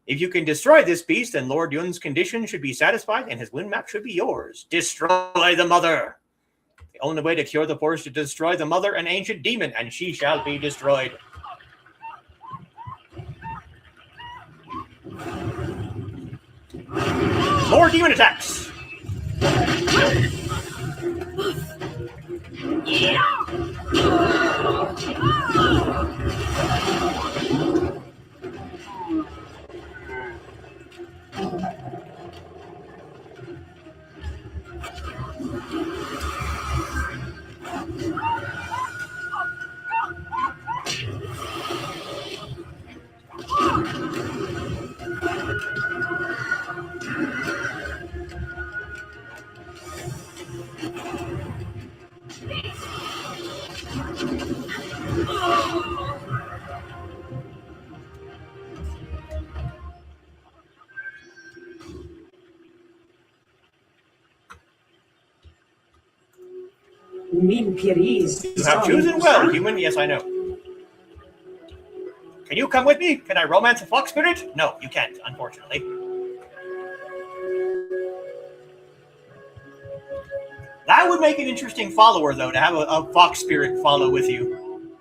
If you can destroy this beast, then Lord Yun's condition should be satisfied and his win map should be yours. Destroy the mother. The only way to cure the forest is to destroy the mother, an ancient demon, and she shall be destroyed. More demon attacks. You have chosen well, human. Yes, I know. Can you come with me? Can I romance a fox spirit? No, you can't, unfortunately. That would make an interesting follower, though, to have a fox spirit follow with you.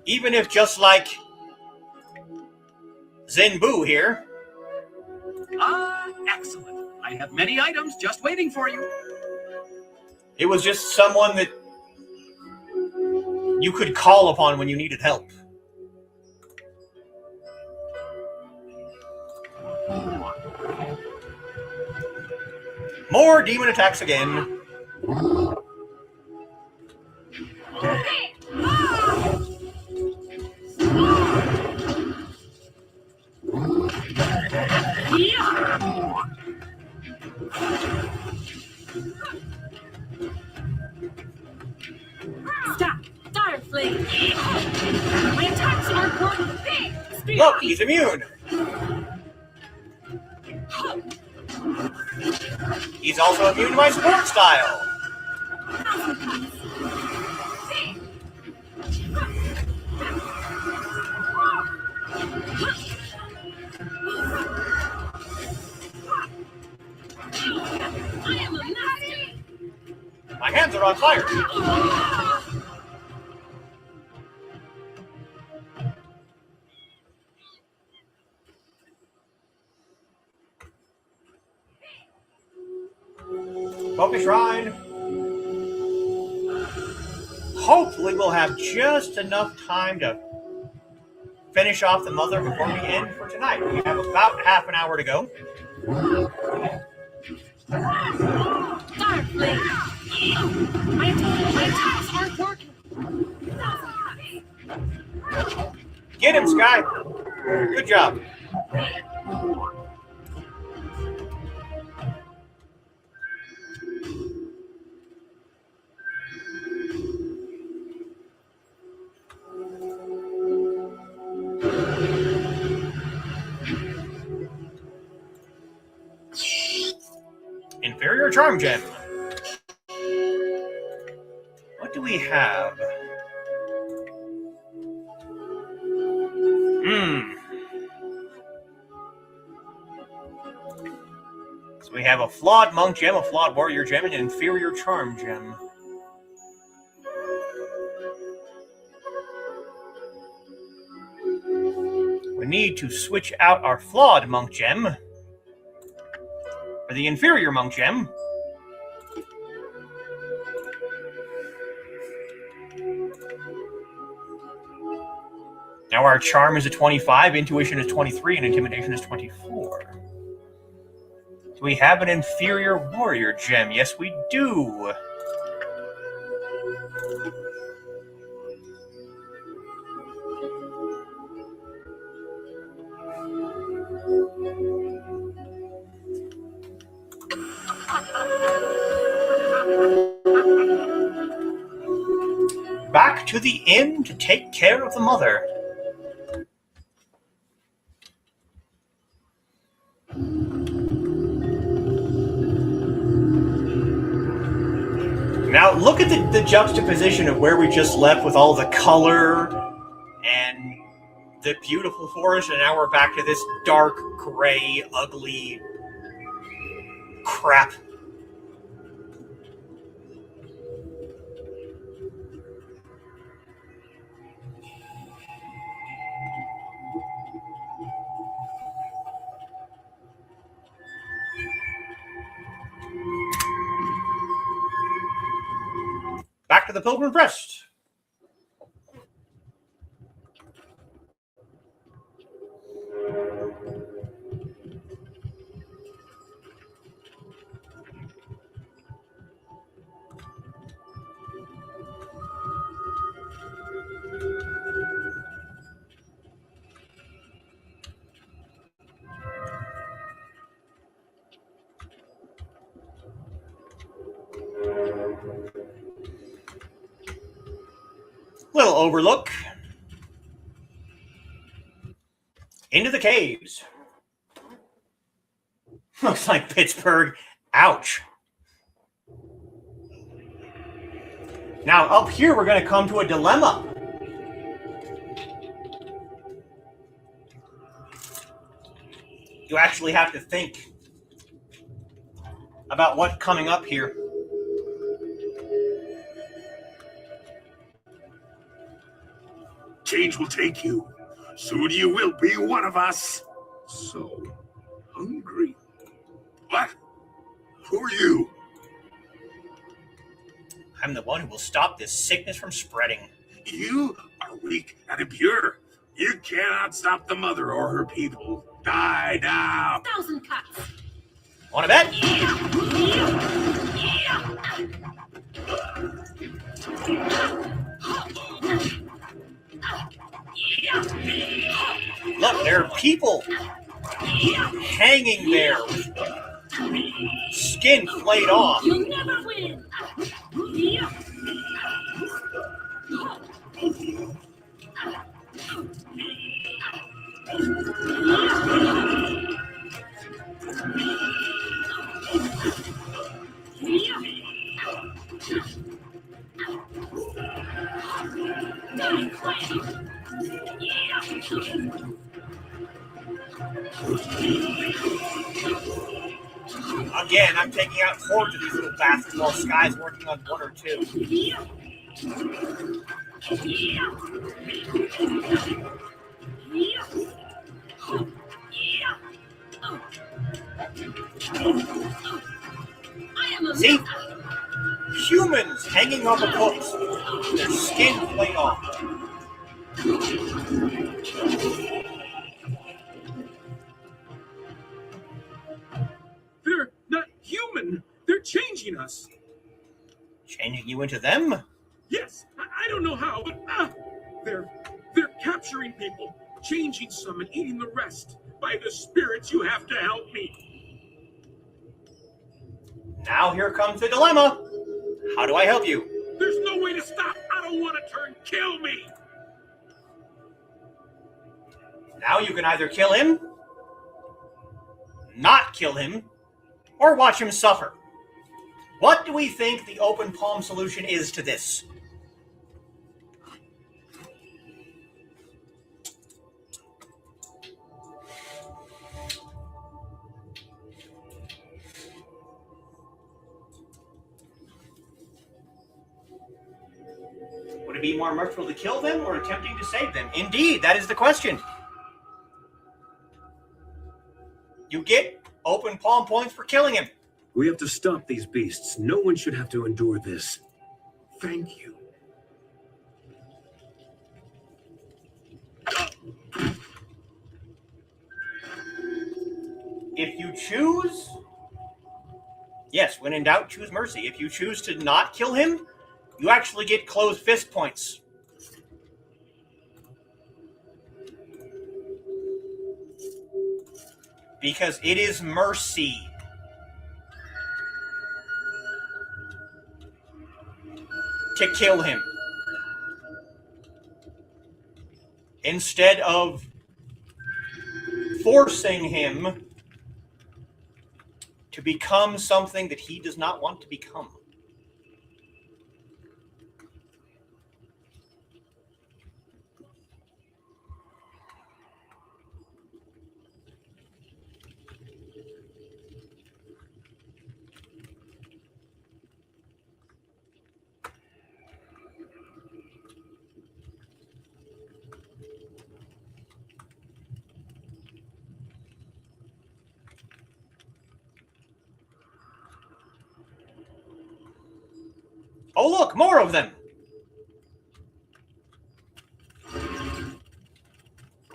Even if just like Zenbu here. Excellent. I have many items just waiting for you. It was just someone that you could call upon when you needed help. More demon attacks again. Stop! Dire Flame! My attacks are important! Look, he's immune! He's also immune to my support style! I am a master! My hands are on fire! Focus Shrine. Hopefully we'll have just enough time to finish off the mother before we end for tonight. We have about half an hour to go. Dire Flame! My attacks aren't working. Get him, Sky. Good job. Inferior Charm Gem. What do we have? So we have a flawed Monk Gem, a flawed Warrior Gem, and an Inferior Charm Gem. We need to switch out our flawed Monk Gem for the Inferior Monk Gem. Now our Charm is a 25, Intuition is 23, and Intimidation is 24. Do we have an Inferior Warrior Gem? Yes, we do. Back to the inn to take care of the mother. Now, look at the juxtaposition of where we just left with all the color and the beautiful forest, and now we're back to this dark, gray, ugly crap. Back to the Pilgrim's Rest. Little overlook into the caves. Looks like Pittsburgh. Ouch. Now up here we're going to come to a dilemma. You actually have to think about what's coming up here. Change will take you. Soon you will be one of us. So hungry. What? Who are you? I'm the one who will stop this sickness from spreading. You are weak and impure. You cannot stop the mother or her people. Die now. 1,000 cuts. Want to bet? Look, there are people hanging there with skin flayed off. You'll never win. Again, I'm taking out 4 of these little bastards while Sky's working on 1 or 2. See? Humans hanging off of hooks. Their skin flayed off. They're not human. They're changing us. Changing you into them? Yes, I don't know how, but they're capturing people, changing some and eating the rest. By the spirits, you have to help me. Now here comes the dilemma. How do I help you? There's no way to stop. I don't want to turn. Kill me. Now you can either kill him, not kill him, or watch him suffer. What do we think the open palm solution is to this? Would it be more merciful to kill them or attempting to save them? Indeed, that is the question. You get open palm points for killing him. We have to stop these beasts. No one should have to endure this. Thank you. If you choose... Yes, when in doubt, choose mercy. If you choose to not kill him, you actually get closed fist points. Because it is mercy. To kill him. Instead of forcing him to become something that he does not want to become. Oh, look, more of them.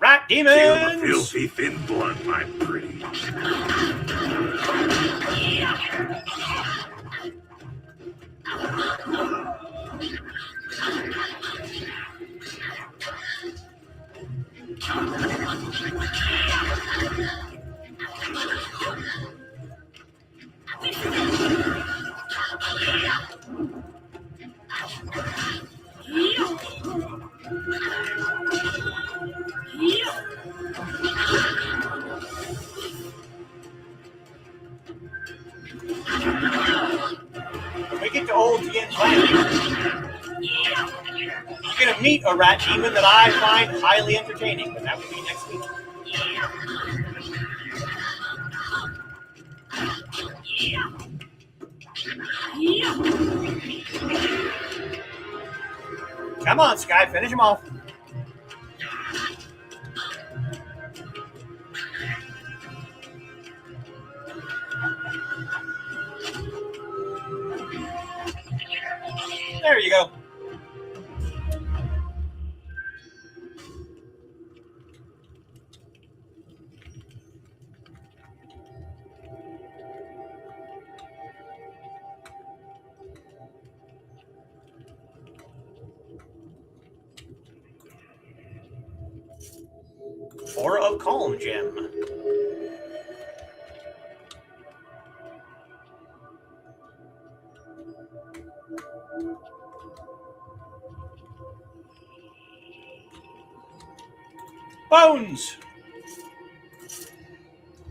Rat demons! Feel the filthy thin blood, my pretty. When we get to old Tien's land, you're going to meet a rat demon that I find highly entertaining, but that would be next week. Come on, Sky, finish him off. There you go. Aura of Calm gem. Bones.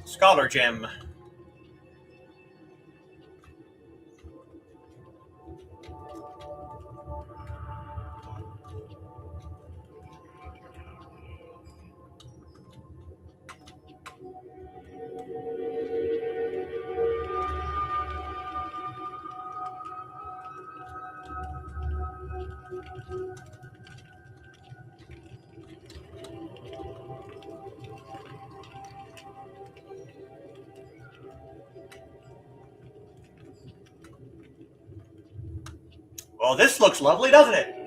Scholar gem. Well, this looks lovely, doesn't it?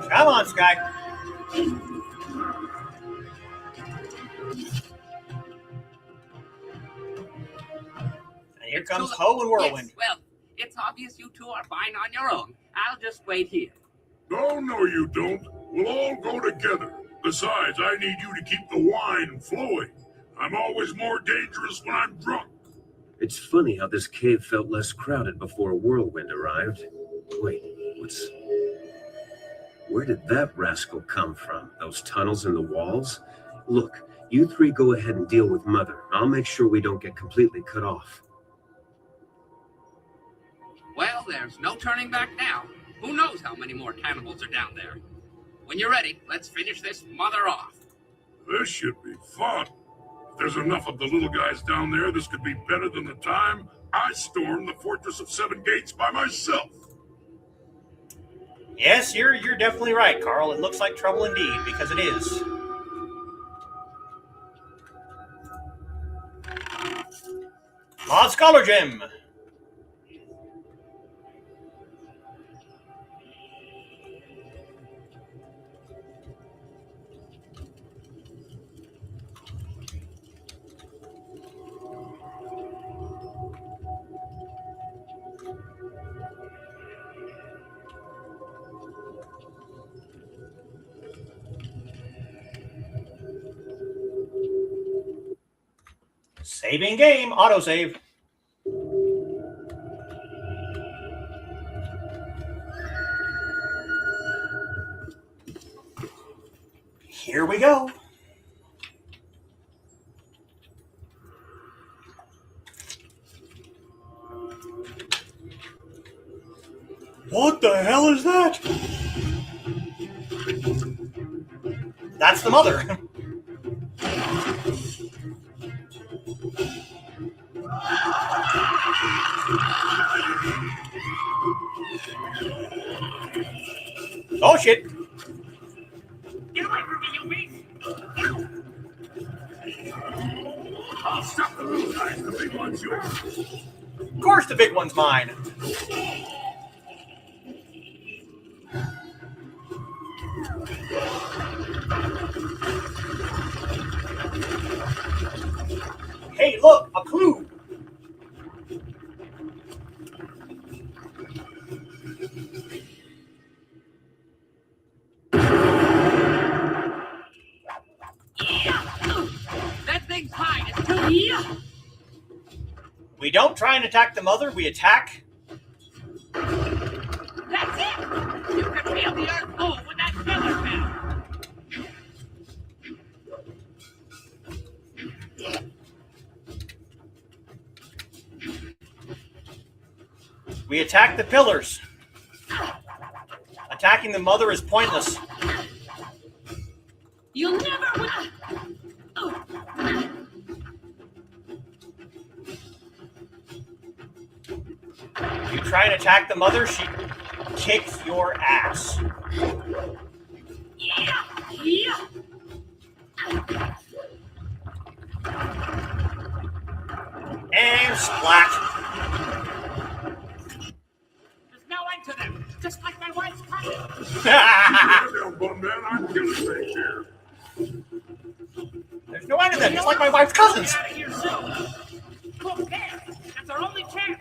Come on, Sky. And here comes Ho and Whirlwind. Yes, well, it's obvious you two are fine on your own. I'll just wait here. No, no, you don't. We'll all go together. Besides, I need you to keep the wine flowing. I'm always more dangerous when I'm drunk. It's funny how this cave felt less crowded before a whirlwind arrived. Wait, where did that rascal come from? Those tunnels in the walls? Look, you three go ahead and deal with Mother. I'll make sure we don't get completely cut off. Well, there's no turning back now. Who knows how many more cannibals are down there? When you're ready, let's finish this mother off. This should be fun. If there's enough of the little guys down there, this could be better than the time I stormed the Fortress of Seven Gates by myself. Yes, you're definitely right, Carl. It looks like trouble indeed, because it is. Mod Scholar Gym. Saving game, autosave. Here we go. What the hell is that? That's the mother. Oh shit! Get away from me, you beast! I'll stop the little guys. The big one's yours. Of course the big one's mine. Hey, look, a clue. That thing's high. It's too... We don't try and attack the mother, we attack. That's it! You can feel the earth move with that pillar now. We attack the pillars. Attacking the mother is pointless. You'll never win! You try and attack the mother, she kicks your ass. And splat. There's no end to them. Just like my wife's cousin. Down, bum man. I'm killing things here. There's no end to them, just like my wife's cousins. Get out of here soon. Look there. That's our only chance.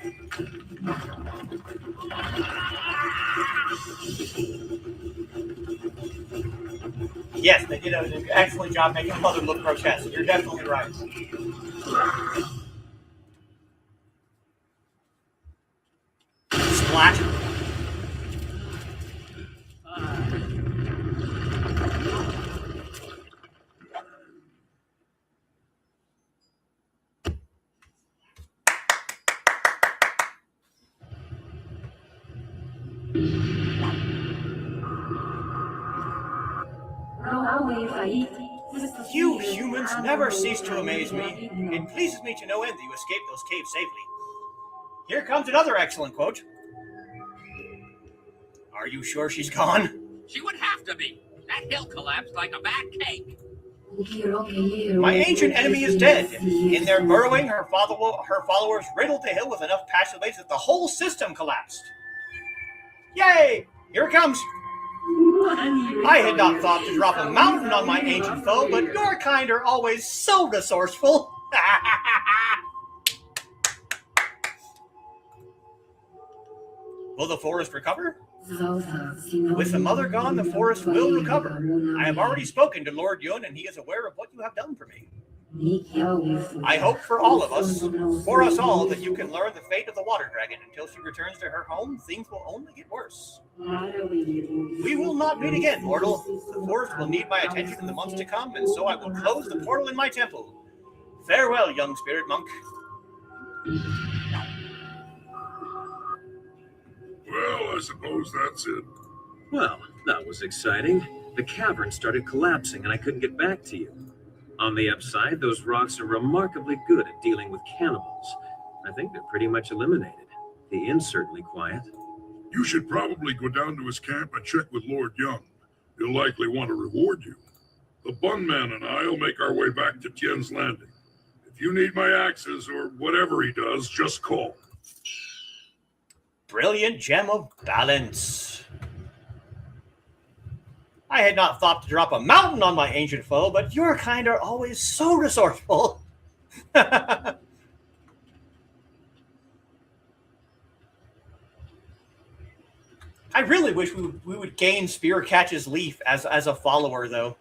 Yes, they did an excellent job making the mother look grotesque. You're definitely right. Splat. You humans never cease to amaze me. It pleases me to no end that you escaped those caves safely. Here comes another excellent quote. Are you sure she's gone? She would have to be. That hill collapsed like a bad cake. My ancient enemy is dead. In their burrowing, her followers riddled the hill with enough passageways that the whole system collapsed. Yay! Here it comes. I had not thought to drop a mountain on my ancient foe, but your kind are always so resourceful. Will the forest recover? With the mother gone, the forest will recover. I have already spoken to Lord Yun, and he is aware of what you have done for me. I hope for all of us, for us all, that you can learn the fate of the water dragon. Until she returns to her home, things will only get worse. We will not meet again, mortal. The forest will need my attention in the months to come, and so I will close the portal in my temple. Farewell, young spirit monk. Well, I suppose that's it. Well, that was exciting. The cavern started collapsing and I couldn't get back to you. On the upside, those rocks are remarkably good at dealing with cannibals. I think they're pretty much eliminated. The inn's certainly quiet. You should probably go down to his camp and check with Lord Young. He'll likely want to reward you. The Bun Man and I'll make our way back to Tien's Landing. If you need my axes or whatever he does, just call. Brilliant gem of balance. I had not thought to drop a mountain on my ancient foe, but your kind are always so resourceful. I really wish we would gain Spearcatch's Leaf as a follower, though.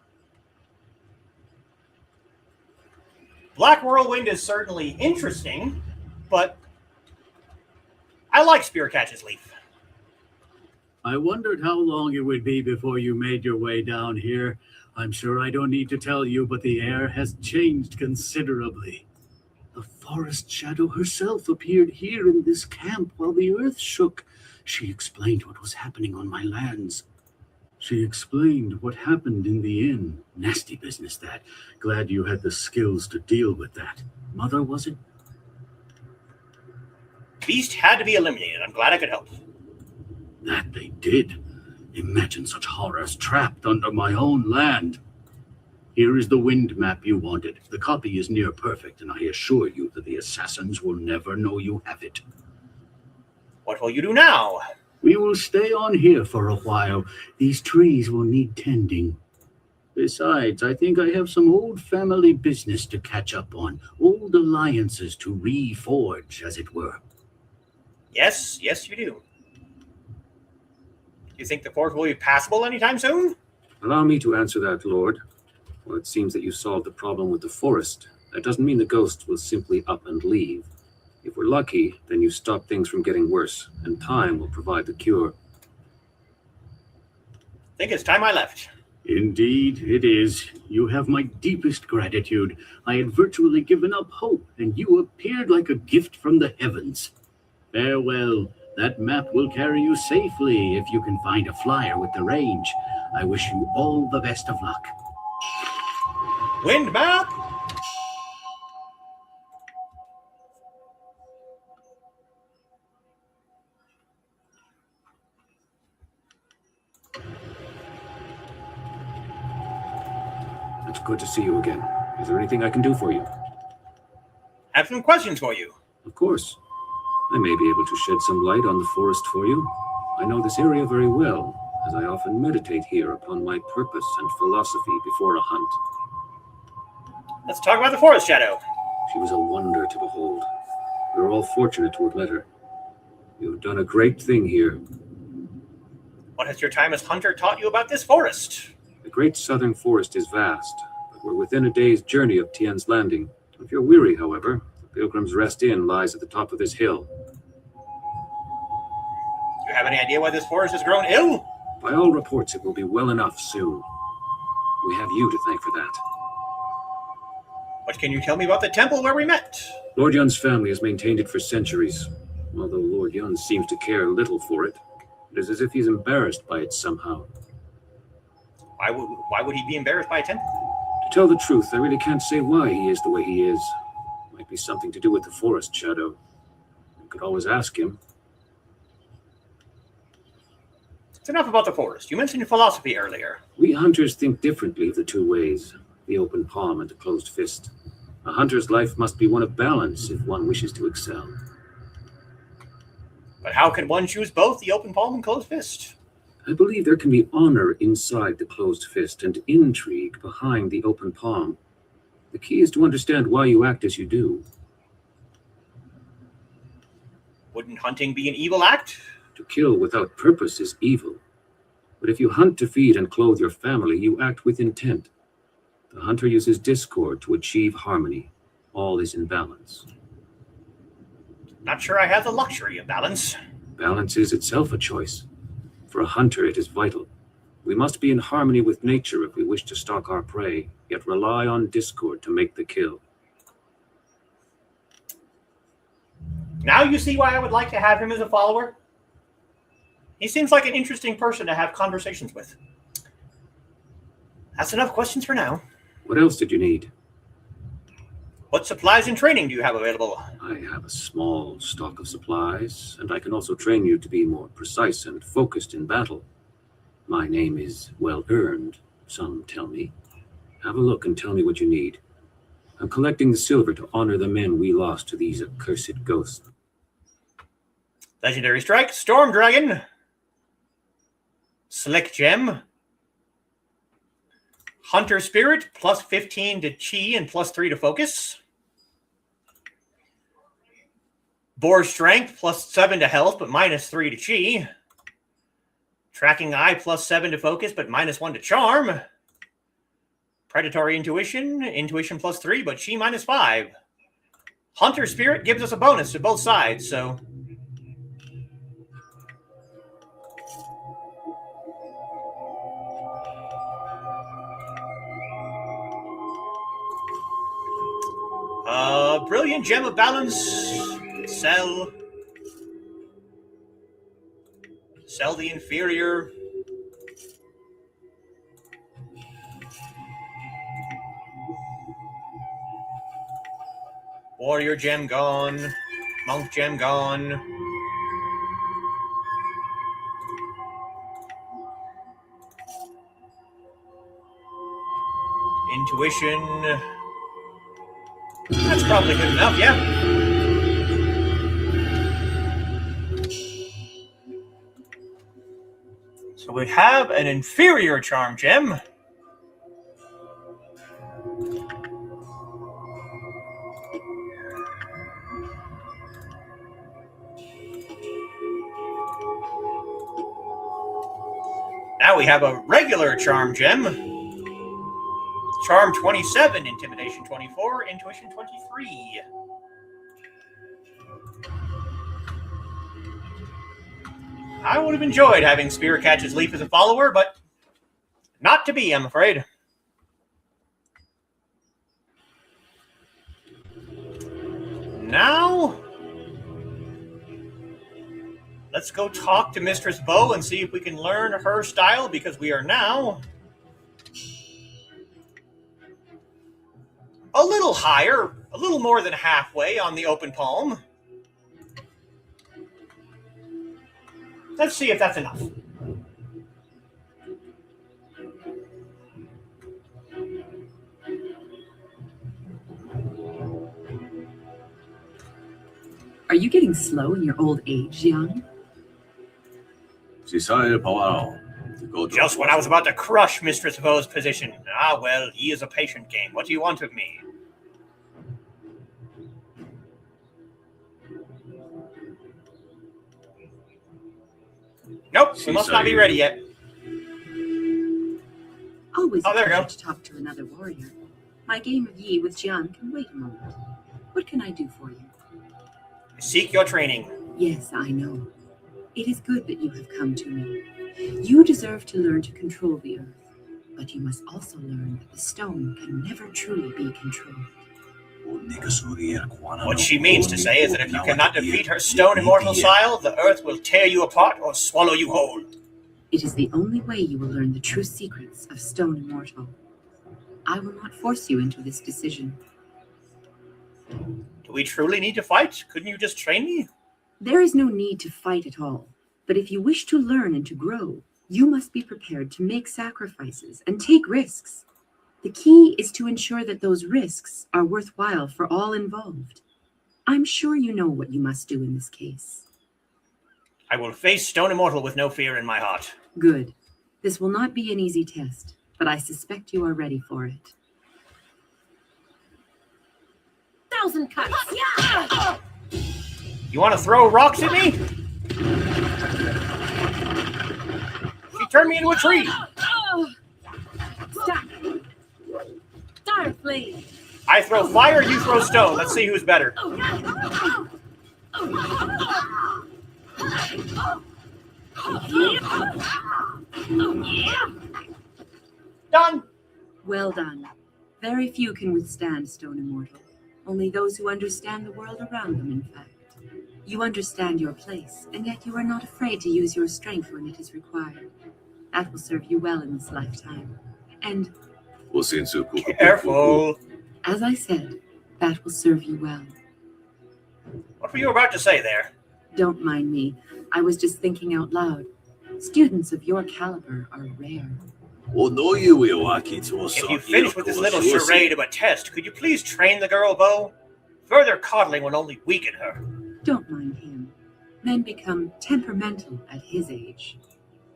Black Whirlwind is certainly interesting, but I like Spearcatch's Leaf. I wondered how long it would be before you made your way down here. I'm sure I don't need to tell you, but the air has changed considerably. The forest shadow herself appeared here in this camp while the earth shook. She explained what was happening on my lands. She explained what happened in the inn. Nasty business, that. Glad you had the skills to deal with that. Mother, was it? Beast had to be eliminated. I'm glad I could help. That they did. Imagine such horrors trapped under my own land. Here is the wind map you wanted. The copy is near perfect, and I assure you that the assassins will never know you have it. What will you do now? We will stay on here for a while. These trees will need tending. Besides, I think I have some old family business to catch up on. Old alliances to reforge, as it were. Yes, you do. You think the fort will be passable anytime soon? Allow me to answer that, Lord. Well, it seems that you solved the problem with the forest. That doesn't mean the ghosts will simply up and leave. If we're lucky, then you stop things from getting worse, and time will provide the cure. I think it's time I left. Indeed, it is. You have my deepest gratitude. I had virtually given up hope, and you appeared like a gift from the heavens. Farewell. That map will carry you safely if you can find a flyer with the range. I wish you all the best of luck. Wind map! It's good to see you again. Is there anything I can do for you? I have some questions for you. Of course. I may be able to shed some light on the forest for you. I know this area very well, as I often meditate here upon my purpose and philosophy before a hunt. Let's talk about the forest shadow. She was a wonder to behold. We are all fortunate to have met her. You have done a great thing here. What has your time as hunter taught you about this forest? The great southern forest is vast, but we're within a day's journey of Tien's Landing. If you're weary, however, the Pilgrim's Rest Inn lies at the top of this hill. Do you have any idea why this forest has grown ill? By all reports, it will be well enough soon. We have you to thank for that. What can you tell me about the temple where we met? Lord Yun's family has maintained it for centuries. Although Lord Yun seems to care little for it, it is as if he's embarrassed by it somehow. Why would he be embarrassed by a temple? To tell the truth, I really can't say why he is the way he is. Might be something to do with the forest shadow. You could always ask him. It's enough about the forest. You mentioned philosophy earlier. We hunters think differently of the two ways, the open palm and the closed fist. A hunter's life must be one of balance if one wishes to excel. But how can one choose both the open palm and closed fist? I believe there can be honor inside the closed fist and intrigue behind the open palm. The key is to understand why you act as you do. Wouldn't hunting be an evil act? To kill without purpose is evil. But if you hunt to feed and clothe your family, you act with intent. The hunter uses discord to achieve harmony. All is in balance. Not sure I have the luxury of balance. Balance is itself a choice. For a hunter, it is vital. We must be in harmony with nature if we wish to stalk our prey, yet rely on discord to make the kill. Now you see why I would like to have him as a follower? He seems like an interesting person to have conversations with. That's enough questions for now. What else did you need? What supplies and training do you have available? I have a small stock of supplies, and I can also train you to be more precise and focused in battle. My name is well earned, some tell me. Have a look and tell me what you need. I'm collecting the silver to honor the men we lost to these accursed ghosts. Legendary Strike, Storm Dragon, Slick Gem, Hunter Spirit, plus 15 to Chi and plus 3 to Focus. Boar Strength, plus 7 to Health, but minus 3 to Chi. Tracking Eye, plus 7 to Focus, but minus 1 to Charm. Predatory Intuition, Intuition plus 3, but Chi minus 5. Hunter Spirit gives us a bonus to both sides, so... Brilliant Gem of Balance. Sell. Sell the inferior. Warrior Gem gone. Monk Gem gone. Intuition. That's probably good enough, yeah. So we have an inferior charm gem. Now we have a regular charm gem. Charm 27, Intimidation 24, Intuition 23. I would have enjoyed having Spirit Catch's Leaf as a follower, but not to be, I'm afraid. Now, let's go talk to Mistress Bo and see if we can learn her style, because we are now a little higher, a little more than halfway on the open palm. Let's see if that's enough. Are you getting slow in your old age, young? Just when I was about to crush Mistress Vo's position. Ah, well, he is a patient game. What do you want of me? Nope, we must not be ready yet. Always there you a go. pleasure to talk to another warrior. My game of Yi with Jian can wait a moment. What can I do for you? Seek your training. Yes, I know. It is good that you have come to me. You deserve to learn to control the earth, but you must also learn that the stone can never truly be controlled. What she means to say is that if you cannot defeat her stone immortal style, the earth will tear you apart or swallow you whole. It is the only way you will learn the true secrets of Stone Immortal. I will not force you into this decision. Do we truly need to fight? Couldn't you just train me? There is no need to fight at all. But if you wish to learn and to grow, You must be prepared to make sacrifices and take risks. The key is to ensure that those risks are worthwhile for all involved. I'm sure you know what you must do in this case. I will face Stone Immortal with no fear in my heart. Good. This will not be an easy test, but I suspect you are ready for it. 1,000 cuts. Yeah! You want to throw rocks at me? She turned me into a tree. Stop. Dire flame. I throw fire, you throw stone. Let's see who's better. Done. Well done. Very few can withstand Stone Immortal. Only those who understand the world around them, in fact. You understand your place, and yet you are not afraid to use your strength when it is required. That will serve you well in this lifetime. And careful. As I said, that will serve you well. What were you about to say there? Don't mind me. I was just thinking out loud. Students of your caliber are rare. If you finish with this little charade of a test, could you please train the girl, Bo? Further coddling will only weaken her. Don't mind him. Men become temperamental at his age.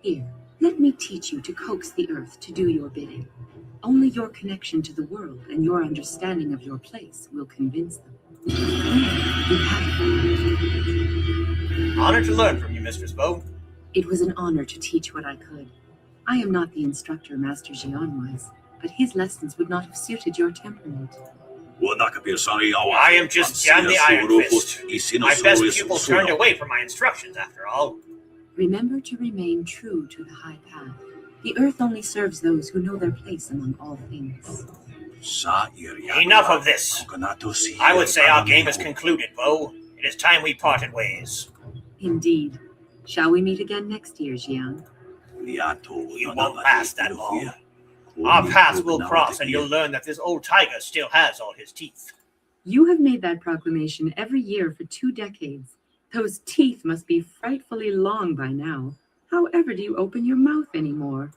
Here, let me teach you to coax the earth to do your bidding. Only your connection to the world and your understanding of your place will convince them. Honor to learn from you, Mistress Bo. It was an honor to teach what I could. I am not the instructor Master Jian was, but his lessons would not have suited your temperament. I am just Jan the Iron Fist. My best pupil turned away from my instructions, after all. Remember to remain true to the high path. The earth only serves those who know their place among all things. Enough of this. I would say our game is concluded, Bo. It is time we parted ways. Indeed. Shall we meet again next year, Jian? You won't last that long. Our paths will cross, and you'll learn that this old tiger still has all his teeth. You have made that proclamation every year for 2 decades. Those teeth must be frightfully long by now. How ever do you open your mouth anymore?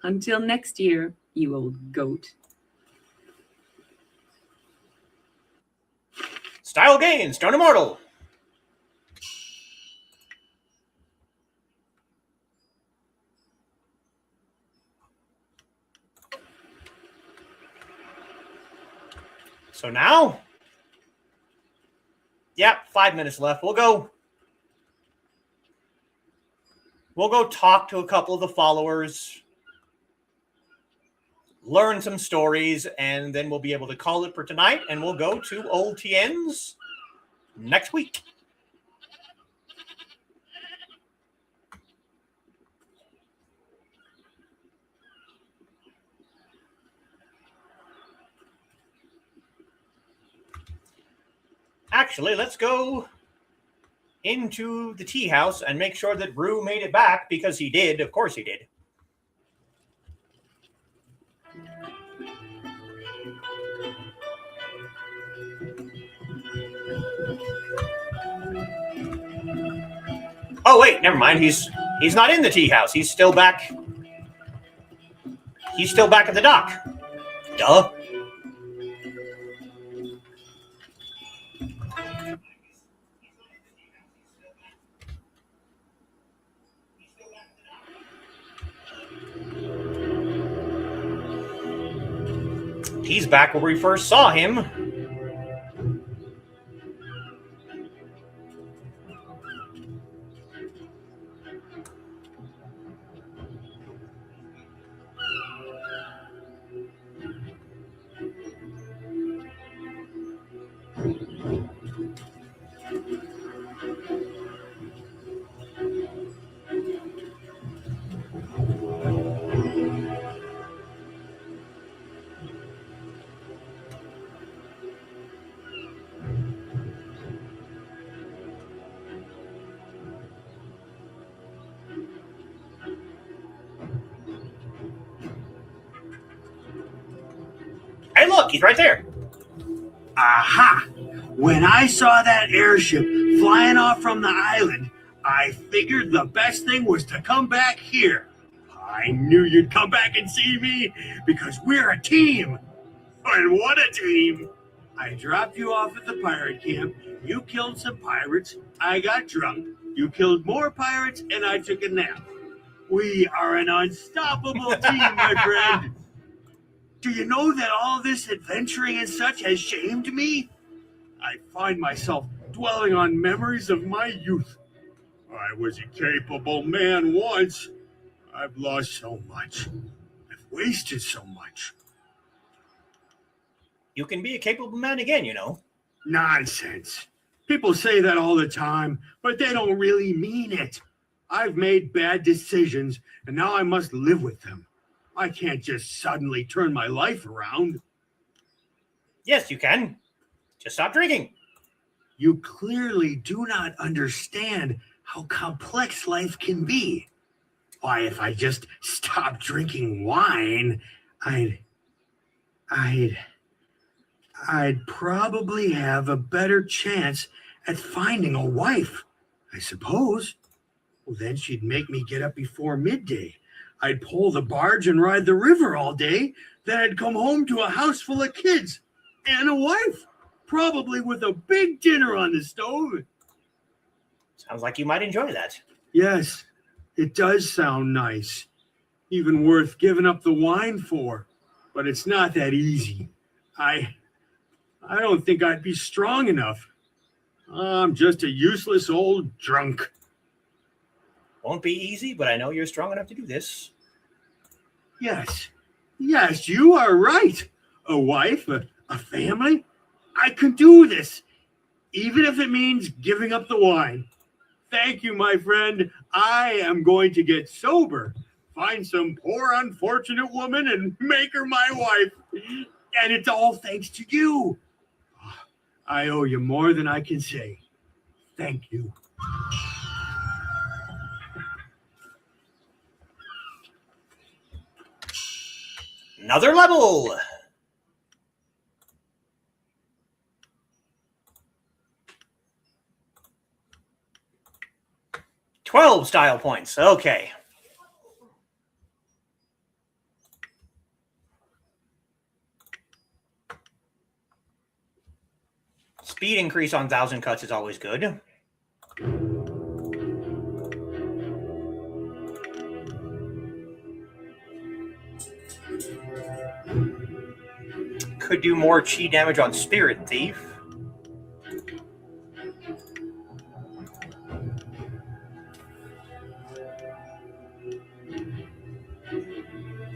Until next year, you old goat. Style gain, Stone Immortal. So now, 5 minutes left. We'll go talk to a couple of the followers, learn some stories, and then we'll be able to call it for tonight, and we'll go to old Tien's next week. Actually, let's go into the tea house and make sure that Rue made it back, because he did. Of course he did. Oh, wait, never mind. He's not in the tea house. He's still back. He's still back at the dock. Duh. He's back where we first saw him. Hey, look, he's right there. Aha! When I saw that airship flying off from the island, I figured the best thing was to come back here. I knew you'd come back and see me because we're a team. And what a team! I dropped you off at the pirate camp. You killed some pirates. I got drunk. You killed more pirates, and I took a nap. We are an unstoppable team, my friend. Do you know that all this adventuring and such has shamed me? I find myself dwelling on memories of my youth. I was a capable man once. I've lost so much. I've wasted so much. You can be a capable man again, you know. Nonsense. People say that all the time, but they don't really mean it. I've made bad decisions, and now I must live with them. I can't just suddenly turn my life around. Yes, you can. Just stop drinking. You clearly do not understand how complex life can be. Why, if I just stopped drinking wine, I'd probably have a better chance at finding a wife, I suppose. Well, then she'd make me get up before midday. I'd pull the barge and ride the river all day. Then I'd come home to a house full of kids and a wife, probably with a big dinner on the stove. Sounds like you might enjoy that. Yes, it does sound nice. Even worth giving up the wine for. But it's not that easy. I don't think I'd be strong enough. I'm just a useless old drunk. Won't be easy, but I know you're strong enough to do this. Yes, you are right. A wife, a family. I can do this, even if it means giving up the wine. Thank you, my friend. I am going to get sober, find some poor unfortunate woman and make her my wife. And it's all thanks to you. I owe you more than I can say. Thank you. Another level. $12 style points. Okay. Speed increase on 1,000 cuts is always good. Could do more chi damage on Spirit Thief.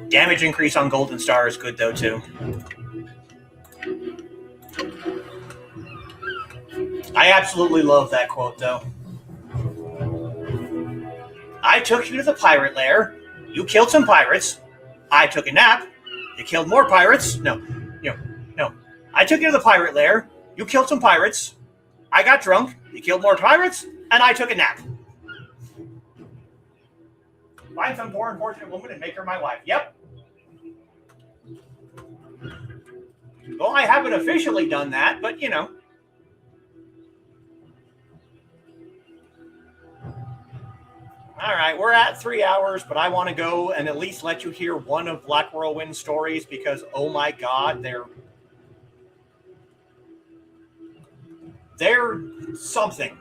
Damage increase on Golden Star is good though too. I absolutely love that quote though. I took you to the pirate lair. You killed some pirates. I took a nap. You killed more pirates. No. I took you to the pirate lair. You killed some pirates. I got drunk. You killed more pirates. And I took a nap. Find some poor unfortunate woman and make her my wife. Yep. Well, I haven't officially done that, but you know. All right, we're at 3 hours, but I want to go and at least let you hear one of Black Whirlwind's stories because, oh my God, they're something.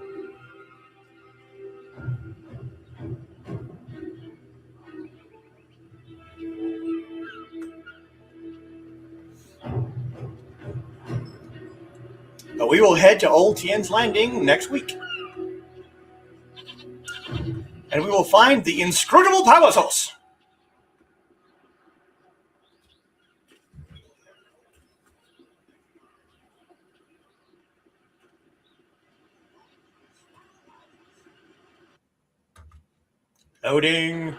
But we will head to Old Tien's Landing next week. And we will find the inscrutable power source. Loading.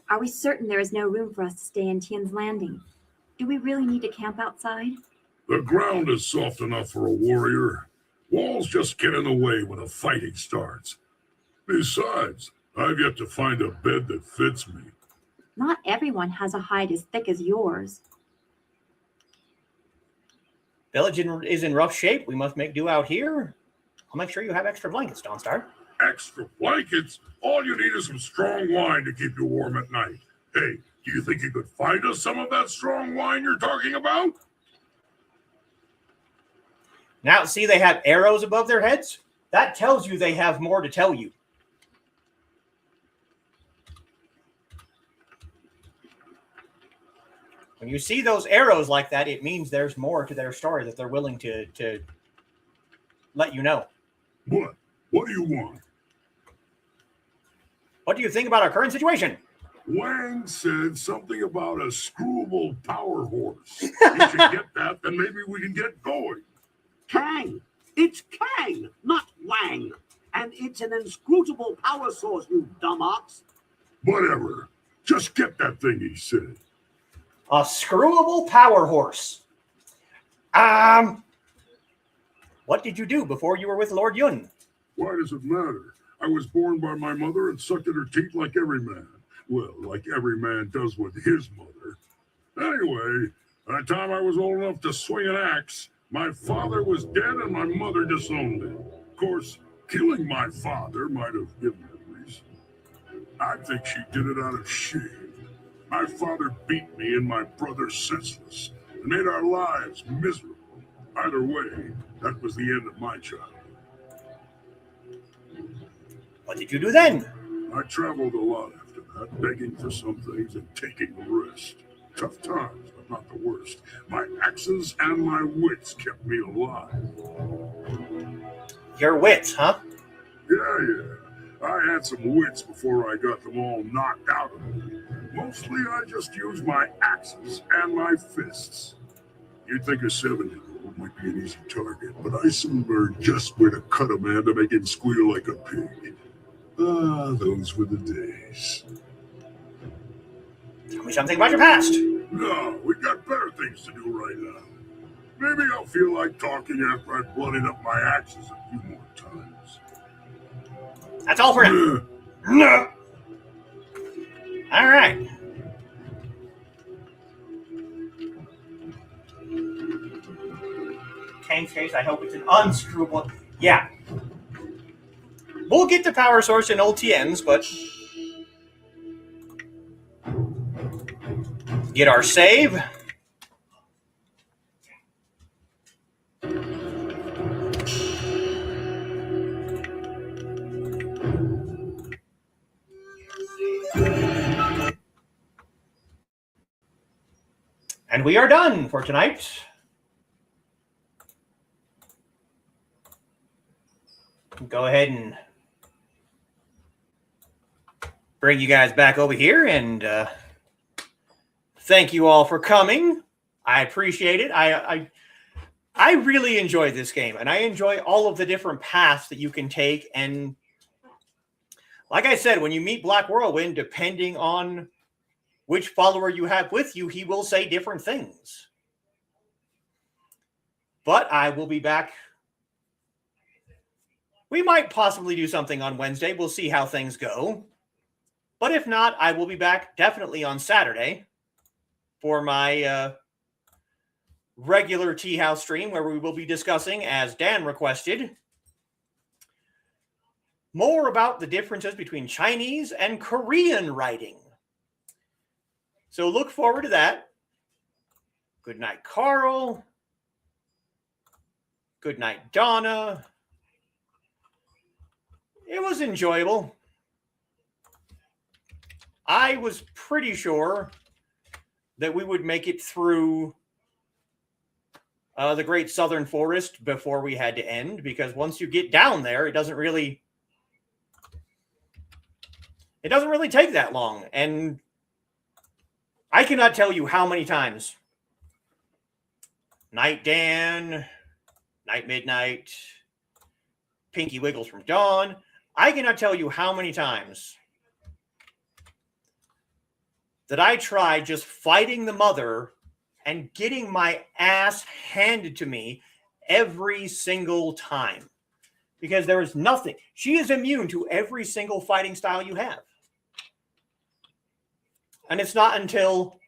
Are we certain there is no room for us to stay in Tien's Landing? Do we really need to camp outside? The ground is soft enough for a warrior. Walls just get in the way when the fighting starts. Besides, I've yet to find a bed that fits me. Not everyone has a hide as thick as yours. Village is in rough shape. We must make do out here. I'll make sure you have extra blankets, Dawnstar. Extra blankets? All you need is some strong wine to keep you warm at night. Hey, do you think you could find us some of that strong wine you're talking about? Now, see, they have arrows above their heads. That tells you they have more to tell you. When you see those arrows like that, it means there's more to their story that they're willing to let you know. What? What do you want? What do you think about our current situation? Wang said something about a screwable power horse. You should get that, then maybe we can get going. Kang! It's Kang, not Wang. And it's an inscrutable power source, you dumb ox. Whatever. Just get that thing he said. A screwable power horse. What did you do before you were with Lord Yun? Why does it matter? I was born by my mother and sucked at her teeth like every man. Well, like every man does with his mother. Anyway, by the time I was old enough to swing an axe, my father was dead and my mother disowned him. Of course, killing my father might have given her reason. I think she did it out of shame. My father beat me and my brother senseless and made our lives miserable. Either way, that was the end of my childhood. What did you do then? I traveled a lot after that, begging for some things and taking a rest. Tough times, but not the worst. My axes and my wits kept me alive. Your wits, huh? Yeah. I had some wits before I got them all knocked out of me. Mostly I just used my axes and my fists. You'd think a 7-year-old might be an easy target, but I soon learned just where to cut a man to make him squeal like a pig. Ah, those were the days. Tell me something about your past. No, we got better things to do right now. Maybe I'll feel like talking after I've blooded up my axes a few more times. That's all for now. No. All right. Kang's case, I hope it's an unscrewable. Yeah. We'll get the power source in old Tien's, but get our save. And we are done for tonight. Go ahead and bring you guys back over here, and thank you all for coming. I appreciate it. I really enjoy this game, and I enjoy all of the different paths that you can take. And like I said, when you meet Black Whirlwind, depending on which follower you have with you, he will say different things. But I will be back. We might possibly do something on Wednesday. We'll see how things go. But if not, I will be back definitely on Saturday for my regular Tea House stream, where we will be discussing, as Dan requested, more about the differences between Chinese and Korean writing. So look forward to that. Good night, Carl. Good night, Donna. It was enjoyable. I was pretty sure that we would make it through the Great Southern Forest before we had to end, because once you get down there, it doesn't really take that long. And I cannot tell you how many times Night Dan, Night Midnight, Pinky Wiggles from Dawn, I cannot tell you how many times that I tried just fighting the mother and getting my ass handed to me every single time. Because there is nothing. She is immune to every single fighting style you have. And it's not until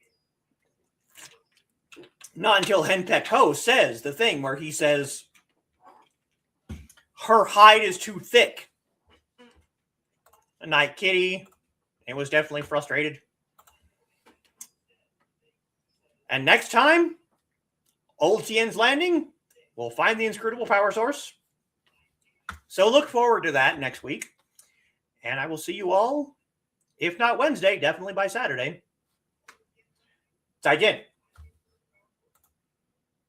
Henpecked Ho says the thing where he says her hide is too thick. And Night Kitty, it was definitely frustrated. And next time, old Tien's Landing will find the inscrutable power source. So look forward to that next week. And I will see you all, if not Wednesday, definitely by Saturday. 再见。